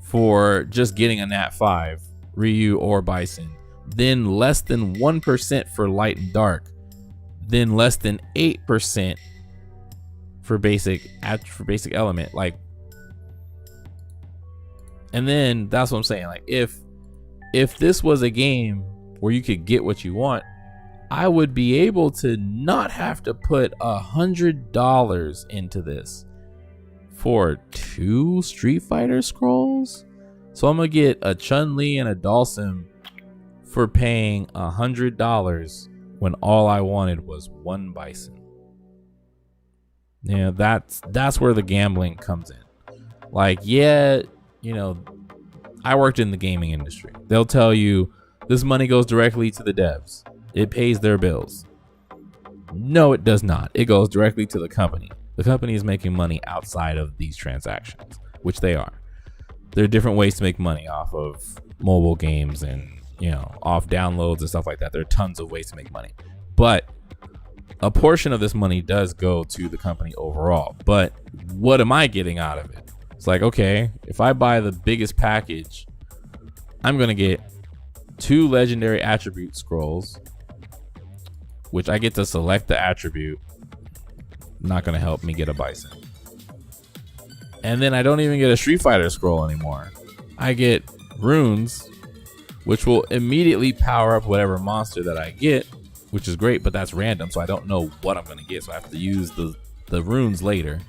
for just getting a Nat 5, Ryu or Bison. Then less than 1% for light and dark. Then less than 8% for basic element. Like, and then that's what I'm saying. Like, if this was a game where you could get what you want, I would be able to not have to put $100 into this for 2 Street Fighter scrolls. So I'm gonna get a Chun-Li and a Dhalsim for paying $100 when all I wanted was 1 Bison. Yeah, that's where the gambling comes in. Like, yeah, you know, I worked in the gaming industry. They'll tell you this money goes directly to the devs. It pays their bills. No, it does not. It goes directly to the company. The company is making money outside of these transactions, which they are. There are different ways to make money off of mobile games and, you know, off downloads and stuff like that. There are tons of ways to make money. But a portion of this money does go to the company overall. But what am I getting out of it? It's like, okay, if I buy the biggest package, I'm going to get 2 legendary attribute scrolls, which I get to select the attribute. Not going to help me get a Bison. And then I don't even get a Street Fighter scroll anymore. I get runes, which will immediately power up whatever monster that I get. which is great, but that's random, so I don't know what I'm gonna get. So I have to use the runes later.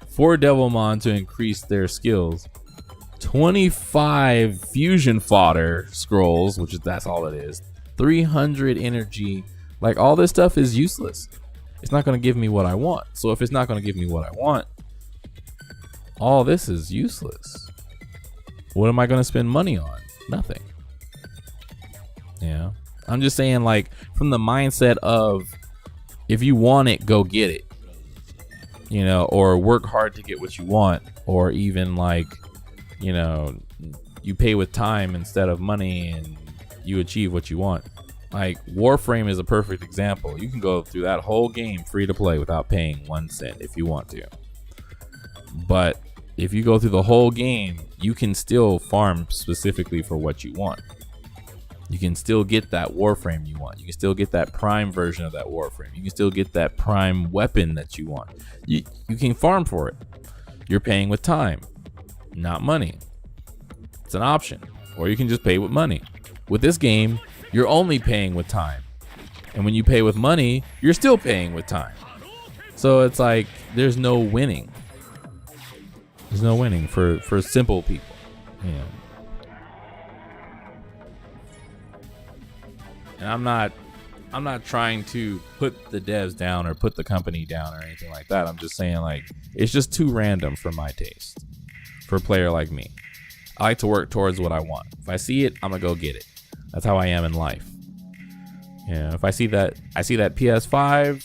4 Devilmon to increase their skills. 25 fusion fodder scrolls, which is that's all it is. 300 energy. Like, all this stuff is useless. It's not gonna give me what I want. So if it's not gonna give me what I want, all this is useless. What am I gonna spend money on? Nothing. Yeah. I'm just saying, like, from the mindset of, if you want it, go get it. You know, or work hard to get what you want, or even, like, you know, you pay with time instead of money and you achieve what you want. Like, Warframe is a perfect example. You can go through that whole game free to play without paying 1 cent if you want to. But if you go through the whole game, you can still farm specifically for what you want. You can still get that Warframe you want. You can still get that Prime version of that Warframe. You can still get that Prime weapon that you want. You can farm for it. You're paying with time, not money. It's an option. Or you can just pay with money. With this game, you're only paying with time. And when you pay with money, you're still paying with time. So it's like, there's no winning. There's no winning for simple people. Yeah. And I'm not trying to put the devs down or put the company down or anything like that. I'm just saying, like, it's just too random for my taste. For a player like me, I like to work towards what I want. If I see it, I'm gonna go get it. That's how I am in life. Yeah, if I see that PS5,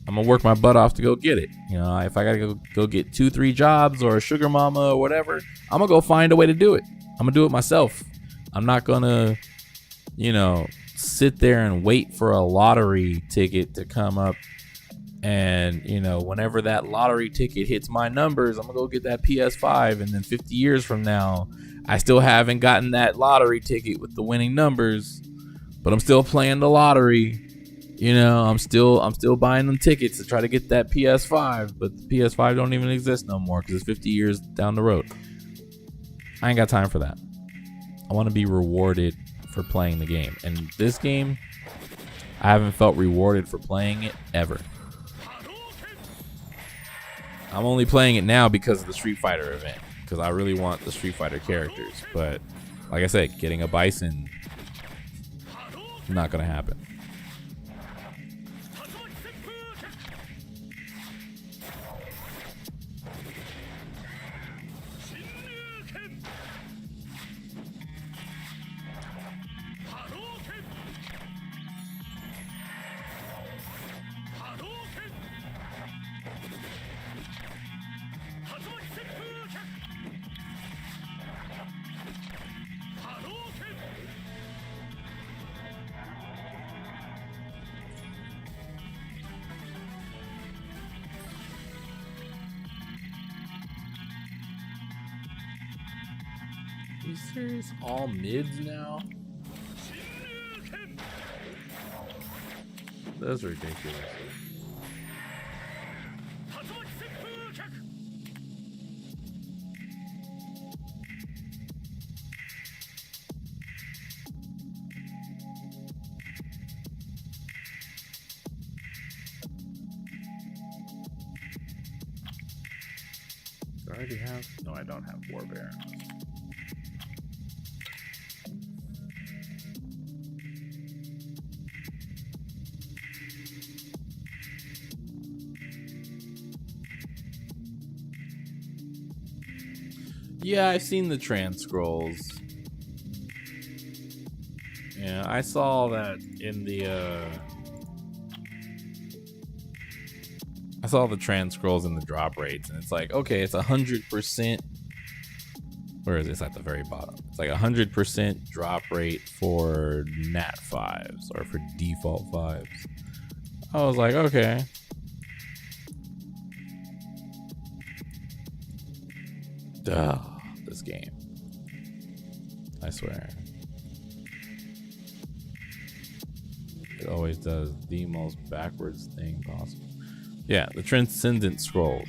I'm gonna work my butt off to go get it. You know, if I gotta go get 2-3 jobs or a sugar mama or whatever, I'm gonna go find a way to do it. I'm gonna do it myself. I'm not gonna, you know, sit there and wait for a lottery ticket to come up. And, you know, whenever that lottery ticket hits my numbers, I'm gonna go get that PS5. And then 50 years from now, I still haven't gotten that lottery ticket with the winning numbers, but I'm still playing the lottery. You know, I'm still buying them tickets to try to get that PS5, but the PS5 don't even exist no more because it's 50 years down the road. I ain't got time for that. I want to be rewarded for playing the game. And this game, I haven't felt rewarded for playing it ever. I'm only playing it now because of the Street Fighter event, because I really want the Street Fighter characters. But like I said, getting a Bison, not gonna happen. Are you serious? All mids now? That's ridiculous. Do I already have? No, I don't have War Baron. Yeah, I've seen the trans scrolls. Yeah, I saw that in the I saw the trans scrolls in the drop rates, and it's like, okay, it's 100%. Where is this at the very bottom? It's like 100% drop rate for nat 5s or for default 5s. I was like, okay. Duh, this game. I swear. It always does the most backwards thing possible. Yeah, the Transcendent Scrolls.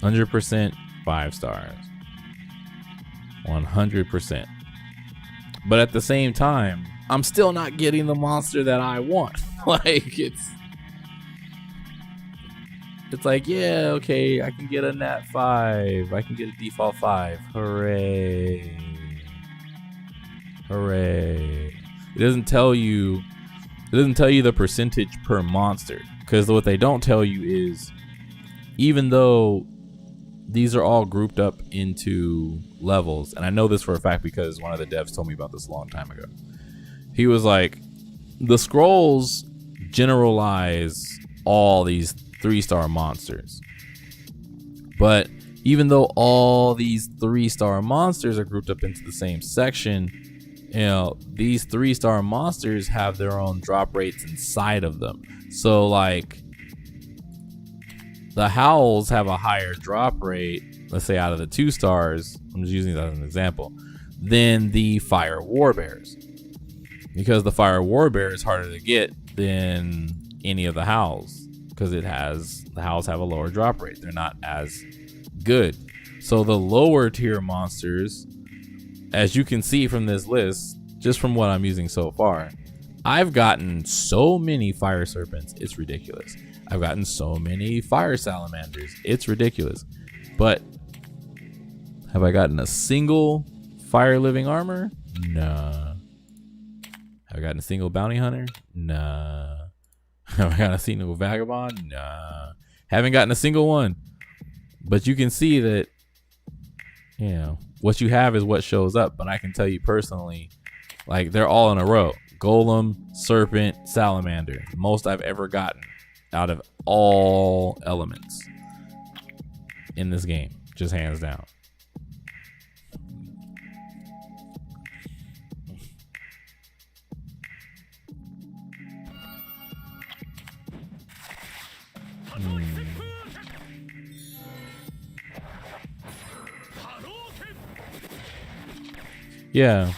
100% 5 stars. 100%. But at the same time, I'm still not getting the monster that I want. Like it's like, yeah, okay, I can get a nat 5. I can get a default 5. Hooray. Hooray. It doesn't tell you the percentage per monster, because what they don't tell you is, even though these are all grouped up into levels, and I know this for a fact because one of the devs told me about this a long time ago. He was like, the scrolls generalize all these 3-star monsters, but even though all these 3-star monsters are grouped up into the same section, you know, these 3-star monsters have their own drop rates inside of them. So like the Howls have a higher drop rate, let's say out of the 2 stars, I'm just using that as an example, than the Fire Warbears, because the Fire Warbear is harder to get than any of the Howls, because the Howls have a lower drop rate. They're not as good. So the lower tier monsters, as you can see from this list, just from what I'm using so far, I've gotten so many Fire Serpents, it's ridiculous. I've gotten so many Fire Salamanders, it's ridiculous. But have I gotten a single Fire Living Armor? Nah. Have I gotten a single Bounty Hunter? Nah. Have I gotten a single Vagabond? Nah. Haven't gotten a single one. But you can see that, you know, what you have is what shows up. But I can tell you personally, like, they're all in a row. Golem, Serpent, Salamander. The most I've ever gotten out of all elements in this game, just hands down. Yeah,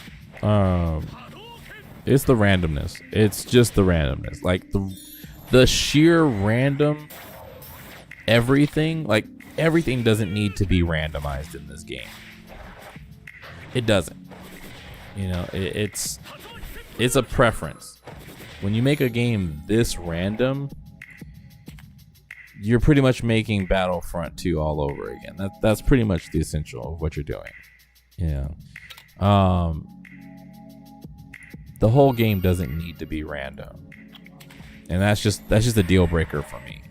it's the randomness. It's just the randomness. Like the sheer random everything. Like everything doesn't need to be randomized in this game. It doesn't. You know, it's a preference. When you make a game this random, you're pretty much making Battlefront 2 all over again. That's pretty much the essential of what you're doing. Yeah. The whole game doesn't need to be random, and that's just a deal breaker for me.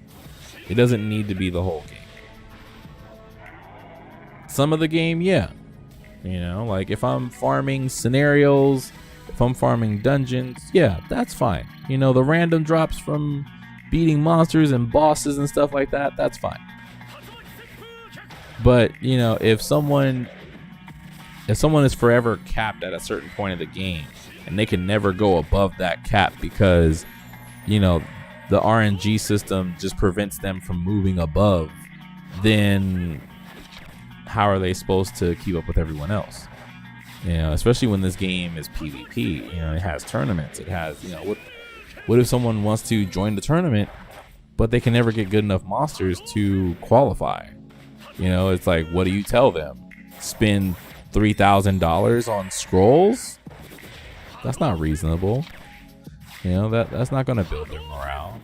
It doesn't need to be the whole game. Some of the game, yeah, you know, like if I'm farming scenarios, if I'm farming dungeons, yeah, that's fine. You know, the random drops from beating monsters and bosses and stuff like that, that's fine. But you know, if someone is forever capped at a certain point of the game and they can never go above that cap because, you know, the RNG system just prevents them from moving above, then how are they supposed to keep up with everyone else? You know, especially when this game is PvP, you know, it has tournaments. It has, you know, what if someone wants to join the tournament, but they can never get good enough monsters to qualify? You know, it's like, what do you tell them? Spend $3,000 on scrolls? That's not reasonable. You know, that's not going to build their morale.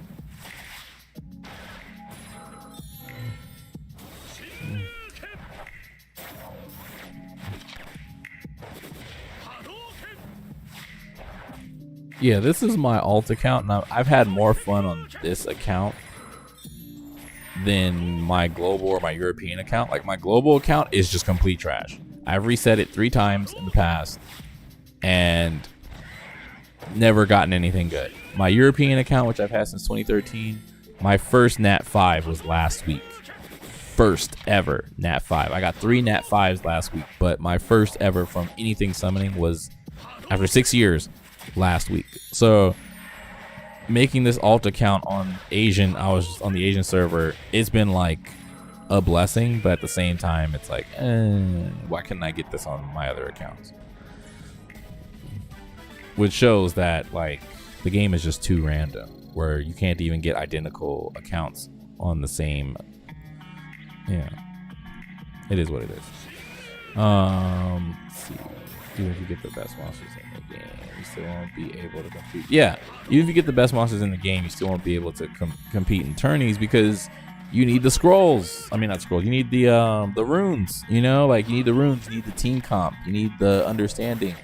Yeah, this is my alt account, and I've had more fun on this account than my global or my European account. Like, my global account is just complete trash. I've reset it 3 times in the past and never gotten anything good. My European account, which I've had since 2013, my first Nat 5 was last week. First ever Nat 5. I got 3 Nat 5s last week, but my first ever from anything summoning was after 6 years last week. So making this alt account on Asian, I was on the Asian server, it's been like a blessing, but at the same time it's like, why couldn't I get this on my other accounts? Which shows that like the game is just too random, where you can't even get identical accounts on the same. Yeah, it is what it is. Let's see, even if you get the best monsters in it. the game. You still won't be able to compete. Yeah, even if you get the best monsters in the game, you still won't be able to compete in tourneys because you need the scrolls. I mean, not scrolls. You need the runes. You know, like you need the runes. You need the team comp. You need the understanding.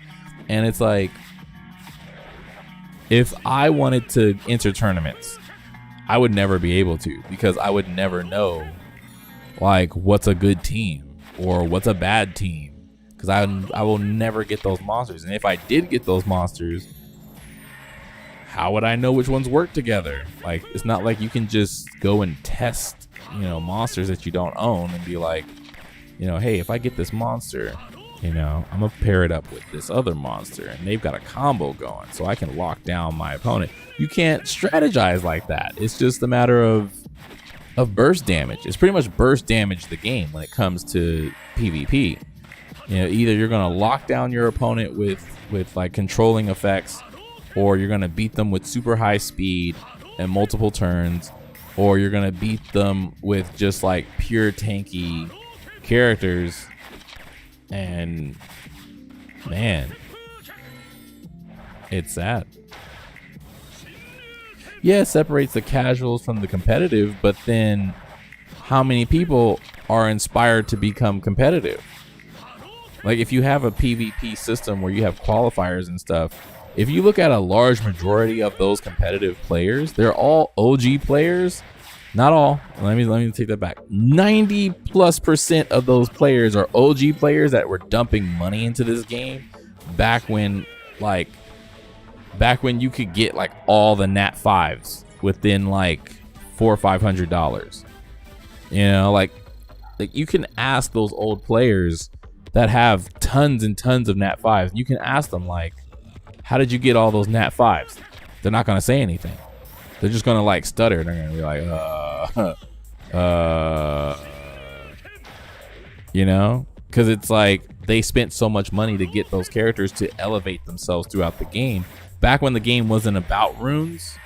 And it's like, if I wanted to enter tournaments, I would never be able to because I would never know like what's a good team or what's a bad team because I will never get those monsters. And if I did get those monsters, how would I know which ones work together? Like, it's not like you can just go and test, you know, monsters that you don't own and be like, you know, hey, if I get this monster, you know, I'm gonna pair it up with this other monster and they've got a combo going so I can lock down my opponent. You can't strategize like that. It's just a matter of burst damage. It's pretty much burst damage the game when it comes to PvP. You know, either you're gonna lock down your opponent with like controlling effects, or you're gonna beat them with super high speed and multiple turns, or you're gonna beat them with just like pure tanky characters. And man, it's sad. Yeah, it separates the casuals from the competitive, but then how many people are inspired to become competitive? Like, if you have a PvP system where you have qualifiers and stuff, if you look at a large majority of those competitive players, they're all OG players. Not all. Let me take that back. 90+% of those players are OG players that were dumping money into this game back when you could get like all the Nat 5s within like $400 or $500. You know, like you can ask those old players that have tons and tons of Nat 5s. You can ask them like, how did you get all those Nat 5s? They're not gonna say anything. They're just gonna like stutter. They're gonna be like, you know, because it's like they spent so much money to get those characters to elevate themselves throughout the game. Back when the game wasn't about runes,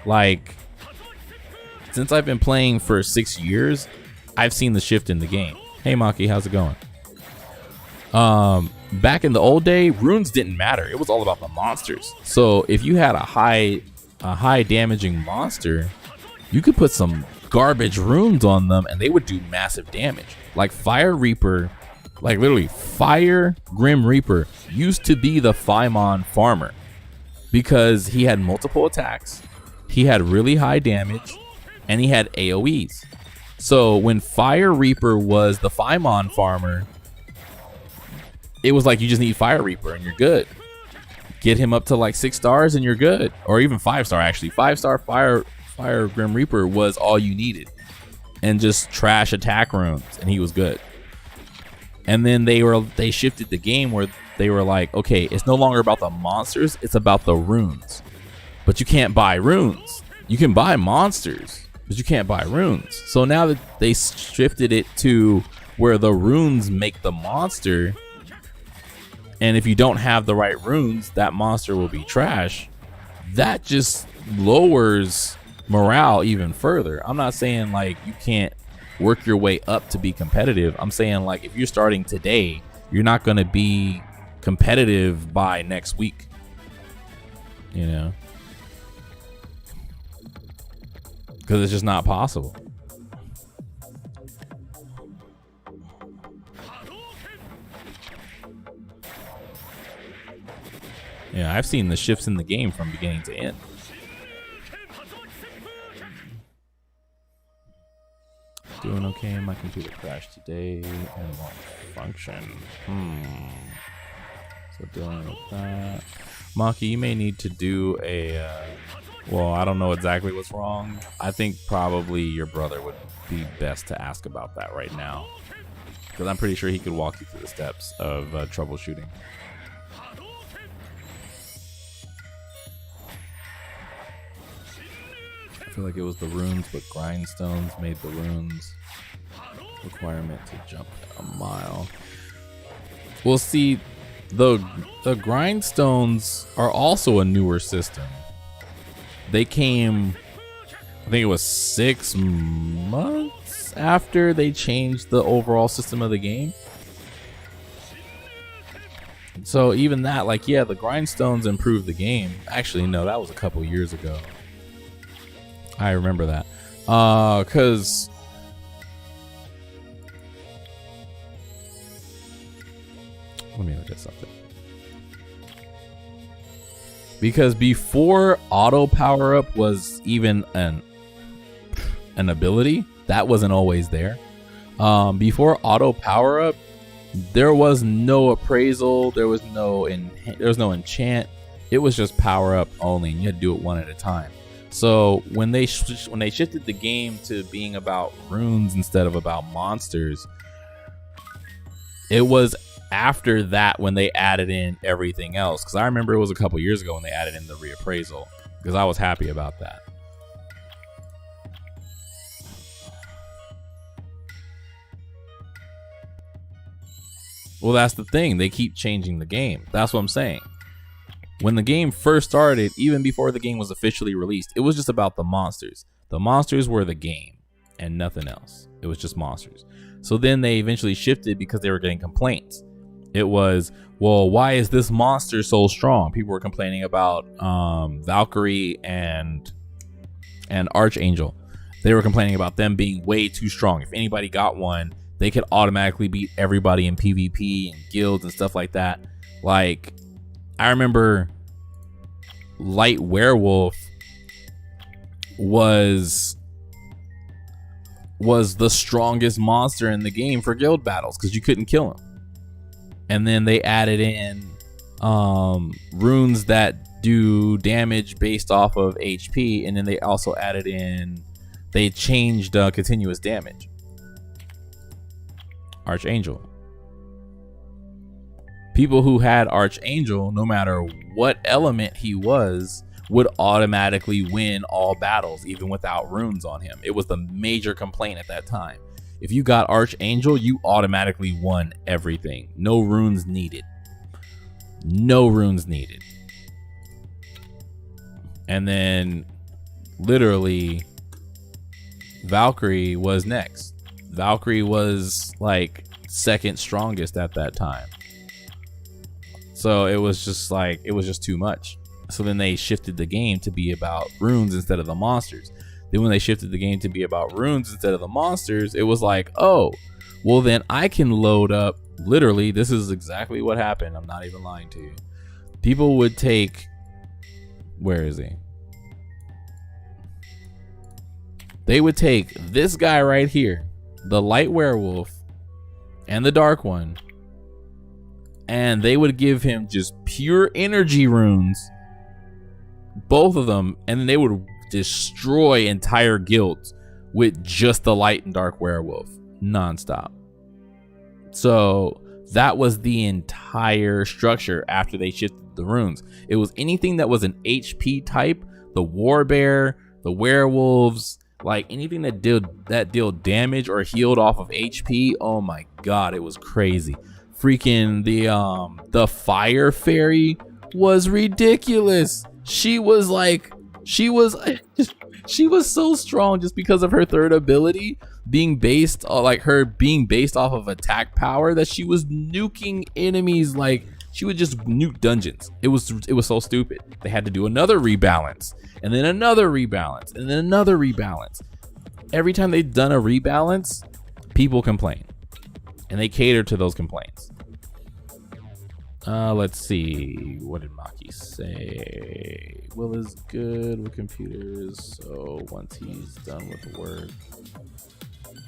like since I've been playing for 6 years, I've seen the shift in the game. Hey Maki, how's it going? Back in the old day, runes didn't matter. It was all about the monsters. So if you had a high damaging monster, you could put some garbage runes on them and they would do massive damage. Like Fire Reaper, like literally Fire Grim Reaper used to be the Phaimon farmer because he had multiple attacks, he had really high damage, and he had AoEs. So when Fire Reaper was the Phaimon farmer, it was like you just need Fire Reaper and you're good. Get him up to like 6 stars and you're good, or even 5-star. Actually, 5-star Fire Grim Reaper was all you needed, and just trash attack runes, and he was good. And then they shifted the game where they were like, okay, it's no longer about the monsters, it's about the runes. But you can't buy runes. You can buy monsters, but you can't buy runes. So now that they shifted it to where the runes make the monster, and if you don't have the right runes, that monster will be trash. That just lowers morale even further. I'm not saying like you can't work your way up to be competitive. I'm saying like if you're starting today, you're not going to be competitive by next week. You know? Because it's just not possible. Yeah, I've seen the shifts in the game from beginning to end. Doing okay. My computer crashed today and won't function. So dealing with that. Maki, you may need to do a... well, I don't know exactly what's wrong. I think probably your brother would be best to ask about that right now, because I'm pretty sure he could walk you through the steps of troubleshooting. I feel like it was the runes, but grindstones made the runes requirement to jump a mile. We'll see. The grindstones are also a newer system. They came, I think it was 6 months after they changed the overall system of the game. So even that, like, yeah, the grindstones improved the game. Actually, no, that was a couple years ago. I remember that. Cause let me look at something. Because before auto power up was even an ability, that wasn't always there. Before auto power up, there was no appraisal, there was no enchant. It was just power up only, and you had to do it one at a time. So when they shifted the game to being about runes instead of about monsters, it was after that when they added in everything else. Because I remember it was a couple years ago when they added in the reappraisal, because I was happy about that. Well, that's the thing. They keep changing the game. That's what I'm saying. When the game first started, even before the game was officially released, it was just about the monsters. The monsters were the game and nothing else. It was just monsters. So then they eventually shifted because they were getting complaints. It was, well, why is this monster so strong? People were complaining about Valkyrie and Archangel. They were complaining about them being way too strong. If anybody got one, they could automatically beat everybody in PvP and guilds and stuff like that. Like, I remember Light Werewolf was the strongest monster in the game for guild battles because you couldn't kill him. And then they added in runes that do damage based off of HP, and then they also added in, they changed continuous damage. Archangel. People who had Archangel, no matter what element he was, would automatically win all battles, even without runes on him. It was the major complaint at that time. If you got Archangel, you automatically won everything. No runes needed. No runes needed. And then, literally, Valkyrie was next. Valkyrie was like second strongest at that time. So it was just like, it was just too much. So then they shifted the game to be about runes instead of the monsters. Then when they shifted the game to be about runes instead of the monsters, it was like, oh, well then I can load up, literally, this is exactly what happened. I'm not even lying to you. People would take, where is he? They would take this guy right here, the Light Werewolf and the Dark One, and they would give him just pure energy runes, both of them, and then they would destroy entire guilds with just the Light and Dark Werewolf nonstop. So that was the entire structure after they shifted the runes. It was anything that was an HP type, the Warbear, the werewolves, like anything that dealt damage or healed off of HP. Oh my god, it was crazy. Freaking the Fire Fairy was ridiculous. She was so strong just because of her third ability being based off of attack power, that she was nuking enemies. Like, she would just nuke dungeons. It was so stupid. They had to do another rebalance, and then another rebalance, and then another rebalance. Every time they've done a rebalance, people complain, and they cater to those complaints. Let's see. What did Maki say? Will is good with computers, so once he's done with work,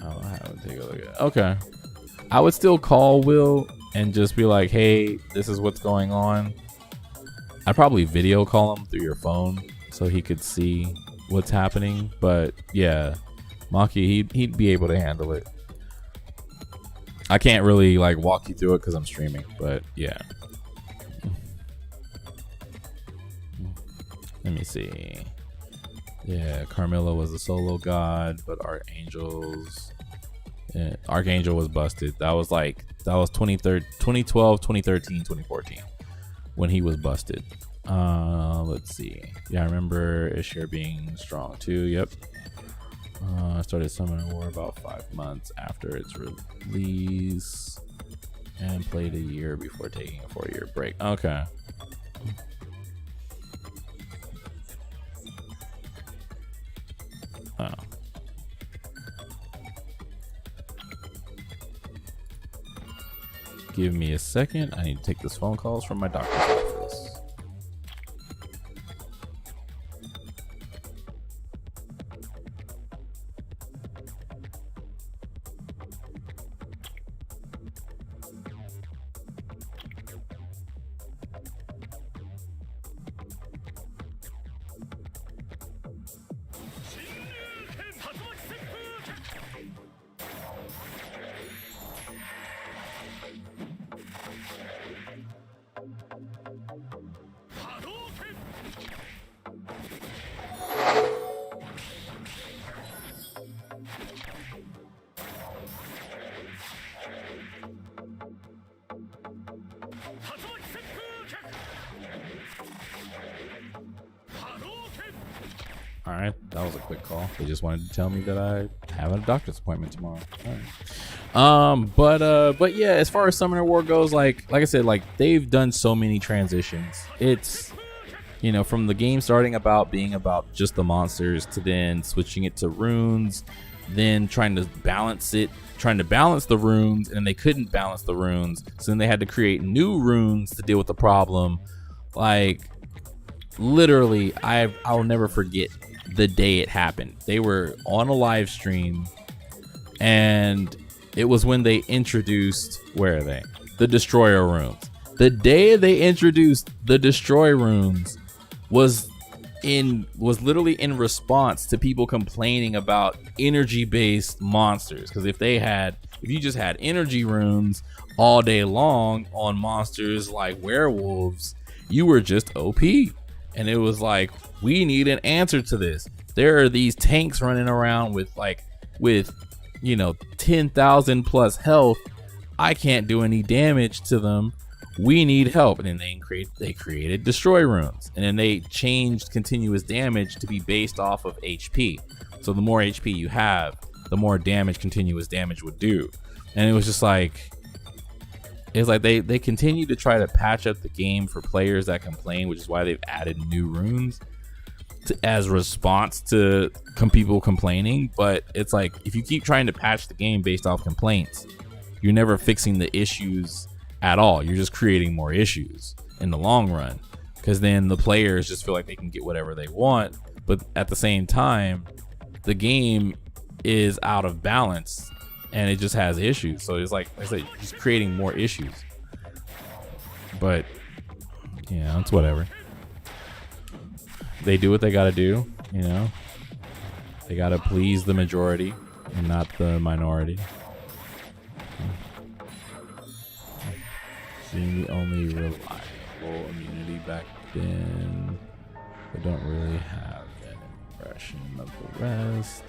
I'll have to take a look at it. Okay. I would still call Will and just be like, hey, this is what's going on. I'd probably video call him through your phone so he could see what's happening. But yeah, Maki, he'd be able to handle it. I can't really like walk you through it because I'm streaming, but yeah. Let me see. Yeah, Carmilla was a solo god, but Archangel was busted. That was 2012, 2013, 2014 when he was busted. Let's see. Yeah, I remember Ishir being strong too. Yep. I started Summoner War about 5 months after its release. and played a year before taking a 4-year break. Okay. Oh. Give me a second. I need to take this phone calls from my doctor's office. All right, that was a quick call. They just wanted to tell me that I have a doctor's appointment tomorrow. All right. But yeah, as far as Summoner War goes, like I said, like they've done so many transitions. It's, you know, from the game starting about being about just the monsters to then switching it to runes, then trying to balance the runes, and they couldn't balance the runes, so then they had to create new runes to deal with the problem. Like literally, I'll never forget the day it happened. They were on a live stream, and it was when they introduced, where are they? The Destroyer runes. The day they introduced the Destroy runes was literally in response to people complaining about energy-based monsters. Because if you just had energy runes all day long on monsters like werewolves, you were just OP. And it was like, we need an answer to this. There are these tanks running around with you know, 10,000 plus health. I can't do any damage to them. We need help. And then they created Destroy runes, and then they changed continuous damage to be based off of HP. So the more HP you have, the more damage continuous damage would do. And it was just like, it's like they continue to try to patch up the game for players that complain, which is why they've added new runes as response to people complaining. But it's like, if you keep trying to patch the game based off complaints, you're never fixing the issues at all. You're just creating more issues in the long run, because then the players just feel like they can get whatever they want, but at the same time the game is out of balance and it just has issues. So it's like I said, just creating more issues. But yeah, it's whatever. They do what they gotta do, you know. They gotta please the majority and not the minority. Being the only reliable immunity back then, but don't really have an impression of the rest.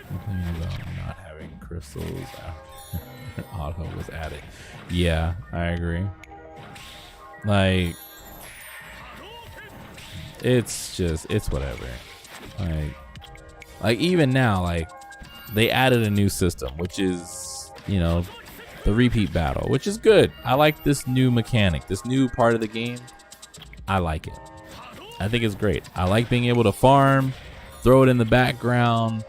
Complaining about not having crystals after auto was added. Yeah, I agree. Like, it's whatever. Like even now, like they added a new system, which is, you know, the repeat battle, which is good. I like this new mechanic, this new part of the game. I like it. I think it's great. I like being able to farm, throw it in the background,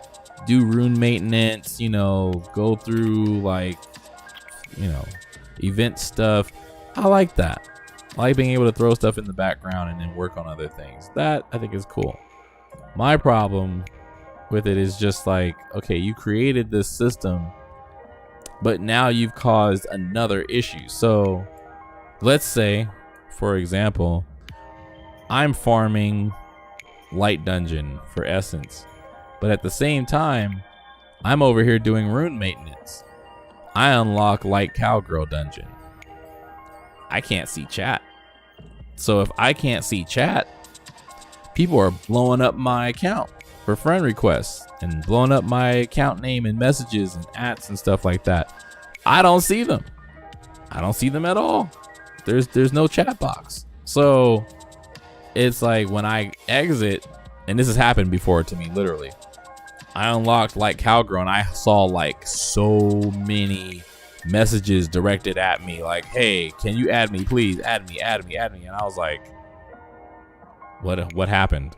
do rune maintenance, you know, go through like, you know, event stuff. I like that. I like being able to throw stuff in the background and then work on other things. That I think is cool. My problem with it is just like, okay, you created this system, but now you've caused another issue. So let's say, for example, I'm farming Light Dungeon for Essence, but at the same time, I'm over here doing rune maintenance. I unlock Light Cowgirl Dungeon. I can't see chat. So if I can't see chat, people are blowing up my account for friend requests and blowing up my account name and messages and ats and stuff like that. I don't see them. I don't see them at all. There's no chat box. So it's like when I exit, and this has happened before to me, literally. I unlocked like Cowgirl and I saw like so many messages directed at me like, hey, can you add me, please? Add me. And I was like, what happened?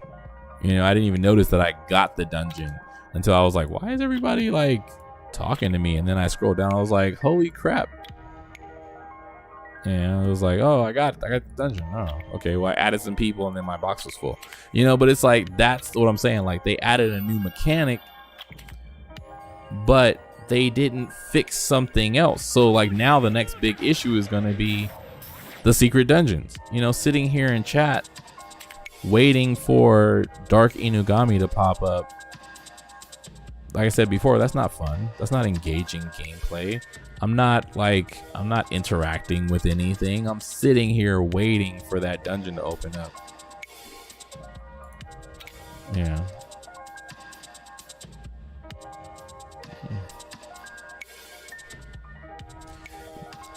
You know, I didn't even notice that I got the dungeon until I was like, why is everybody like talking to me? And then I scrolled down, I was like, holy crap. And I was like, oh, I got the dungeon. Oh, okay. Well, I added some people and then my box was full. You know, but it's like, that's what I'm saying. Like, they added a new mechanic, but they didn't fix something else. So, like, now the next big issue is going to be the secret dungeons. You know, sitting here in chat, waiting for Dark Inugami to pop up. Like I said before, that's not fun. That's not engaging gameplay. I'm not interacting with anything. I'm sitting here waiting for that dungeon to open up. Yeah.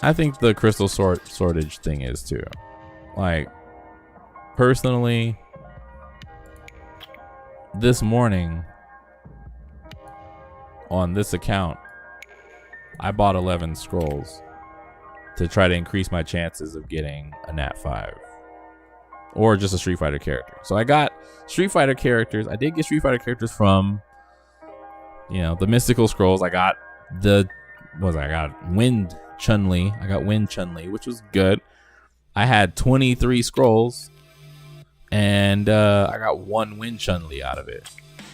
I think the crystal shortage thing is too. Like, personally, this morning on this account, I bought 11 scrolls to try to increase my chances of getting a Nat 5 or just a Street Fighter character. So I got Street Fighter characters. I did get Street Fighter characters from, you know, the mystical scrolls. I got I got Wind Chun-Li. I got Wind Chun-Li, which was good. I had 23 scrolls and I got 1 Wind Chun-Li out of it.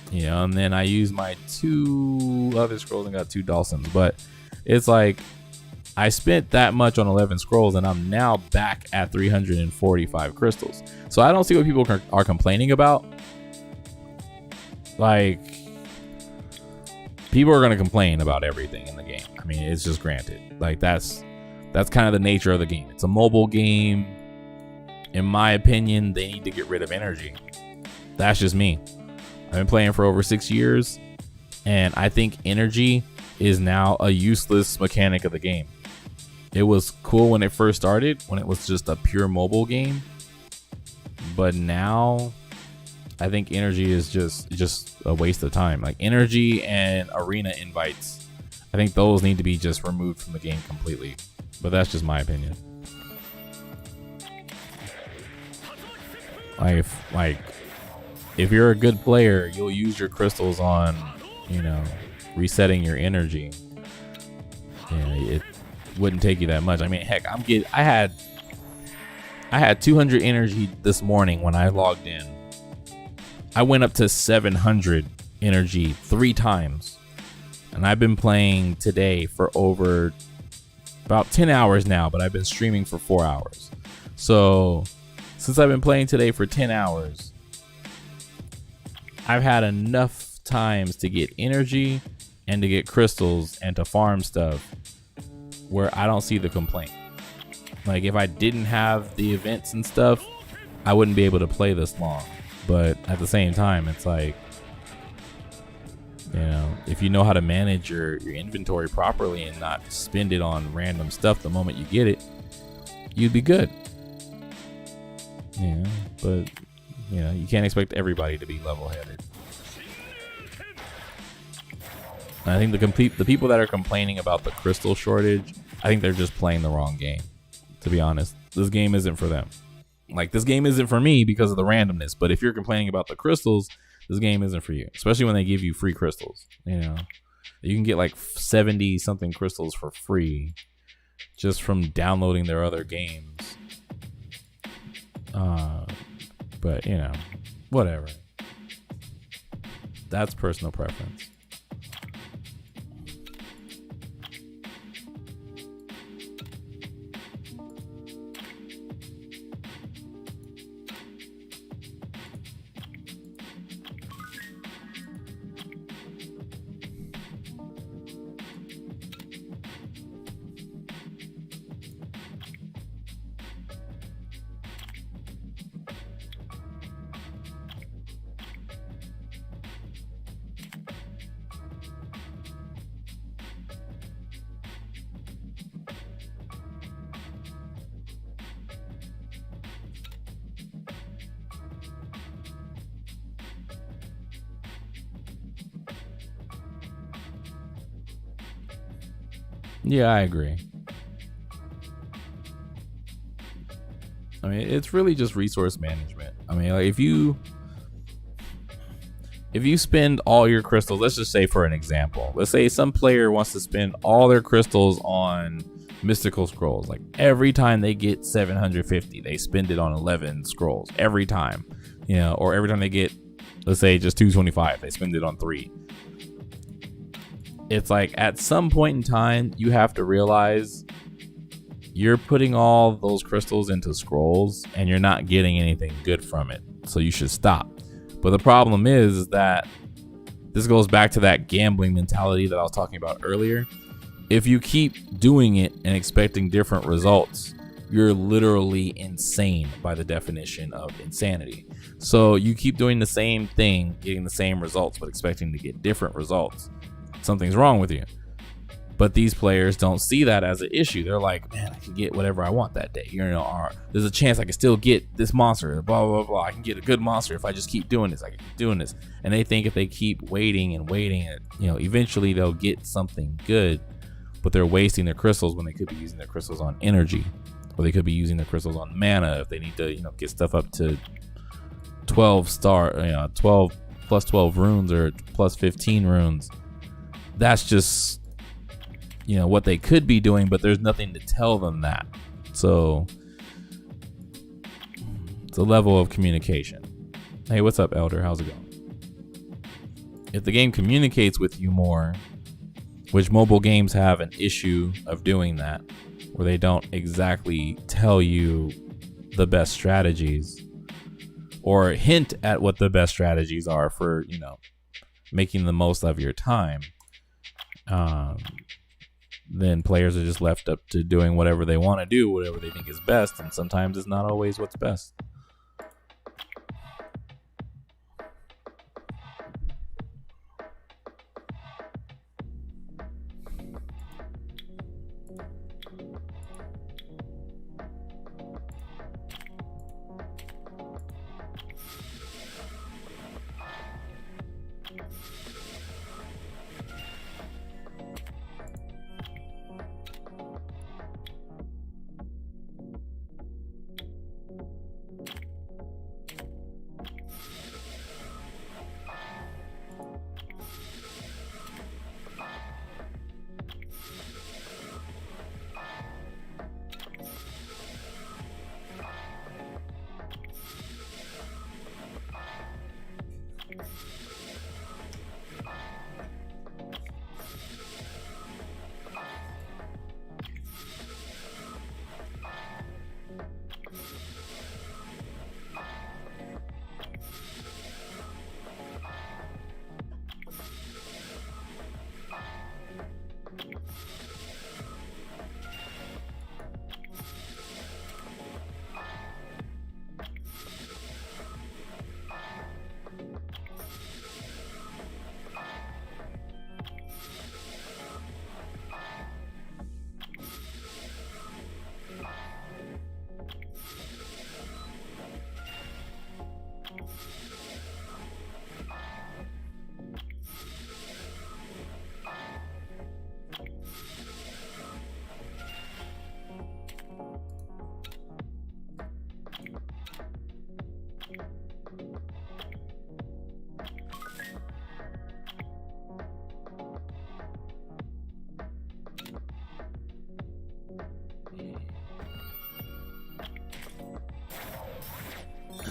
You know, and then I used my 2 other scrolls and got 2 Dawsons. But it's like, I spent that much on 11 scrolls and I'm now back at 345 crystals. So I don't see what people are complaining about. Like, people are going to complain about everything in the game. I mean, it's just granted. Like, that's kind of the nature of the game. It's a mobile game. In my opinion, they need to get rid of energy. That's just me. I've been playing for over 6 years, and I think energy is now a useless mechanic of the game. It was cool when it first started, when it was just a pure mobile game, but now I think energy is just a waste of time. Like, energy and arena invites, I think those need to be just removed from the game completely. But that's just my opinion. If you're a good player, you'll use your crystals on, you know, resetting your energy. Yeah, it wouldn't take you that much. I mean, heck, I had 200 energy this morning when I logged in. I went up to 700 energy 3 times. And I've been playing today for over about 10 hours now, but I've been streaming for 4 hours. So since I've been playing today for 10 hours, I've had enough times to get energy and to get crystals and to farm stuff where I don't see the complaint. Like, if I didn't have the events and stuff, I wouldn't be able to play this long. But at the same time, it's like, you know, if you know how to manage your inventory properly and not spend it on random stuff the moment you get it, you'd be good. Yeah, but you know, you can't expect everybody to be level-headed. I think the people that are complaining about the crystal shortage, I think they're just playing the wrong game. To be honest, this game isn't for them. Like, this game isn't for me because of the randomness. But if you're complaining about the crystals, this game isn't for you. Especially when they give you free crystals. You know, you can get like 70 something crystals for free just from downloading their other games. But you know, whatever. That's personal preference. Yeah, I agree. I mean, it's really just resource management. I mean, like if you spend all your crystals, let's just say for an example, let's say some player wants to spend all their crystals on mystical scrolls. Like every time they get 750, they spend it on 11 scrolls every time, you know, or every time they get, let's say just 225, they spend it on 3. It's like at some point in time, you have to realize you're putting all those crystals into scrolls and you're not getting anything good from it. So you should stop. But the problem is that this goes back to that gambling mentality that I was talking about earlier. If you keep doing it and expecting different results, you're literally insane by the definition of insanity. So you keep doing the same thing, getting the same results, but expecting to get different results. Something's wrong with you. But these players don't see that as an issue. They're like, man, I can get whatever I want that day. You know, or there's a chance I can still get this monster, blah, blah, blah. I can get a good monster if I just keep doing this. I can keep doing this. And they think if they keep waiting and waiting, you know, eventually they'll get something good. But they're wasting their crystals when they could be using their crystals on energy. Or they could be using their crystals on mana if they need to, you know, get stuff up to 12 plus 12 runes or plus 15 runes. That's just, you know, what they could be doing, but there's nothing to tell them that. So it's a level of communication. Hey, what's up, Elder? How's it going? If the game communicates with you more, which mobile games have an issue of doing that, where they don't exactly tell you the best strategies or hint at what the best strategies are for, you know, making the most of your time, then players are just left up to doing whatever they want to do, whatever they think is best, and sometimes it's not always what's best.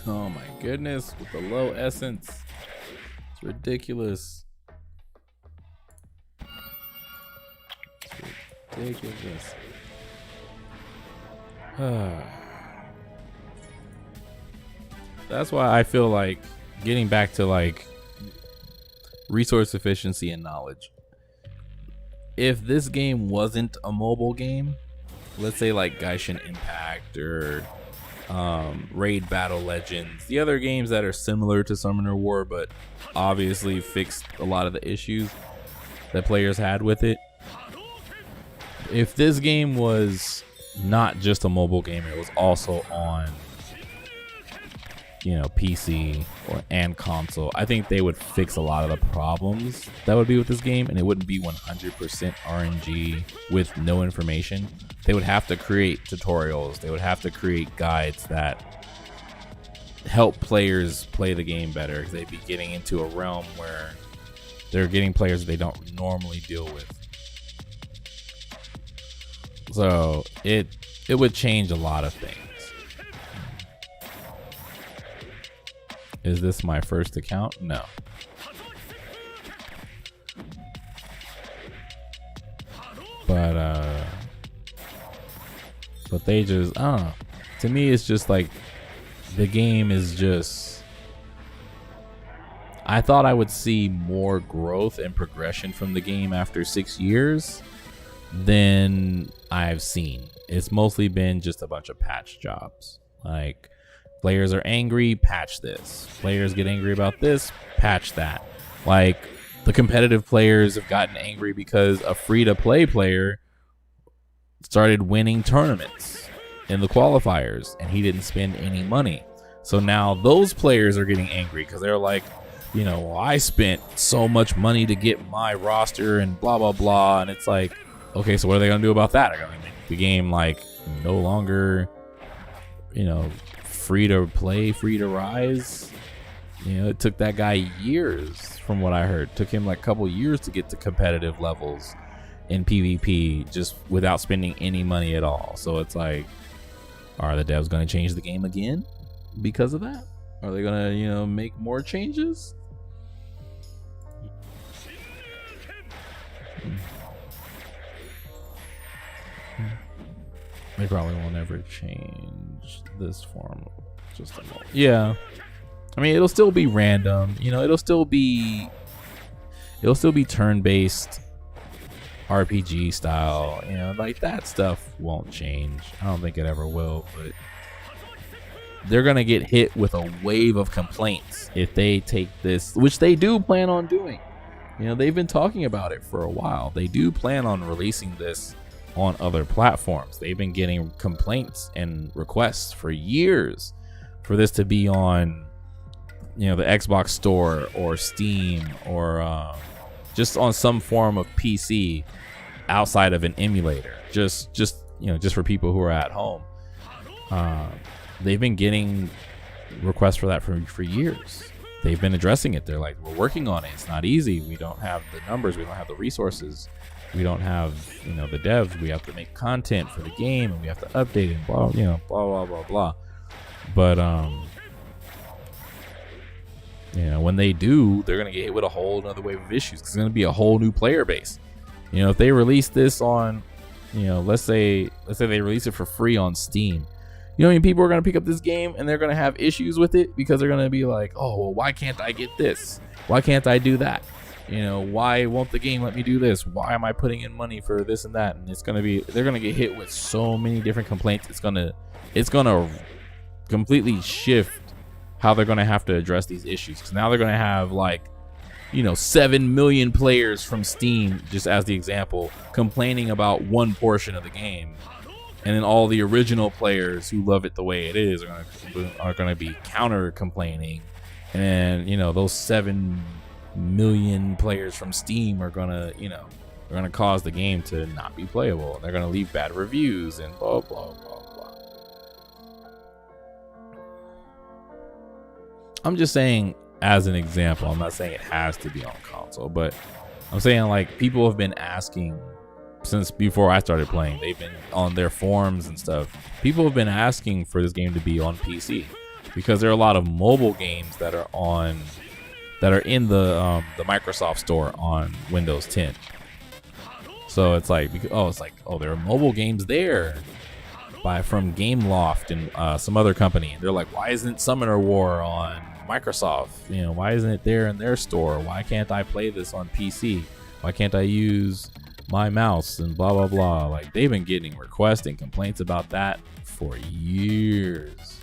Oh my goodness, with the low essence. It's ridiculous. It's ridiculous. That's why I feel like getting back to like resource efficiency and knowledge. If this game wasn't a mobile game, let's say like Genshin Impact or Raid Battle Legends, the other games that are similar to Summoner War but obviously fixed a lot of the issues that players had with it. If this game was not just a mobile game, it was also on PC and console, I think they would fix a lot of the problems that would be with this game, and it wouldn't be 100% RNG with no information. They would have to create tutorials. They would have to create guides that help players play the game better, because they'd be getting into a realm where they're getting players they don't normally deal with. So it would change a lot of things. Is this my first account? No. But they just, I don't know. To me, it's just like the game is just, I thought I would see more growth and progression from the game after 6 years than I've seen. It's mostly been just a bunch of patch jobs. Like, players are angry, patch this. Players get angry about this, patch that. Like, the competitive players have gotten angry because a free-to-play player started winning tournaments in the qualifiers, and he didn't spend any money. So now those players are getting angry because they're like, well, I spent so much money to get my roster and blah, blah, blah. And it's like, okay, so what are they going to do about that? Are they going to make the game, like, no longer, free to play, free to rise? It took that guy years, from what I heard. It took him like a couple years to get to competitive levels in PvP just without spending any money at all. So it's like, are the devs going to change the game again because of that? Are they going to, make more changes? They probably won't ever change this form. Just a moment. Yeah. I mean, it'll still be random. It'll still be turn-based RPG style. Like that stuff won't change. I don't think it ever will, but they're gonna get hit with a wave of complaints if they take this, which they do plan on doing. They've been talking about it for a while. They do plan on releasing this on other platforms. They've been getting complaints and requests for years for this to be on, the Xbox store or Steam or just on some form of PC outside of an emulator. Just for people who are at home. They've been getting requests for that for years. They've been addressing it. They're like, we're working on it. It's not easy. We don't have the numbers. We don't have the resources. We don't have, the devs. We have to make content for the game, and we have to update it. Blah, blah, blah, blah, blah. But when they do, they're gonna get hit with a whole other wave of issues. 'Cause it's gonna be a whole new player base. If they release this on, let's say they release it for free on Steam. People are gonna pick up this game and they're gonna have issues with it because they're gonna be like, oh, well, why can't I get this? Why can't I do that? Why won't the game let me do this? Why am I putting in money for this and that? And they're gonna get hit with so many different complaints. It's gonna completely shift how they're gonna have to address these issues. Because now they're gonna have 7 million players from Steam, just as the example, complaining about one portion of the game. And then all the original players who love it the way it is are gonna be counter complaining, and those 7 million players from Steam are gonna cause the game to not be playable. They're gonna leave bad reviews and blah blah blah blah. I'm just saying as an example. I'm not saying it has to be on console, but I'm saying people have been asking. Since before I started playing, they've been on their forums and stuff. People have been asking for this game to be on PC because there are a lot of mobile games that are in the Microsoft Store on Windows 10. So it's like, there are mobile games there from Gameloft and some other company. They're like, why isn't Summoner War on Microsoft? Why isn't it there in their store? Why can't I play this on PC? Why can't I use my mouse and blah blah blah? They've been getting requests and complaints about that for years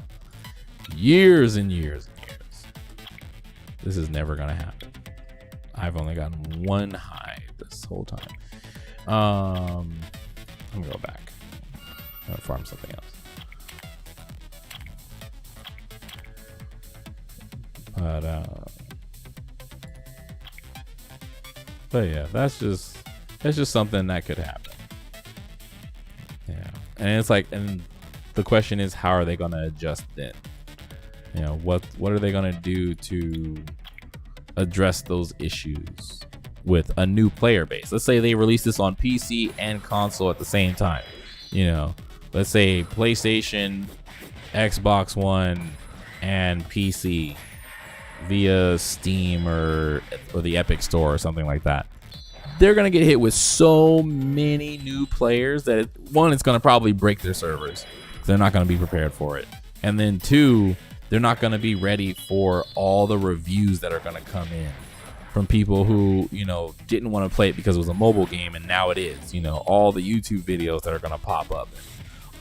and years and years. This is never gonna happen. I've only gotten one hide this whole time. I'm gonna go back. I'm gonna farm something else. But yeah, that's just something that could happen. Yeah, and it's like, and the question is, how are they gonna adjust then? You know, what are they gonna do to address those issues with a new player base? Let's say they release this on PC and console at the same time. You know, let's say PlayStation, Xbox One, and PC via Steam or the Epic Store or something like that. They're gonna get hit with so many new players that it's gonna probably break their servers. They're not gonna be prepared for it, and then two, they're not gonna be ready for all the reviews that are gonna come in from people who, you know, didn't want to play it because it was a mobile game, and now it is. You know, all the YouTube videos that are gonna pop up, and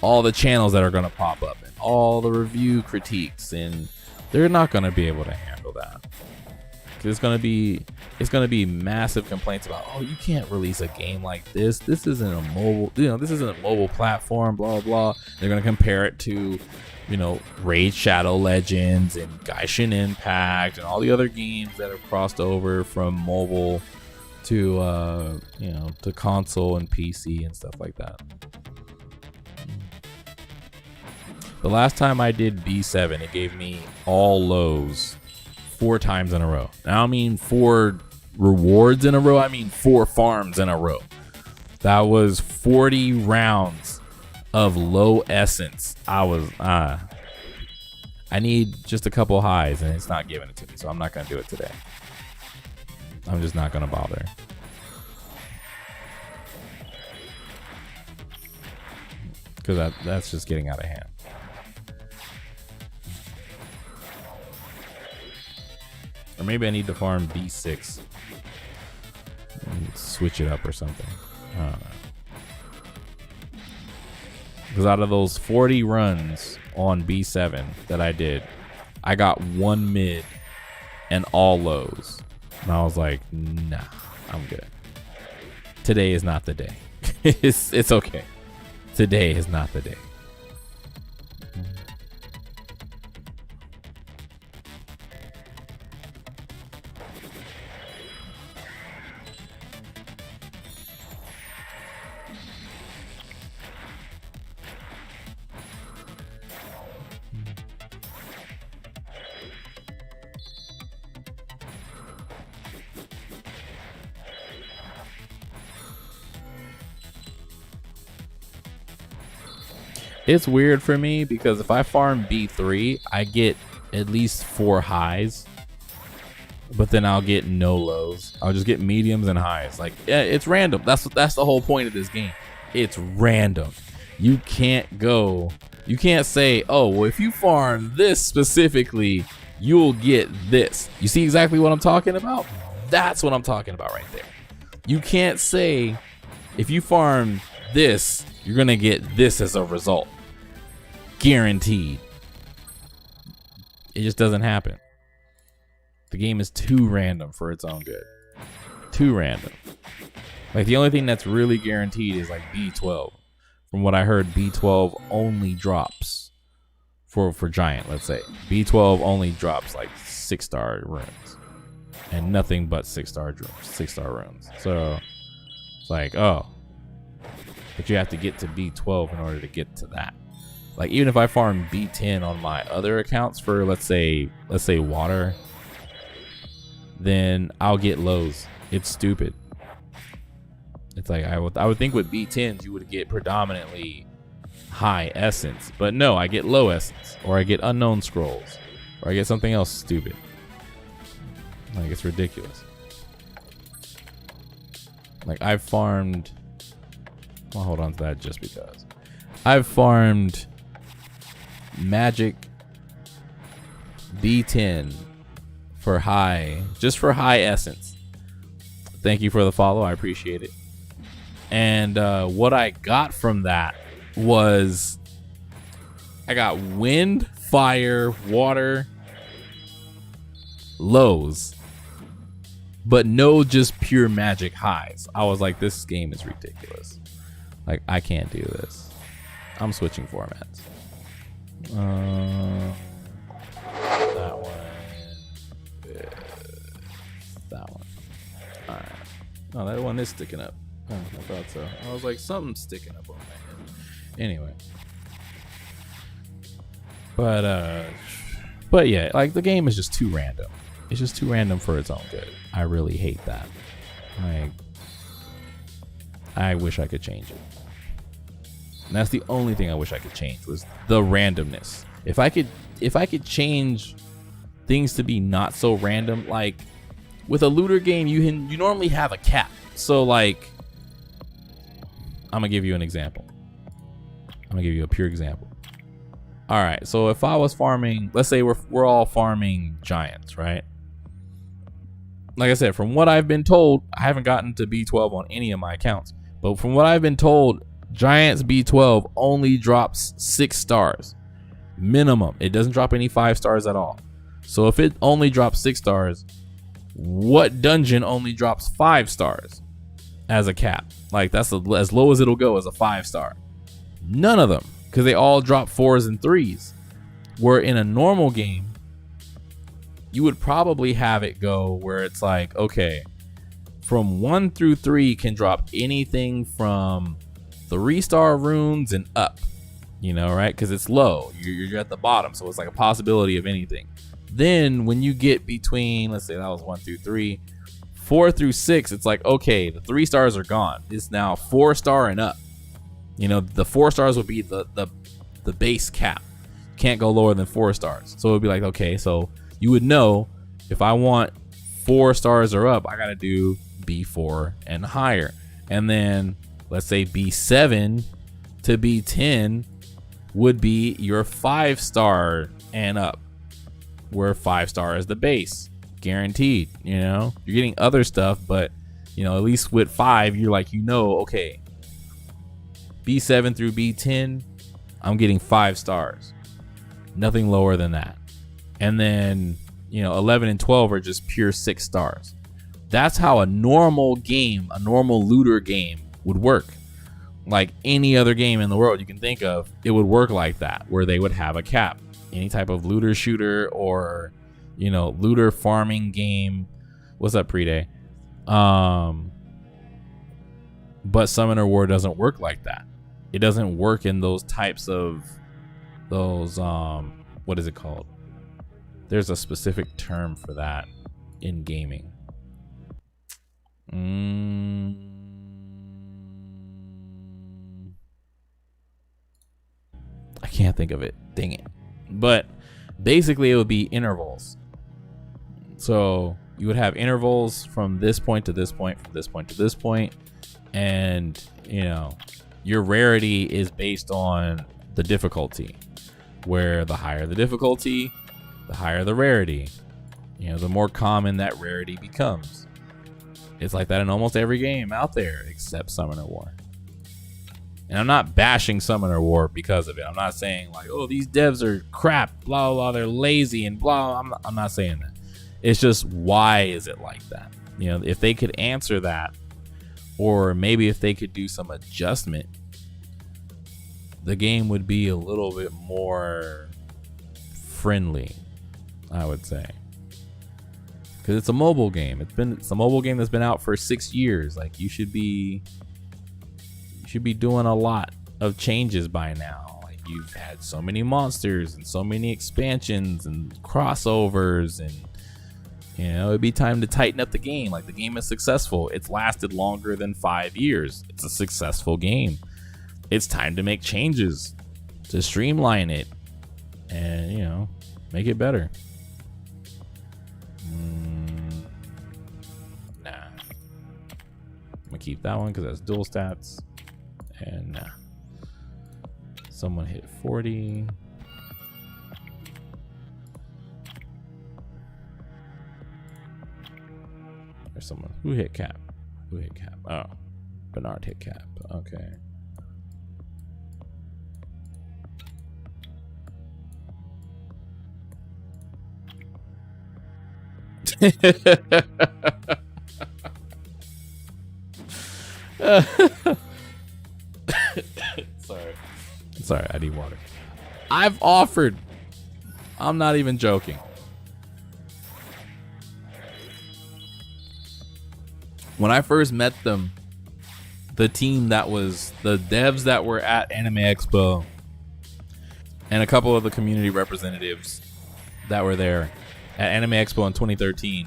all the channels that are gonna pop up, and all the review critiques, and they're not gonna be able to handle that. It's gonna be massive complaints about, oh, you can't release a game like this. This isn't a mobile, this isn't a mobile platform. Blah blah. They're gonna compare it to, Raid Shadow Legends and Genshin Impact and all the other games that have crossed over from mobile to to console and PC and stuff like that. The last time I did B7, it gave me all lows 4 times in a row. I don't mean 4 rewards in a row. I mean 4 farms in a row. That was 40 rounds of low essence. I need just a couple highs, and it's not giving it to me, so I'm not going to do it today. I'm just not going to bother. Because that's just getting out of hand. Or maybe I need to farm B6 and switch it up or something. I don't know. Because out of those 40 runs on B7 that I did, I got 1 mid and all lows. And I was like, nah, I'm good. Today is not the day. It's okay. Today is not the day. It's weird for me because if I farm B3, I get at least 4 highs, but then I'll get no lows. I'll just get mediums and highs. Like, yeah, it's random. That's the whole point of this game. It's random. You can't say, oh, well, if you farm this specifically, you'll get this. You see exactly what I'm talking about? That's what I'm talking about right there. You can't say, if you farm this, you're going to get this as a result. Guaranteed. It just doesn't happen. The game is too random for its own good. Too random. Like, the only thing that's really guaranteed is like B12. From what I heard, B12 only drops for Giant, let's say. B12 only drops like 6-star runes. And nothing but 6-star runes. So it's like, oh. But you have to get to B12 in order to get to that. Like, even if I farm B10 on my other accounts for let's say water, then I'll get lows. It's stupid. It's like I would think with B10s you would get predominantly high essence, but no, I get low essence, or I get unknown scrolls, or I get something else stupid. Like, it's ridiculous. Like, I've farmed. I'll hold on to that just because. I've farmed Magic B10 for high, just for high essence. Thank you for the follow. I appreciate it. And what I got from that was I got wind, fire, water, lows, but no just pure magic highs. I was like, this game is ridiculous. Like, I can't do this. I'm switching formats. That one. All right. Oh, that one is sticking up. Oh, I thought so. I was like, something's sticking up on my head. Anyway. But yeah, like the game is just too random. It's just too random for its own good. I really hate that. Like, I wish I could change it. And that's the only thing I wish I could change was the randomness. If I could change things to be not so random, like with a looter game, you normally have a cap. So like, I'm gonna give you an example. I'm gonna give you a pure example. All right, so if I was farming, let's say we're all farming giants, right? Like I said, from what I've been told, I haven't gotten to B12 on any of my accounts, but from what I've been told, Giants B12 only drops 6 stars minimum. It doesn't drop any 5 stars at all. So if it only drops 6 stars, what dungeon only drops 5 stars as a cap? Like that's as low as it'll go as a 5-star. None of them, because they all drop 4s and 3s. Where in a normal game, you would probably have it go where it's like, okay, from 1 through 3 can drop anything from 3-star runes and up, you know, right? Because it's low, you're at the bottom, so it's like a possibility of anything. Then when you get between, let's say that was 1 through 3, 4 through 6, it's like, okay, the 3 stars are gone. It's now 4-star and up. You know, the 4 stars would be the base cap. Can't go lower than 4 stars. So it would be like, okay, so you would know if I want 4 stars or up, I gotta do B4 and higher. And then let's say B7 to B10 would be your 5-star and up, where 5-star is the base, guaranteed. You know, you're getting other stuff, but you know, at least with 5, you're like, you know, okay, B7 through B10, I'm getting 5 stars, nothing lower than that. And then, you know, 11 and 12 are just pure 6 stars. That's how a normal game, a normal looter game would work. Like any other game in the world you can think of, it would work like that, where they would have a cap. Any type of looter shooter or, you know, looter farming game. What's up, Pre-Day? But Summoner War doesn't work like that. It doesn't work in those types of those what is it called? There's a specific term for that in gaming. I can't think of it. Dang it. But basically it would be intervals. So you would have intervals from this point to this point, from this point to this point, and you know, your rarity is based on the difficulty, where the higher the difficulty, the higher the rarity. You know, the more common that rarity becomes. It's like that in almost every game out there except Summoner War. And I'm not bashing Summoner War because of it. I'm not saying like, oh, these devs are crap, blah, blah, they're lazy and blah. I'm not saying that. It's just, why is it like that? You know, if they could answer that, or maybe if they could do some adjustment, the game would be a little bit more friendly, I would say. Because it's a mobile game. It's a mobile game that's been out for 6 years. Like, you should be doing a lot of changes by now. Like, you've had so many monsters and so many expansions and crossovers, and you know, it'd be time to tighten up the game. Like, the game is successful. It's lasted longer than 5 years. It's a successful game. It's time to make changes to streamline it and, you know, make it better. Nah. I'm gonna keep that one because that's dual stats. And nah. Someone hit 40. There's someone who hit cap. Who hit cap? Oh, Bernard hit cap. Okay. Sorry, I need water. I've offered. I'm not even joking. When I first met them, the team that was the devs that were at Anime Expo and a couple of the community representatives that were there at Anime Expo in 2013,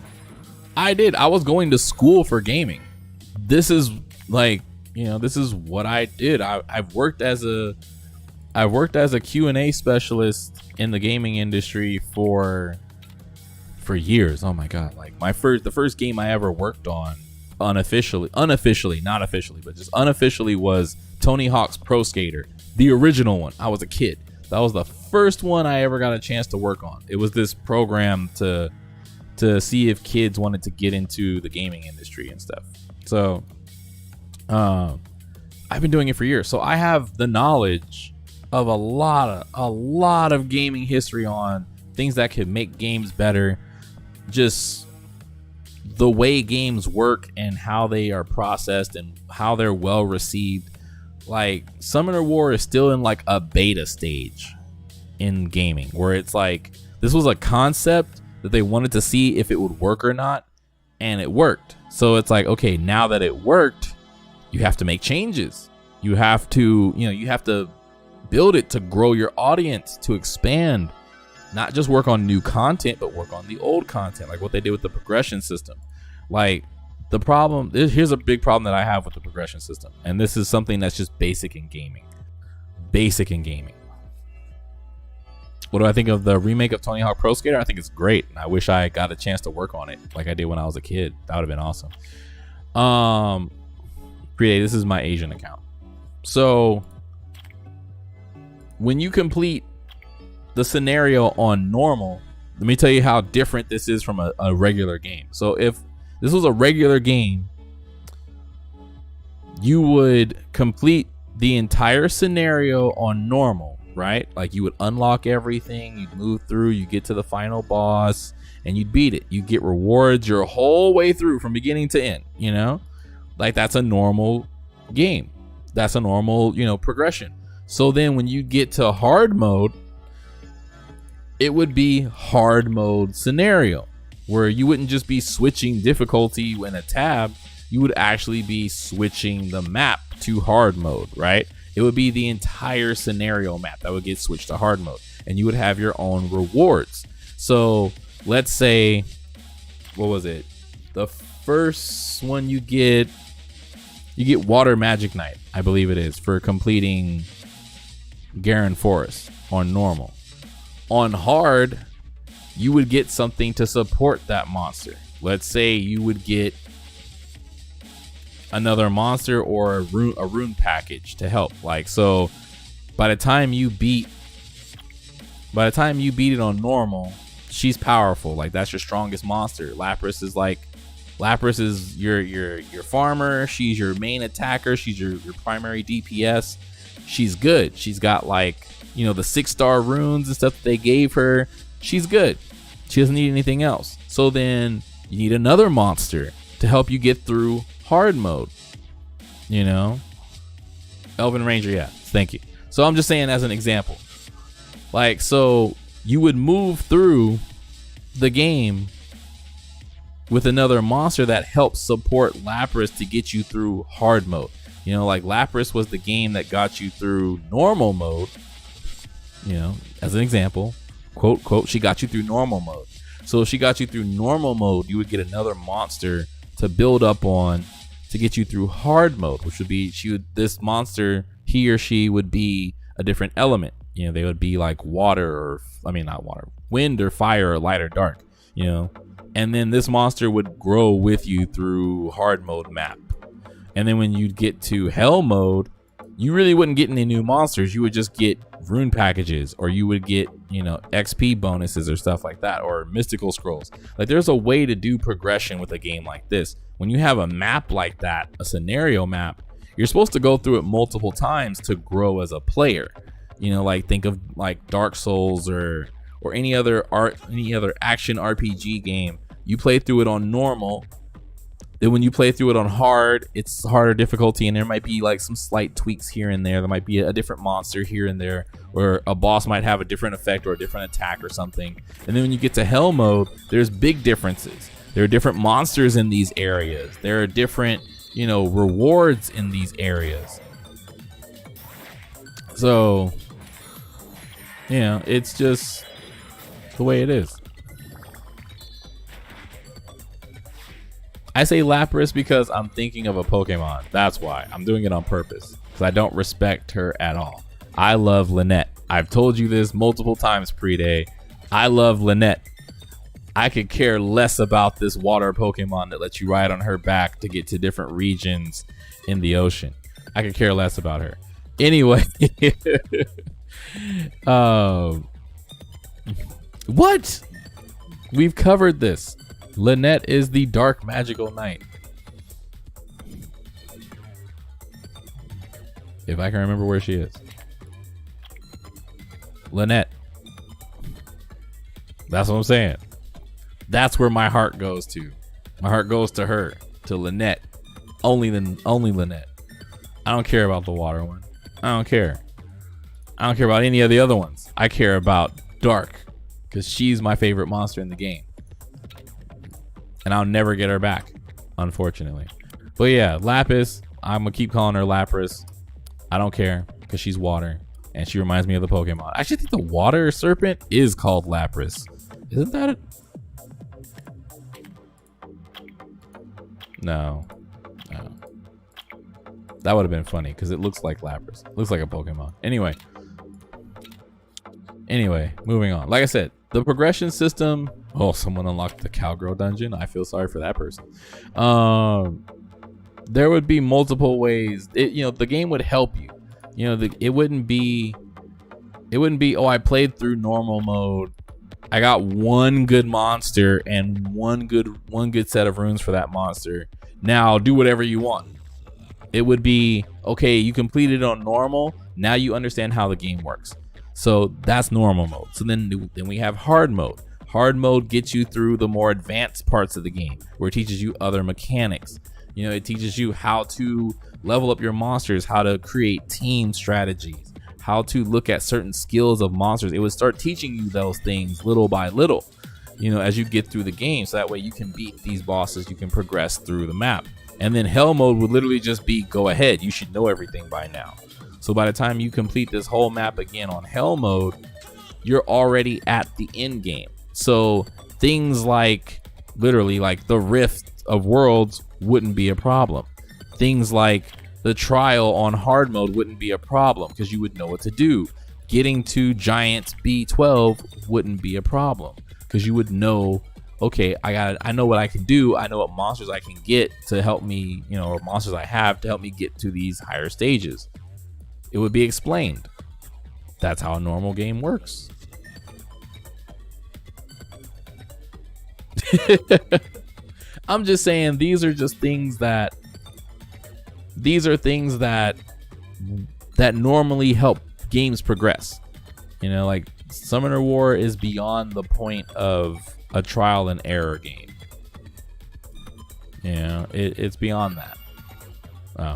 I was going to school for gaming. This is like, this is what I did. I've worked as a Q&A specialist in the gaming industry for years. Oh my god, like the first game I ever worked on not officially, but just unofficially, was Tony Hawk's Pro Skater, the original one. I was a kid. That was the first one I ever got a chance to work on. It was this program to see if kids wanted to get into the gaming industry and stuff. So I've been doing it for years. So I have the knowledge of a lot of gaming history on things that could make games better, just the way games work and how they are processed and how they're well received. Like, Summoner War is still in like a beta stage in gaming, where it's like, this was a concept that they wanted to see if it would work or not, and it worked. So it's like, okay, now that it worked, you have to make changes. You have to, you have to build it to grow your audience, to expand, not just work on new content, but work on the old content, like what they did with the progression system. Like, the problem, here's a big problem that I have with the progression system, and this is something that's just basic in gaming. What do I think of the remake of Tony Hawk Pro Skater? I think it's great. I wish I got a chance to work on it like I did when I was a kid. That would have been awesome. This is my Asian account. So when you complete the scenario on normal, let me tell you how different this is from a regular game. So if this was a regular game, you would complete the entire scenario on normal, right? Like, you would unlock everything, you'd move through, you get to the final boss, and you'd beat it. You get rewards your whole way through from beginning to end, Like, that's a normal game. That's a normal, progression. So then when you get to hard mode, it would be hard mode scenario, where you wouldn't just be switching difficulty in a tab. You would actually be switching the map to hard mode, right? It would be the entire scenario map that would get switched to hard mode, and you would have your own rewards. So let's say, what was it? The first one you get Water Magic Knight, I believe it is, for completing Garen Forest on normal. On hard, you would get something to support that monster. Let's say you would get another monster or a rune package to help. Like, so by the time you beat it on normal, she's powerful. Like, that's your strongest monster. Lapras is your farmer. She's your main attacker. She's your primary DPS. She's good. She's got, like, the 6-star runes and stuff that they gave her. She's good. She doesn't need anything else. So then you need another monster to help you get through hard mode. Elven Ranger, yeah. Thank you. So I'm just saying as an example. Like, so you would move through the game with another monster that helps support Lapras to get you through hard mode. Like, Lapras was the game that got you through normal mode. As an example, quote, she got you through normal mode. So if she got you through normal mode, you would get another monster to build up on to get you through hard mode, which would be, this monster, he or she would be a different element. They would be like wind or fire or light or dark, and then this monster would grow with you through hard mode map. And then when you get to hell mode, you really wouldn't get any new monsters. You would just get rune packages, or you would get, XP bonuses or stuff like that, or mystical scrolls. Like, there's a way to do progression with a game like this. When you have a map like that, a scenario map, you're supposed to go through it multiple times to grow as a player. Like, think of like Dark Souls or any other action RPG game. You play through it on normal. Then when you play through it on hard, it's harder difficulty, and there might be like some slight tweaks here and there. There might be a different monster here and there, or a boss might have a different effect or a different attack or something. And then when you get to hell mode, there's big differences. There are different monsters in these areas. There are different, you know, rewards in these areas. So, you know, it's just the way it is. I say Lapras because I'm thinking of a Pokemon. That's why. I'm doing it on purpose. Because I don't respect her at all. I love Lynette. I've told you this multiple times pre-day. I love Lynette. I could care less about this water Pokemon that lets you ride on her back to get to different regions in the ocean. I could care less about her. Anyway. What? We've covered this. Lynette is the dark magical knight. If I can remember where she is. Lynette. That's what I'm saying. That's where my heart goes to. My heart goes to her, to Lynette. Only Lynette. I don't care about the water one. I don't care. I don't care about any of the other ones. I care about Dark, because she's my favorite monster in the game. And I'll never get her back, unfortunately. But yeah, Lapis, I'm gonna keep calling her Lapras. I don't care, because she's water, and she reminds me of the Pokemon. I actually think the water serpent is called Lapras. Isn't that it? No. No. That would have been funny, because it looks like Lapras. It looks like a Pokemon. Anyway, moving on. Like I said, the progression system. Oh, someone unlocked the cowgirl dungeon. I feel sorry for that person. There would be multiple ways. The game would help you. It wouldn't be. Oh, I played through normal mode. I got one good monster and one good set of runes for that monster. Now do whatever you want. It would be okay. You completed on normal. Now you understand how the game works. So that's normal mode. So then we have hard mode. Hard mode gets you through the more advanced parts of the game, where it teaches you other mechanics. It teaches you how to level up your monsters, how to create team strategies, how to look at certain skills of monsters. It would start teaching you those things little by little, as you get through the game. So that way you can beat these bosses, you can progress through the map. And then hell mode would literally just be go ahead. You should know everything by now. So by the time you complete this whole map again on hell mode, you're already at the end game. So things like literally like the Rift of Worlds wouldn't be a problem. Things like the trial on hard mode wouldn't be a problem because you would know what to do. Getting to Giant B12 wouldn't be a problem because you would know, okay, I know what I can do. I know what monsters I can get to help me, or monsters I have to help me get to these higher stages. It would be explained. That's how a normal game works. I'm just saying these are things that normally help games progress. Like Summoner War is beyond the point of a trial and error game. It's beyond that.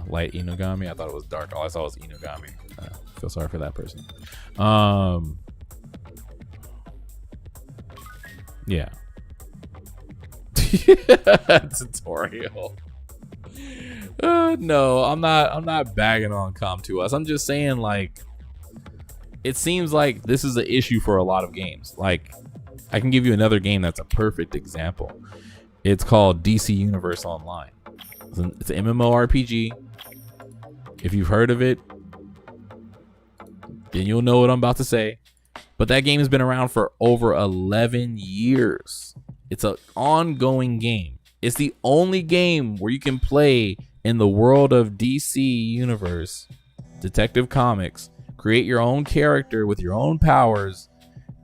Light Inugami. I thought it was dark. All I saw was Inugami. Feel sorry for that person. Yeah. Tutorial. No, I'm not bagging on Com2Us. I'm just saying, like, it seems like this is an issue for a lot of games. Like, I can give you another game that's a perfect example. It's called DC Universe Online. It's an MMORPG. If you've heard of it, then you'll know what I'm about to say. But that game has been around for over 11 years. It's an ongoing game. It's the only game where you can play in the world of DC Universe, Detective Comics, create your own character with your own powers,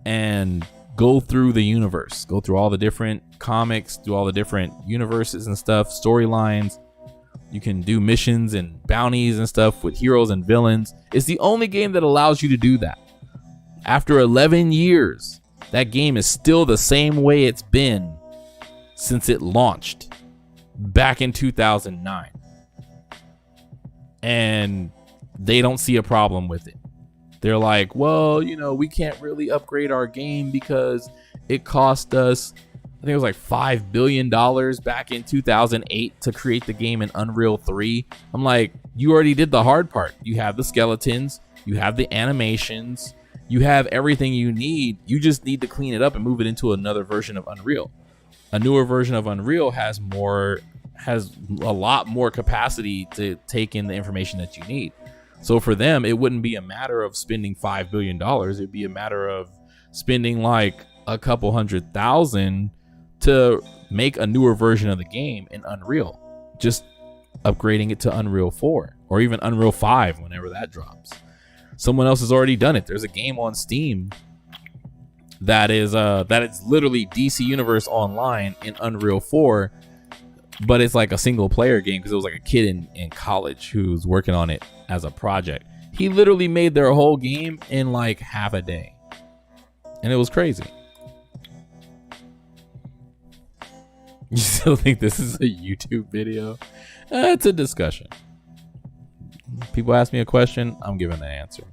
and go through the universe. Go through all the different comics, do all the different universes and stuff, storylines. You can do missions and bounties and stuff with heroes and villains. It's the only game that allows you to do that. After 11 years, that game is still the same way it's been since it launched back in 2009. And they don't see a problem with it. They're like, well, we can't really upgrade our game because it cost us I think it was like $5 billion back in 2008 to create the game in Unreal 3. I'm like, you already did the hard part. You have the skeletons, you have the animations, you have everything you need. You just need to clean it up and move it into another version of Unreal. A newer version of Unreal has a lot more capacity to take in the information that you need. So for them, it wouldn't be a matter of spending $5 billion. It'd be a matter of spending like a couple $100,000 to make a newer version of the game in Unreal, just upgrading it to Unreal 4 or even Unreal 5 whenever that drops. Someone else has already done it. There's a game on Steam that is literally DC Universe Online in Unreal 4, but it's like a single player game because it was like a kid in college who's working on it as a project. He literally made their whole game in like half a day, and it was crazy. You still think this is a YouTube video? It's a discussion. People ask me a question, I'm giving the answer.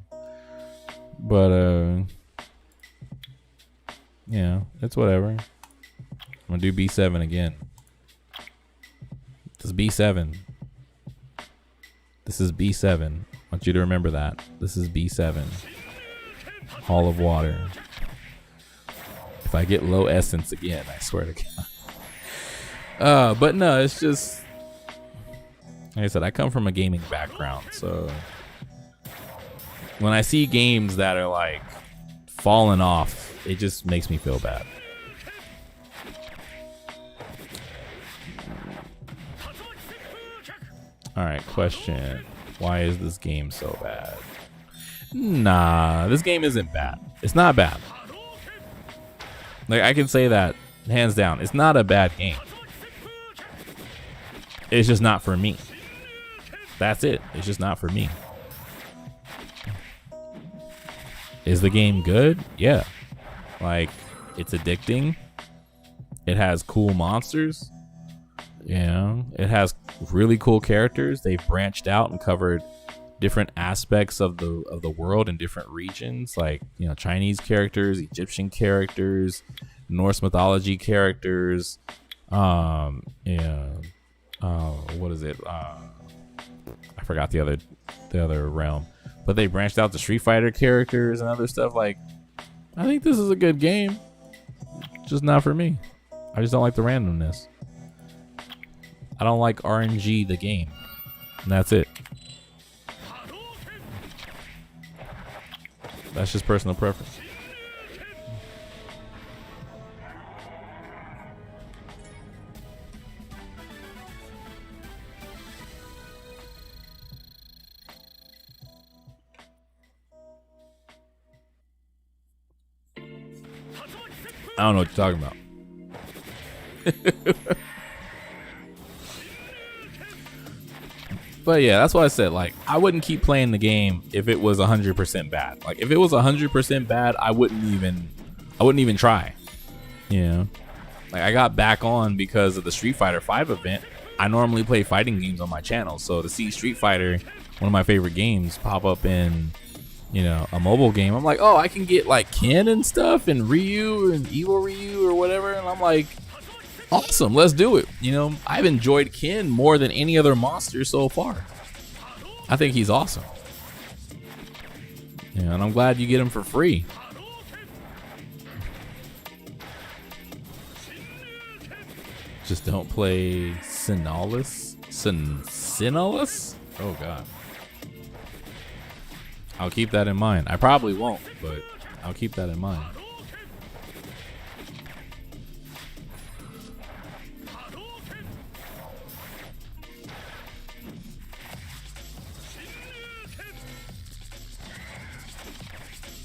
But yeah, it's whatever. I'm gonna do B7 again. This is B7. This is B7. I want you to remember that. This is B7. Hall of Water. If I get low essence again, I swear to God. But no, it's just like I said, I come from a gaming background, so when I see games that are like falling off, it just makes me feel bad. All right, question. Why is this game so bad? Nah, this game isn't bad. It's not bad. Like, I can say that hands down. It's not a bad game. It's just not for me. That's it. It's just not for me. Is the game good? Yeah. Like, it's addicting. It has cool monsters. You know, it has really cool characters. They've branched out and covered different aspects of the world in different regions, like, you know, Chinese characters, Egyptian characters, Norse mythology characters. What is it? I forgot the other realm, but they branched out to Street Fighter characters and other stuff. Like, I think this is a good game, just not for me. I just don't like the randomness. I don't like RNG the game, and that's it. That's just personal preference. I don't know what you're talking about. But yeah, that's why I said, like, I wouldn't keep playing the game if it was 100% bad. Like, if it was 100% bad, I wouldn't even try. You know, like, I got back on because of the Street Fighter 5 event. I normally play fighting games on my channel, so to see Street Fighter, one of my favorite games, pop up in, you know, a mobile game, I'm like, oh, I can get like Ken and stuff and Ryu and Evil Ryu or whatever, and I'm like, awesome, let's do it. You know, I've enjoyed Ken more than any other monster so far. I think he's awesome. Yeah, and I'm glad you get him for free. Just don't play Sinolus. Sinolus? Oh god. I'll keep that in mind. I probably won't, but I'll keep that in mind.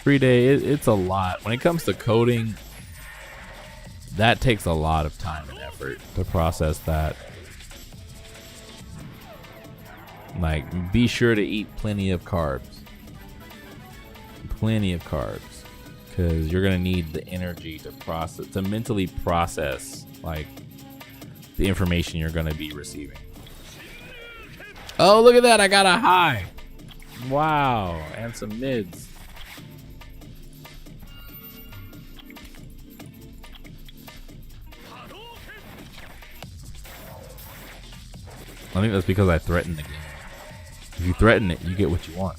It's a lot. When it comes to coding, that takes a lot of time and effort to process that. Like, be sure to eat plenty of carbs. Plenty of carbs. Because you're going to need the energy to mentally process, like, the information you're going to be receiving. Oh, look at that. I got a high. Wow. And some mids. I think that's because I threatened the game. If you threaten it, you get what you want.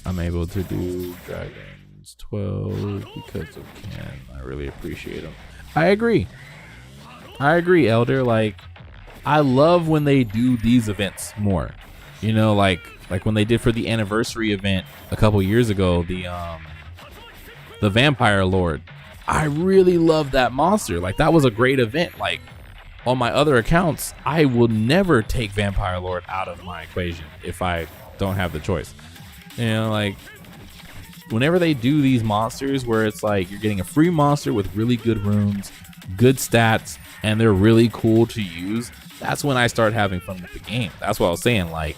I'm able to do Dragons 12 because of Ken. I really appreciate them. I agree, Elder. Like, I love when they do these events more. You know, like when they did for the anniversary event a couple years ago, the Vampire Lord. I really love that monster. Like, that was a great event. Like, on my other accounts, I will never take Vampire Lord out of my equation if I don't have the choice. You know, like, whenever they do these monsters where it's like you're getting a free monster with really good runes, good stats, and they're really cool to use, that's when I start having fun with the game. That's what I was saying. Like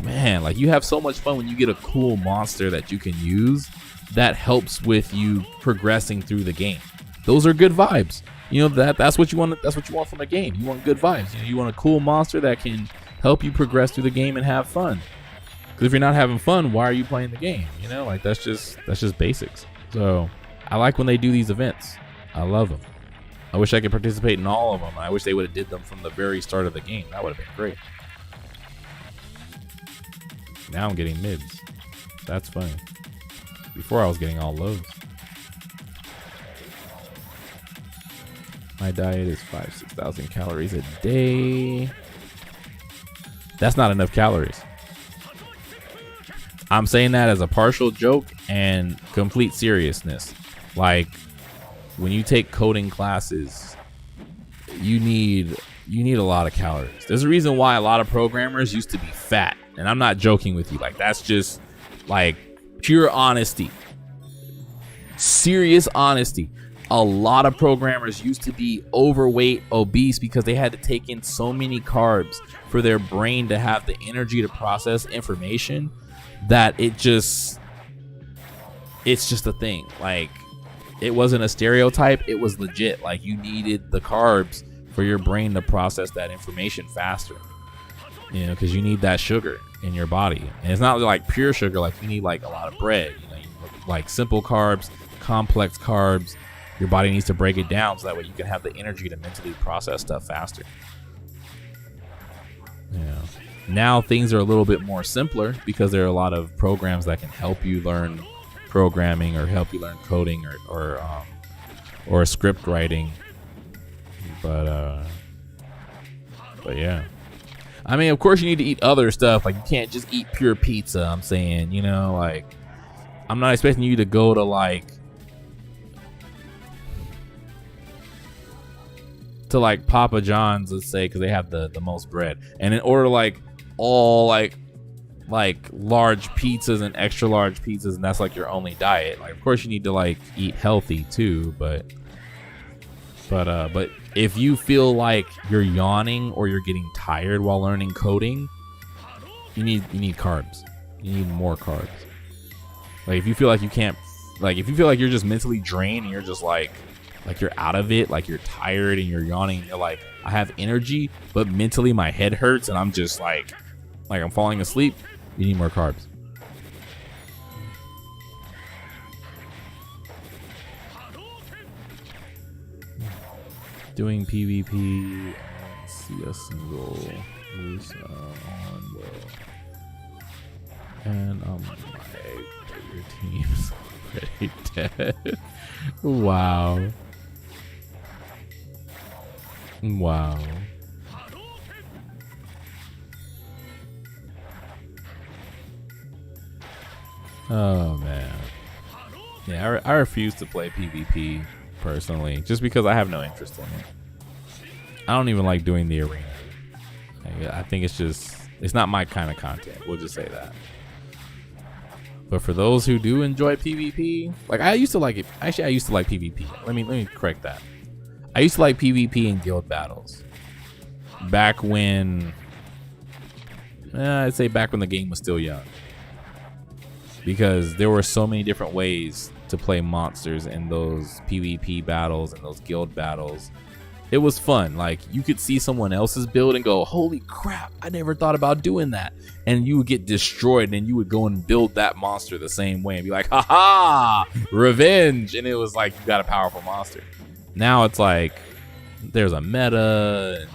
man, like, you have so much fun when you get a cool monster that you can use that helps with you progressing through the game. Those are good vibes. You know, that's what you want. That's what you want from a game. You want good vibes. You know, you want a cool monster that can help you progress through the game and have fun. Because if you're not having fun, why are you playing the game? You know, like, that's just basics. So I like when they do these events. I love them. I wish I could participate in all of them. I wish they would have did them from the very start of the game. That would have been great. Now I'm getting mids. That's funny. Before I was getting all lows. My diet is 6,000 calories a day. That's not enough calories. I'm saying that as a partial joke and complete seriousness. Like, when you take coding classes, you need a lot of calories. There's a reason why a lot of programmers used to be fat. And I'm not joking with you. Like, that's just, like, pure honesty. Serious honesty. A lot of programmers used to be overweight, obese, because they had to take in so many carbs for their brain to have the energy to process information that it's just a thing. Like, it wasn't a stereotype. It was legit. Like, you needed the carbs for your brain to process that information faster. You know, because you need that sugar in your body. And it's not like pure sugar. Like, you need, like, a lot of bread. You know, like simple carbs, complex carbs. Your body needs to break it down so that way you can have the energy to mentally process stuff faster. Yeah. Now things are a little bit more simpler because there are a lot of programs that can help you learn programming or help you learn coding or script writing. But yeah. I mean, of course you need to eat other stuff. Like, you can't just eat pure pizza. I'm saying, you know, like, I'm not expecting you to go to like Papa John's, let's say, because they have the most bread, and then order like all like large pizzas and extra large pizzas, and that's like your only diet. Like, of course you need to like eat healthy too, but if you feel like you're yawning or you're getting tired while learning coding, you need carbs. You need more carbs. Like, if you feel like you can't, like, if you feel like you're just mentally drained and you're just like you're out of it, like you're tired and you're yawning and you're like, I have energy, but mentally my head hurts and I'm just like I'm falling asleep, you need more carbs. Doing PvP and see a single loose on will. And my your team's already dead. Wow. Wow. Oh man. Yeah, I refuse to play PvP personally, just because I have no interest in it. I don't even like doing the arena. I think it's not my kind of content. We'll just say that. But for those who do enjoy PvP, like, I used to like it. Actually, I used to like PvP. Let me correct that. I used to like PvP in guild battles. Back when, I'd say back when the game was still young. Because there were so many different ways to play monsters in those PvP battles and those guild battles It was fun. Like, you could see someone else's build and go, holy crap, I never thought about doing that. And you would get destroyed, and you would go and build that monster the same way and be like, haha, revenge. And it was like, you got a powerful monster. Now it's like, there's a meta, and,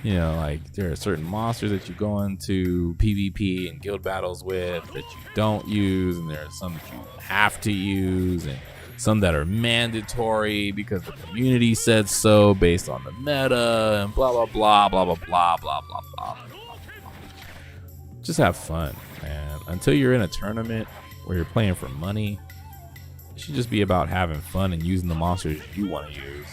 you know, like, there are certain monsters that you go into PvP and guild battles with that you don't use, and there are some that you have to use, and some that are mandatory because the community said so based on the meta, and blah, blah, blah, blah, blah, blah, blah, blah, blah. Just have fun, man. Until you're in a tournament where you're playing for money, it should just be about having fun and using the monsters you want to use.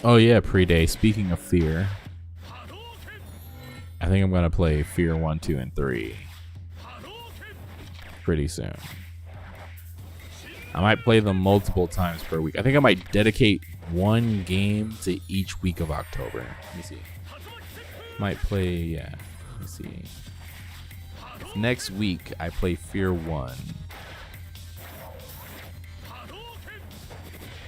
Oh yeah, pre-day. Speaking of fear, I think I'm gonna play Fear 1, 2, and 3 pretty soon. I might play them multiple times per week. I think I might dedicate one game to each week of October. Let me see. Might play, yeah. Let me see. Next week I play Fear 1.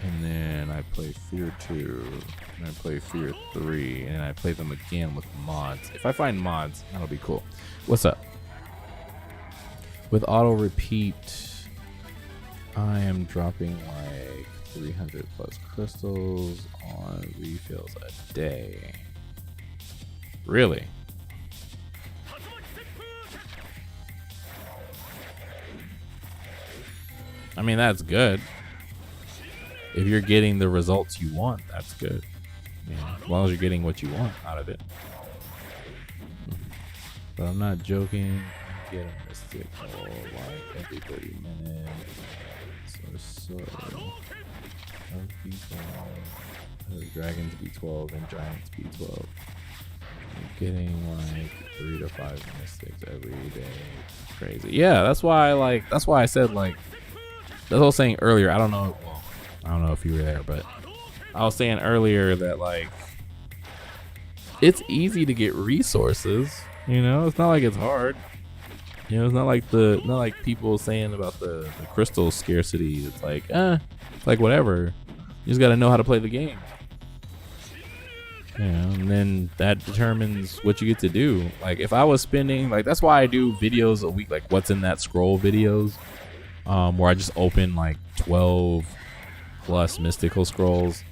And then I play Fear 2, and I play Fear 3, and I play them again with mods. If I find mods, that'll be cool. What's up? With auto repeat, I am dropping like 300 plus crystals on refills a day. Really? I mean, that's good. If you're getting the results you want, that's good. Yeah, as long as you're getting what you want out of it. But I'm not joking. Get a mystical like every 30 minutes or so. Of people, dragons B12 and giants B12. I'm getting like 3 to 5 mystics every day. Crazy. Yeah, that's why I said, like, that's what I was saying earlier. I don't know if you were there, but I was saying earlier that, like, it's easy to get resources, you know. It's not like it's hard, you know. It's not like people saying about the crystal scarcity. It's like it's like whatever. You just got to know how to play the game, you know, and then that determines what you get to do. Like, if I was spending, like, that's why I do videos a week, like what's in that scroll videos, where I just open like 12 plus mystical scrolls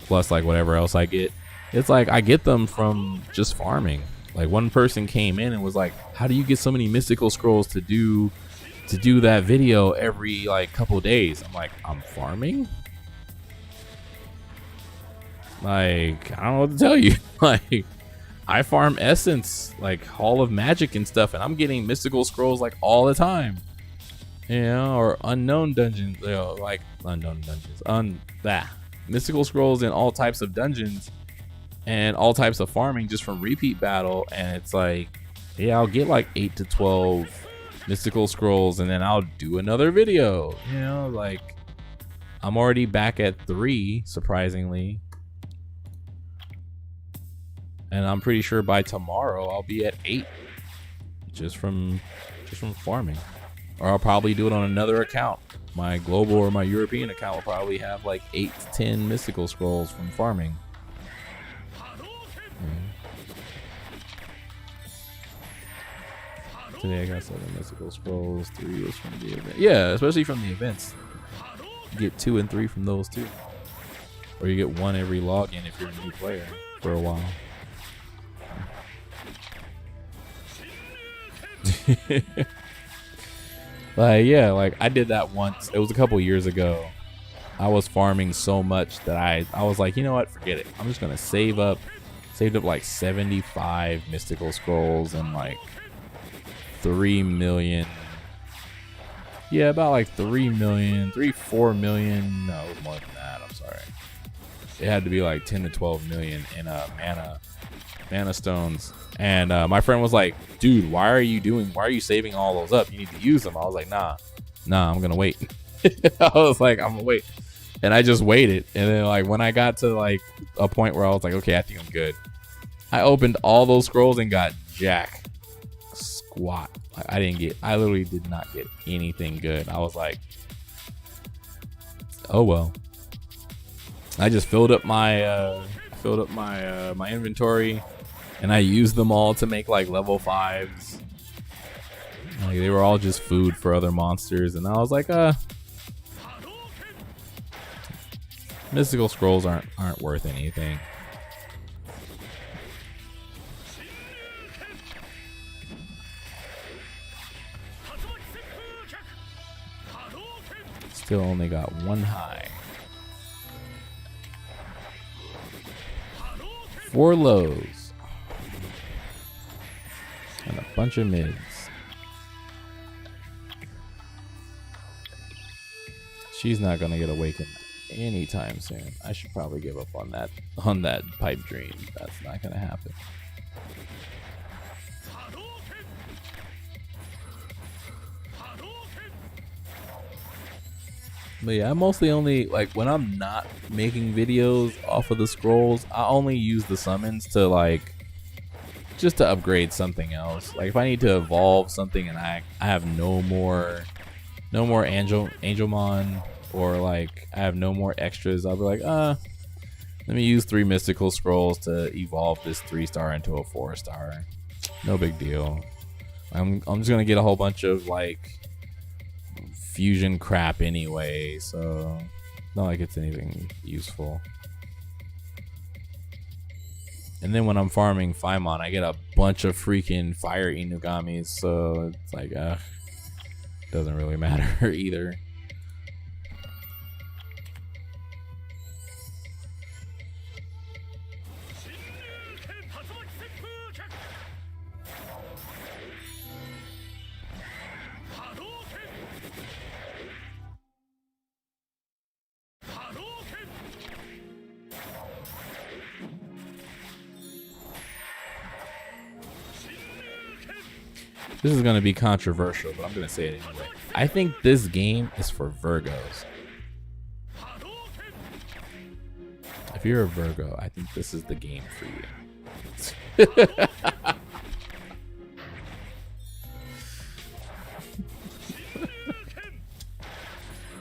plus like whatever else I get. It's like I get them from just farming. Like, one person came in and was like, how do you get so many mystical scrolls to do that video every like couple days? I'm like, I'm farming. Like, I don't know what to tell you. Like, I farm essence, like Hall of Magic and stuff, and I'm getting mystical scrolls like all the time. You know, or unknown dungeons, you know, like unknown dungeons, mystical scrolls in all types of dungeons and all types of farming just from repeat battle. And it's like, yeah, I'll get like 8 to 12 mystical scrolls, and then I'll do another video. You know, like, I'm already back at 3, surprisingly, and I'm pretty sure by tomorrow I'll be at 8 just from farming. Or I'll probably do it on another account. My global or my European account will probably have like 8 to 10 mystical scrolls from farming. Yeah. Today I got 7 mystical scrolls. 3 was from the event. Yeah, especially from the events. You get 2 and 3 from those too. Or you get 1 every login if you're a new player for a while. Like, yeah, like I did that once. It was a couple years ago. I was farming so much that I was like, you know what, forget it. I'm just gonna saved up like 75 mystical scrolls and like 3 million. Yeah, about like 4 million. No, it was more than that. I'm sorry. It had to be like 10 to 12 million in mana mana stones. And my friend was like, dude, why are you saving all those up? You need to use them. I was like, nah, I'm gonna wait. I was like, I'm gonna wait. And I just waited. And then like when I got to like a point where I was like, okay, I think I'm good, I opened all those scrolls and got jack squat. Like, I literally did not get anything good. I was like, oh well. I just filled up my my inventory, and I used them all to make like level 5s. Like they were all just food for other monsters, and I was like, mystical scrolls aren't worth anything. Still only got one high. 4 lows. And a bunch of mids. She's not gonna get awakened anytime soon. I should probably give up on that pipe dream. That's not gonna happen. But yeah, I mostly only, like, when I'm not making videos off of the scrolls, I only use the summons to, like, just to upgrade something else. Like, if I need to evolve something and I have no more Angelmon, or, like, I have no more extras, I'll be like, let me use 3 mystical scrolls to evolve this 3-star into a 4-star. No big deal. I'm just gonna get a whole bunch of, like, fusion crap anyway, so not like it's anything useful. And then when I'm farming Faimon, I get a bunch of freaking fire Inugamis, so it's like doesn't really matter either. This is going to be controversial, but I'm going to say it anyway. I think this game is for Virgos. If you're a Virgo, I think this is the game for you.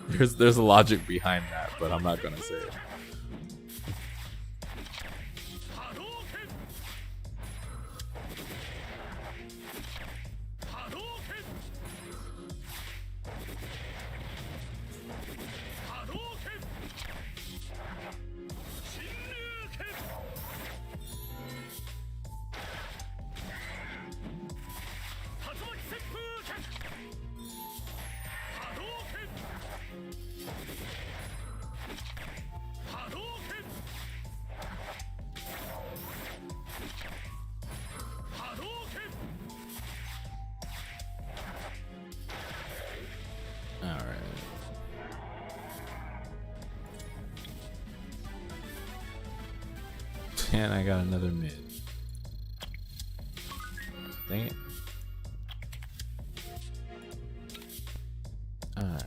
There's a logic behind that, but I'm not going to say it. And I got another mid. Dang it. Alright.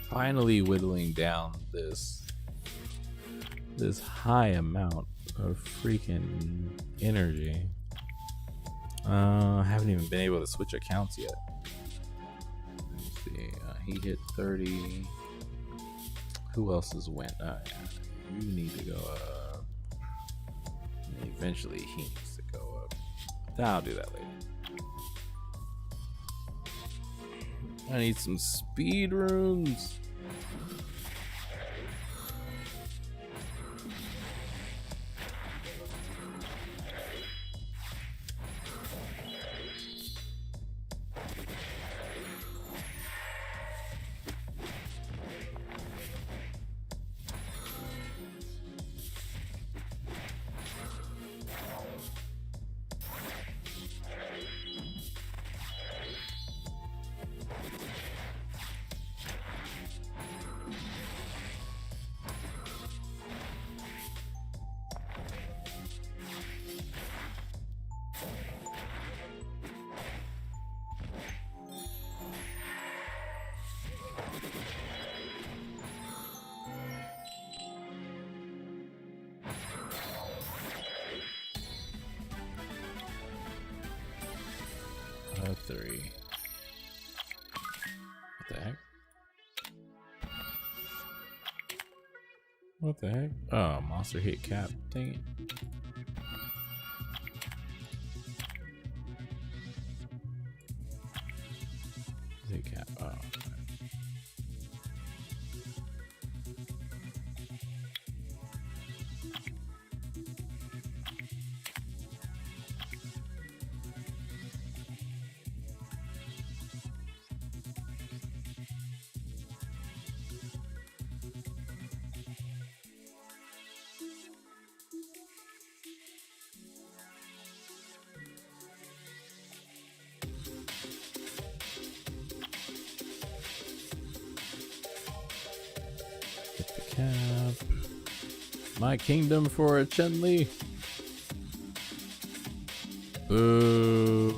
Finally whittling down this high amount of freaking energy. I haven't even been able to switch accounts yet. Let's see. He hit 30. Who else has went? Yeah. You need to go up. Eventually he needs to go up. I'll do that later. I need some speed runes. 3. What the heck? What the heck? Oh, monster hit cap. Dang it. Hit cap. Oh. Cap. My kingdom for a Chun-Li. Boo.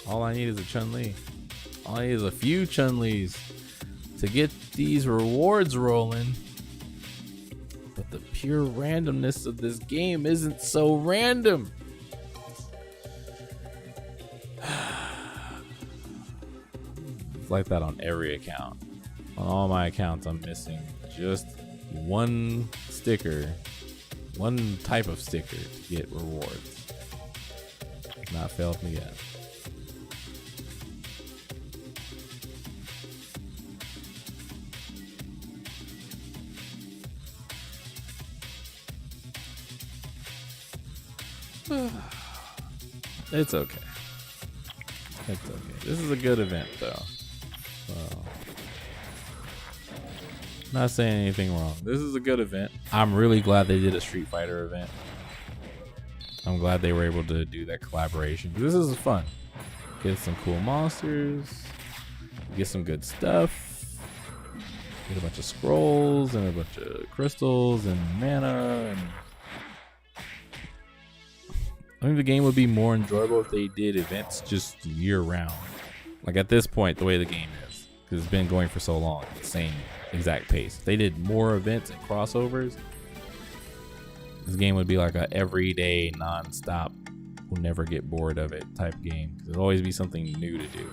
All I need is a Chun-Li. All I need is a few Chun-Lis to get these rewards rolling. But the pure randomness of this game isn't so random. Like that on every account. On all my accounts, I'm missing just one sticker, one type of sticker to get rewards. Not failed me yet. It's okay. It's okay. This is a good event though. So, not saying anything wrong. This is a good event. I'm really glad they did a Street Fighter event. I'm glad they were able to do that collaboration. This is fun. Get some cool monsters. Get some good stuff. Get a bunch of scrolls and a bunch of crystals and mana. And I think the game would be more enjoyable if they did events just year round. Like at this point, the way the game is, because it's been going for so long, at the same exact pace. If they did more events and crossovers, this game would be like a everyday, non-stop, we'll never get bored of it type game. There'll always be something new to do.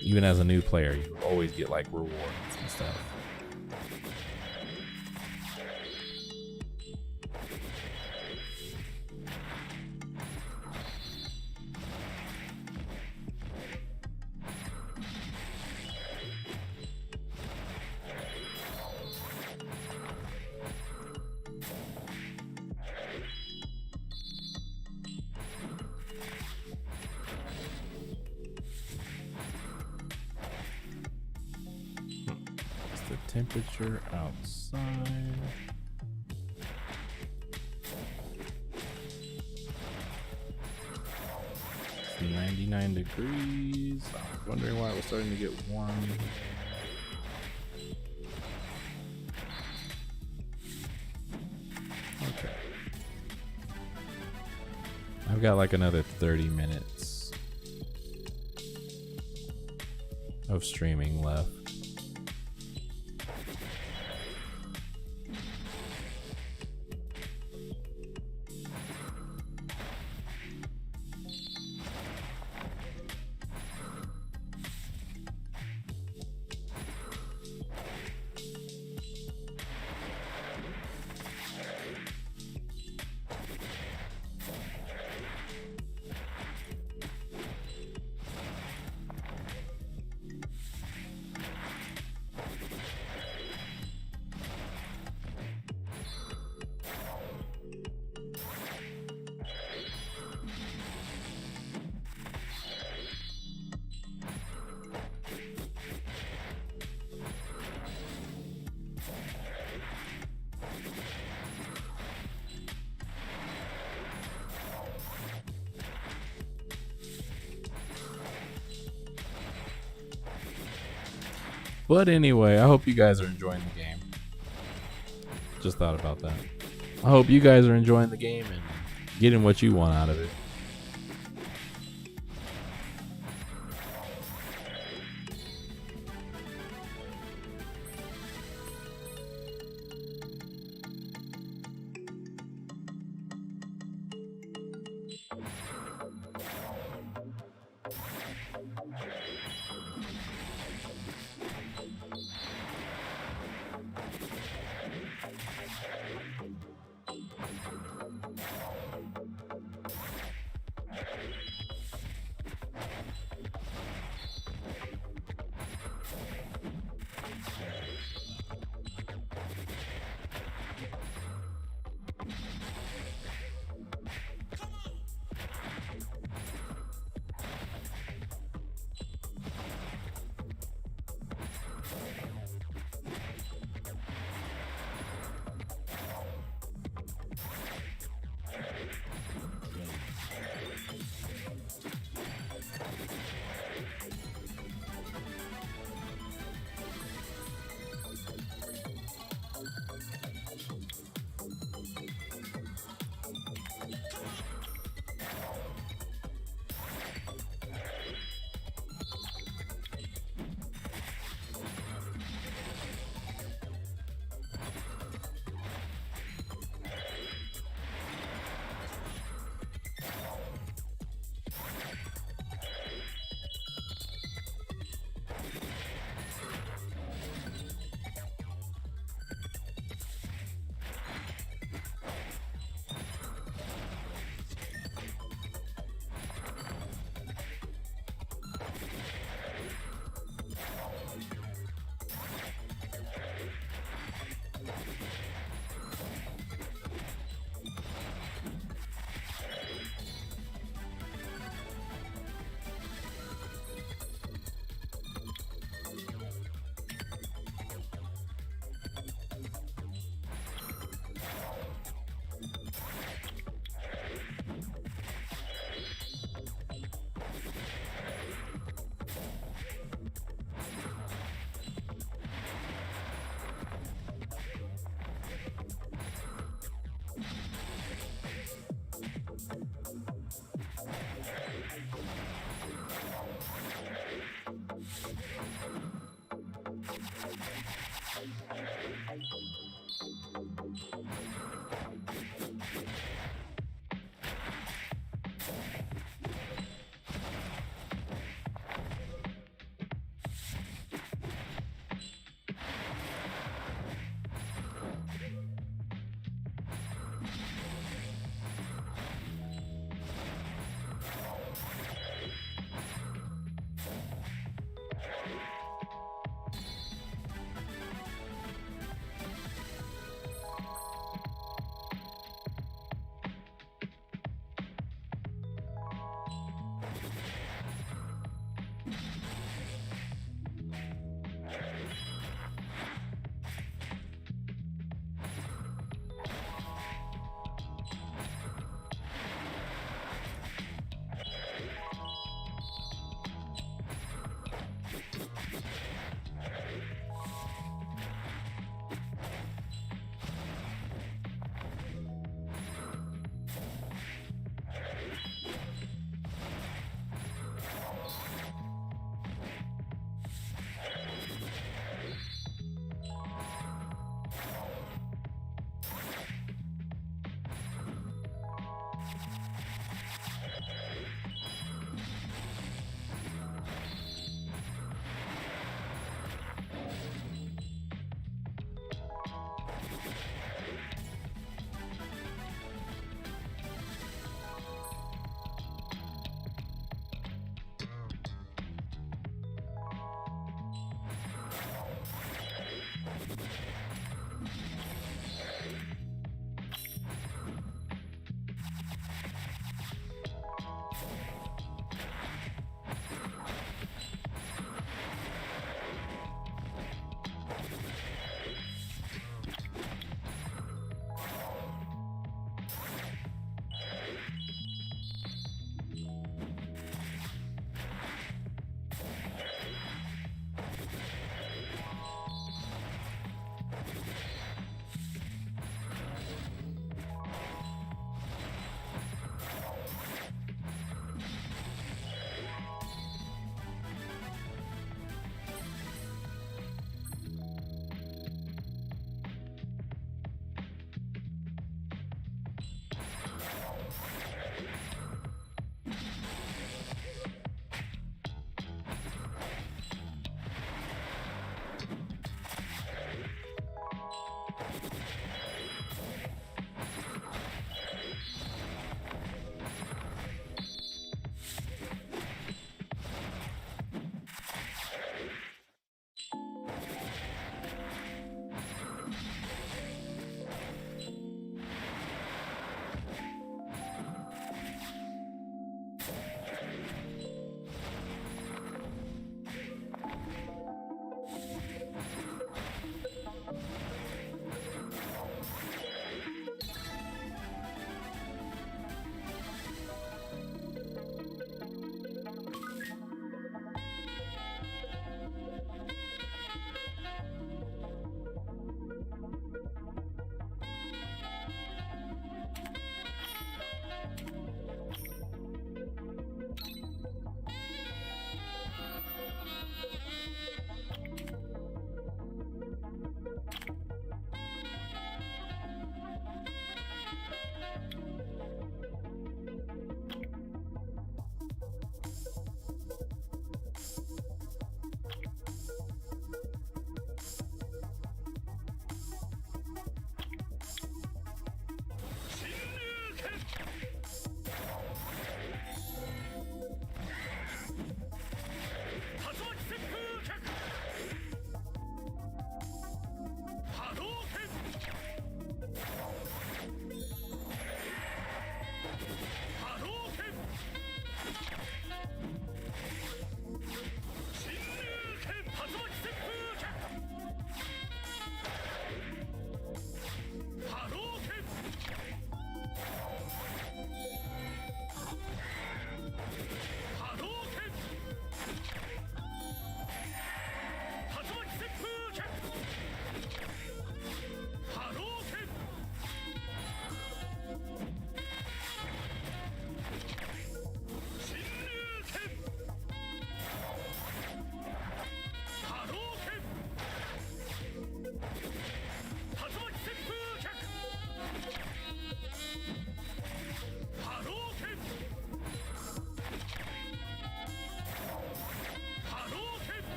Even as a new player, you always get like rewards and stuff. Temperature outside. It's 99 degrees. I was wondering why it was starting to get warm. Okay. I've got like another 30 minutes of streaming left. But anyway, I hope you guys are enjoying the game. Just thought about that. I hope you guys are enjoying the game and getting what you want out of it.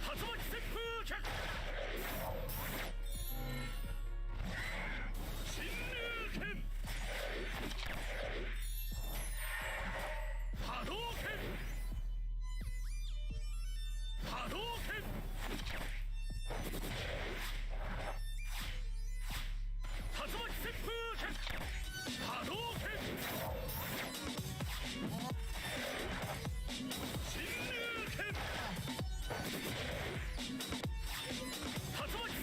竜拳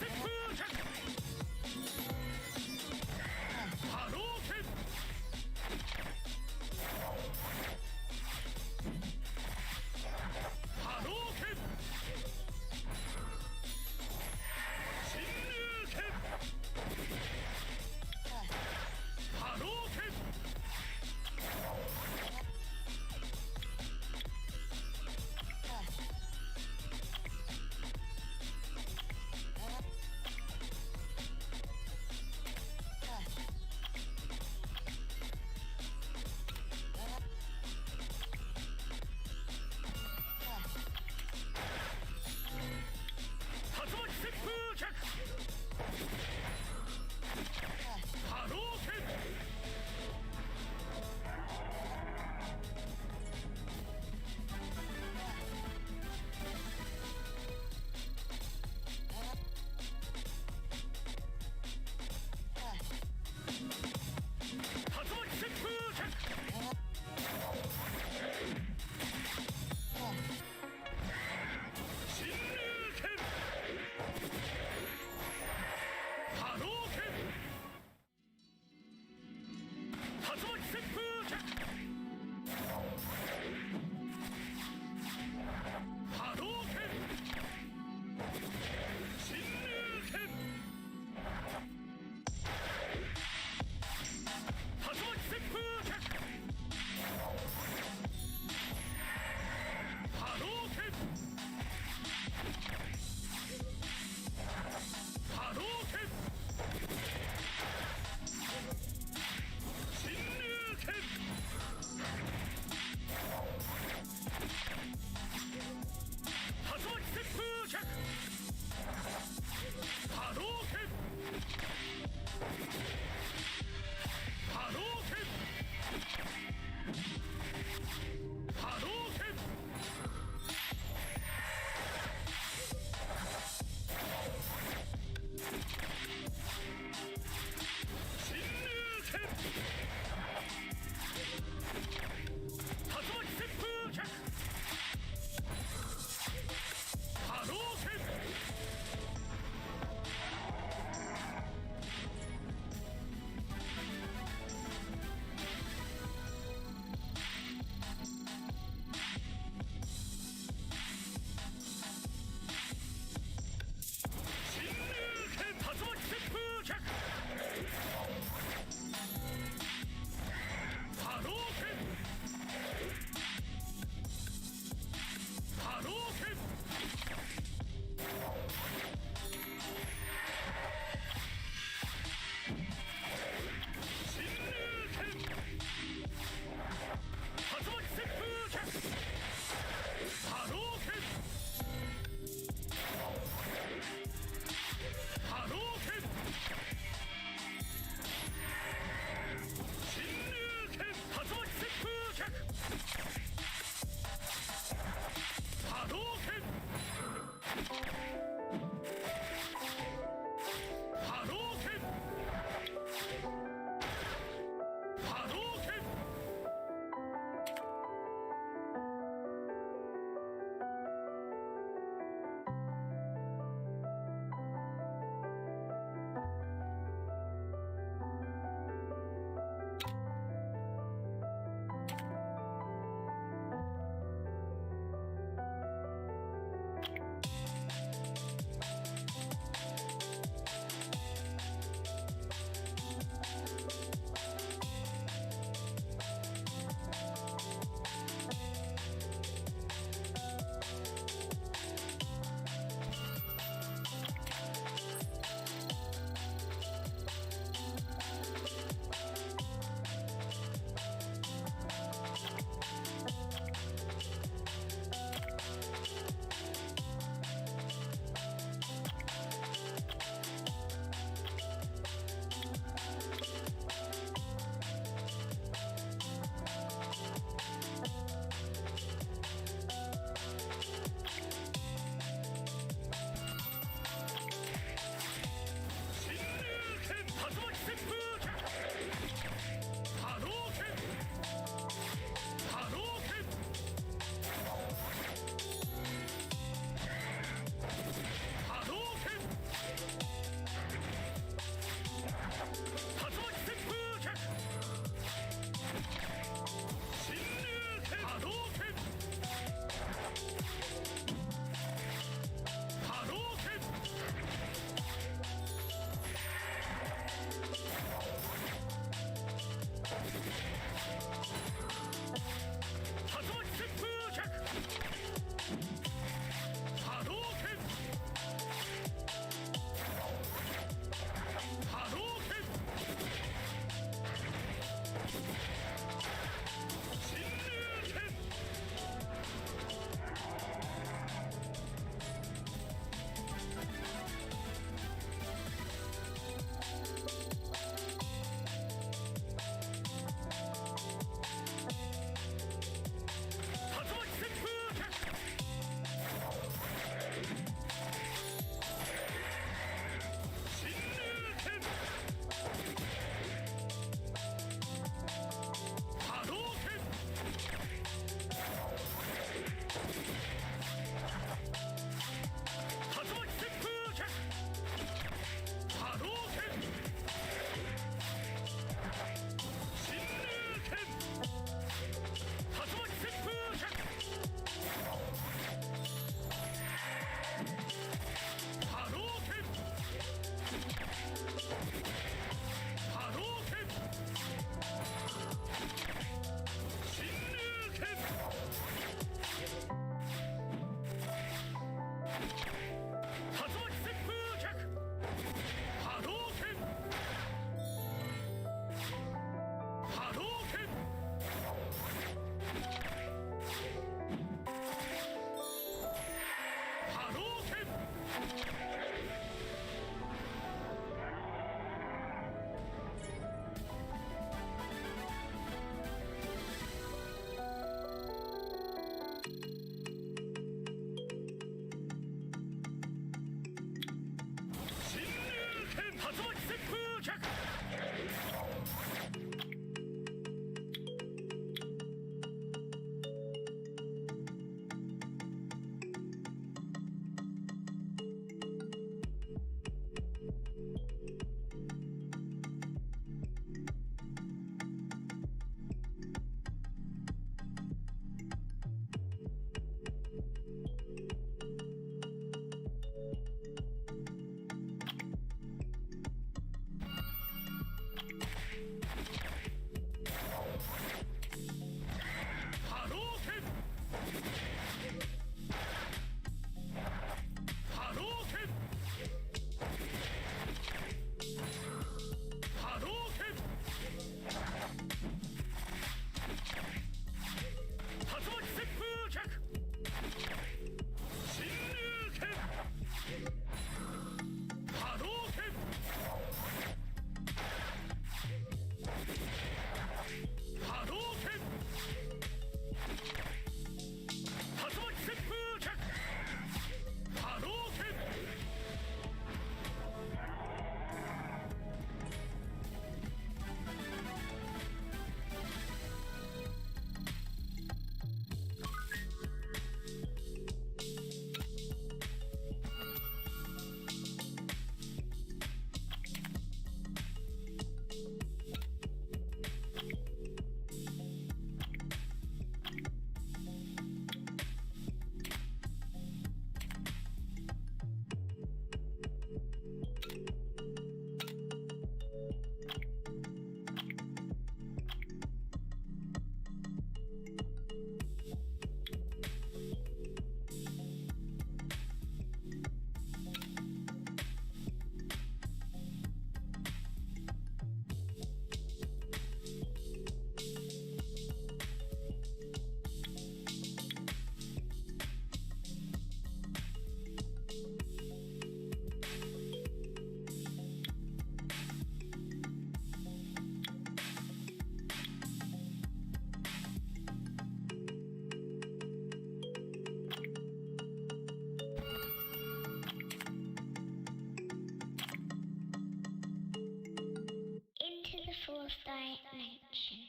fourth dimension.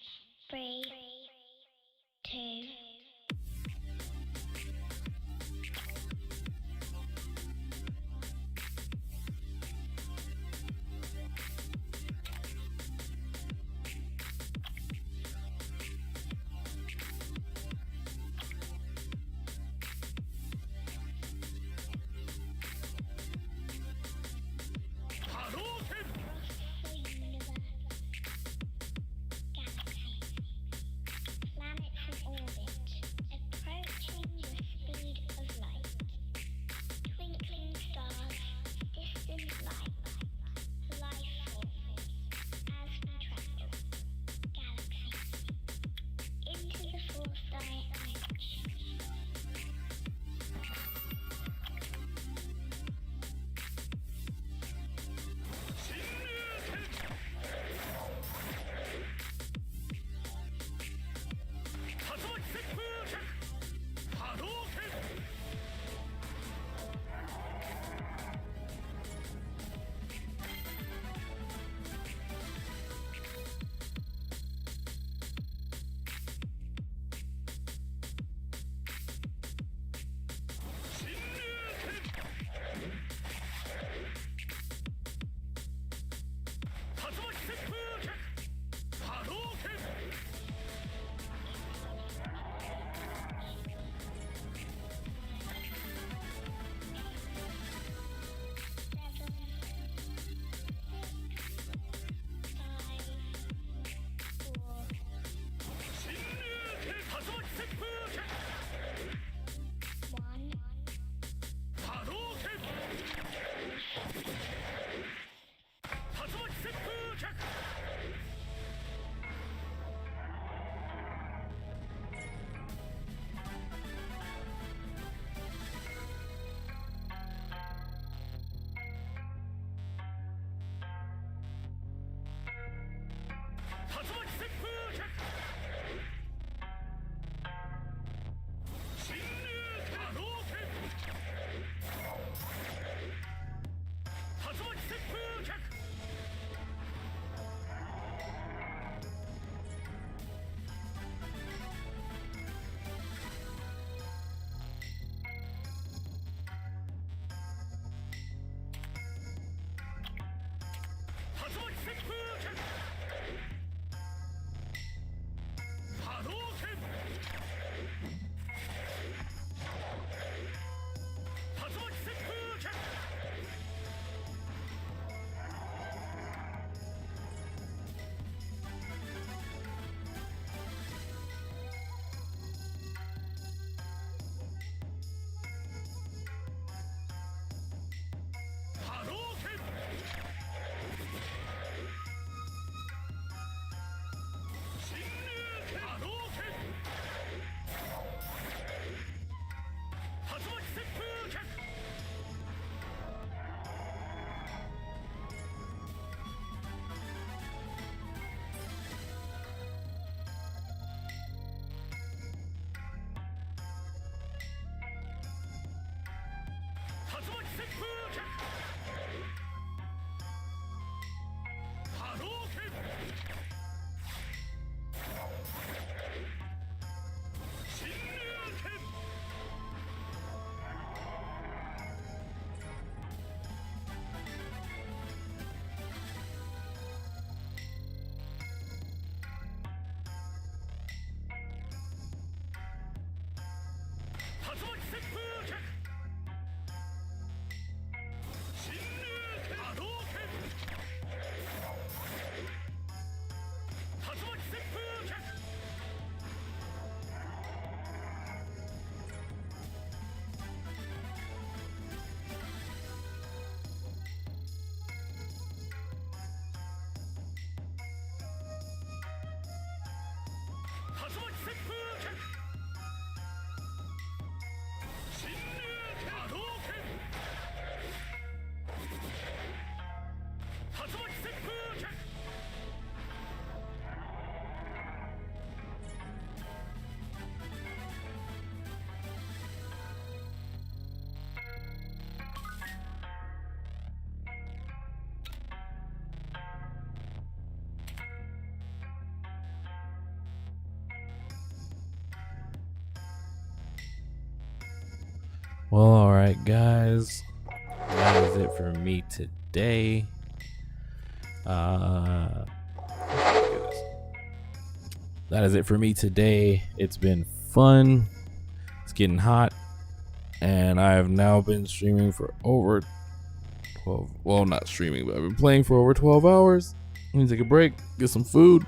3, 2. Well, alright guys, that is it for me today. That is it for me today. It's been fun. It's getting hot, and I have now been streaming for over 12. Well, not streaming, but I've been playing for over 12 hours. I need to take a break, get some food.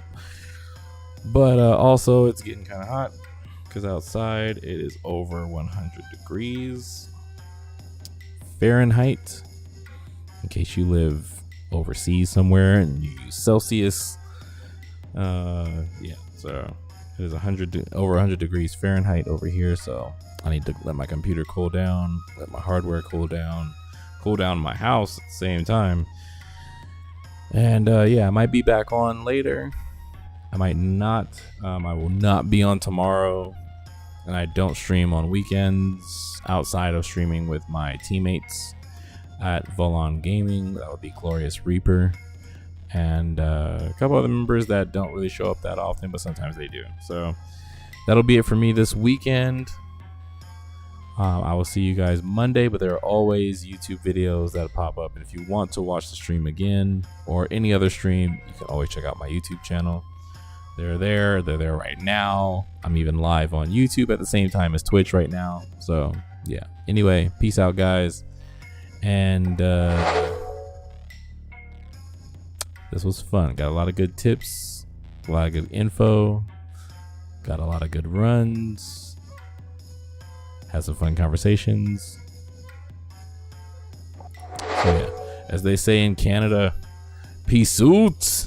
But also, it's getting kind of hot because outside it is over 100 degrees Fahrenheit. In case you live overseas somewhere and you use Celsius, yeah. So it is over 100 degrees Fahrenheit over here. So I need to let my computer cool down, let my hardware cool down my house at the same time. And yeah, I might be back on later. I might not. I will not be on tomorrow, and I don't stream on weekends outside of streaming with my teammates at Volon Gaming. That would be Glorious Reaper and a couple other members that don't really show up that often, but sometimes they do. So that'll be it for me this weekend. I will see you guys Monday, but there are always YouTube videos that pop up, and if you want to watch the stream again or any other stream, you can always check out my YouTube channel. They're there right now. I'm even live on YouTube at the same time as Twitch right now. So yeah, anyway, peace out guys, and this was fun. Got a lot of good tips, a lot of good info, got a lot of good runs, had some fun conversations. So yeah, as they say in Canada, peace out.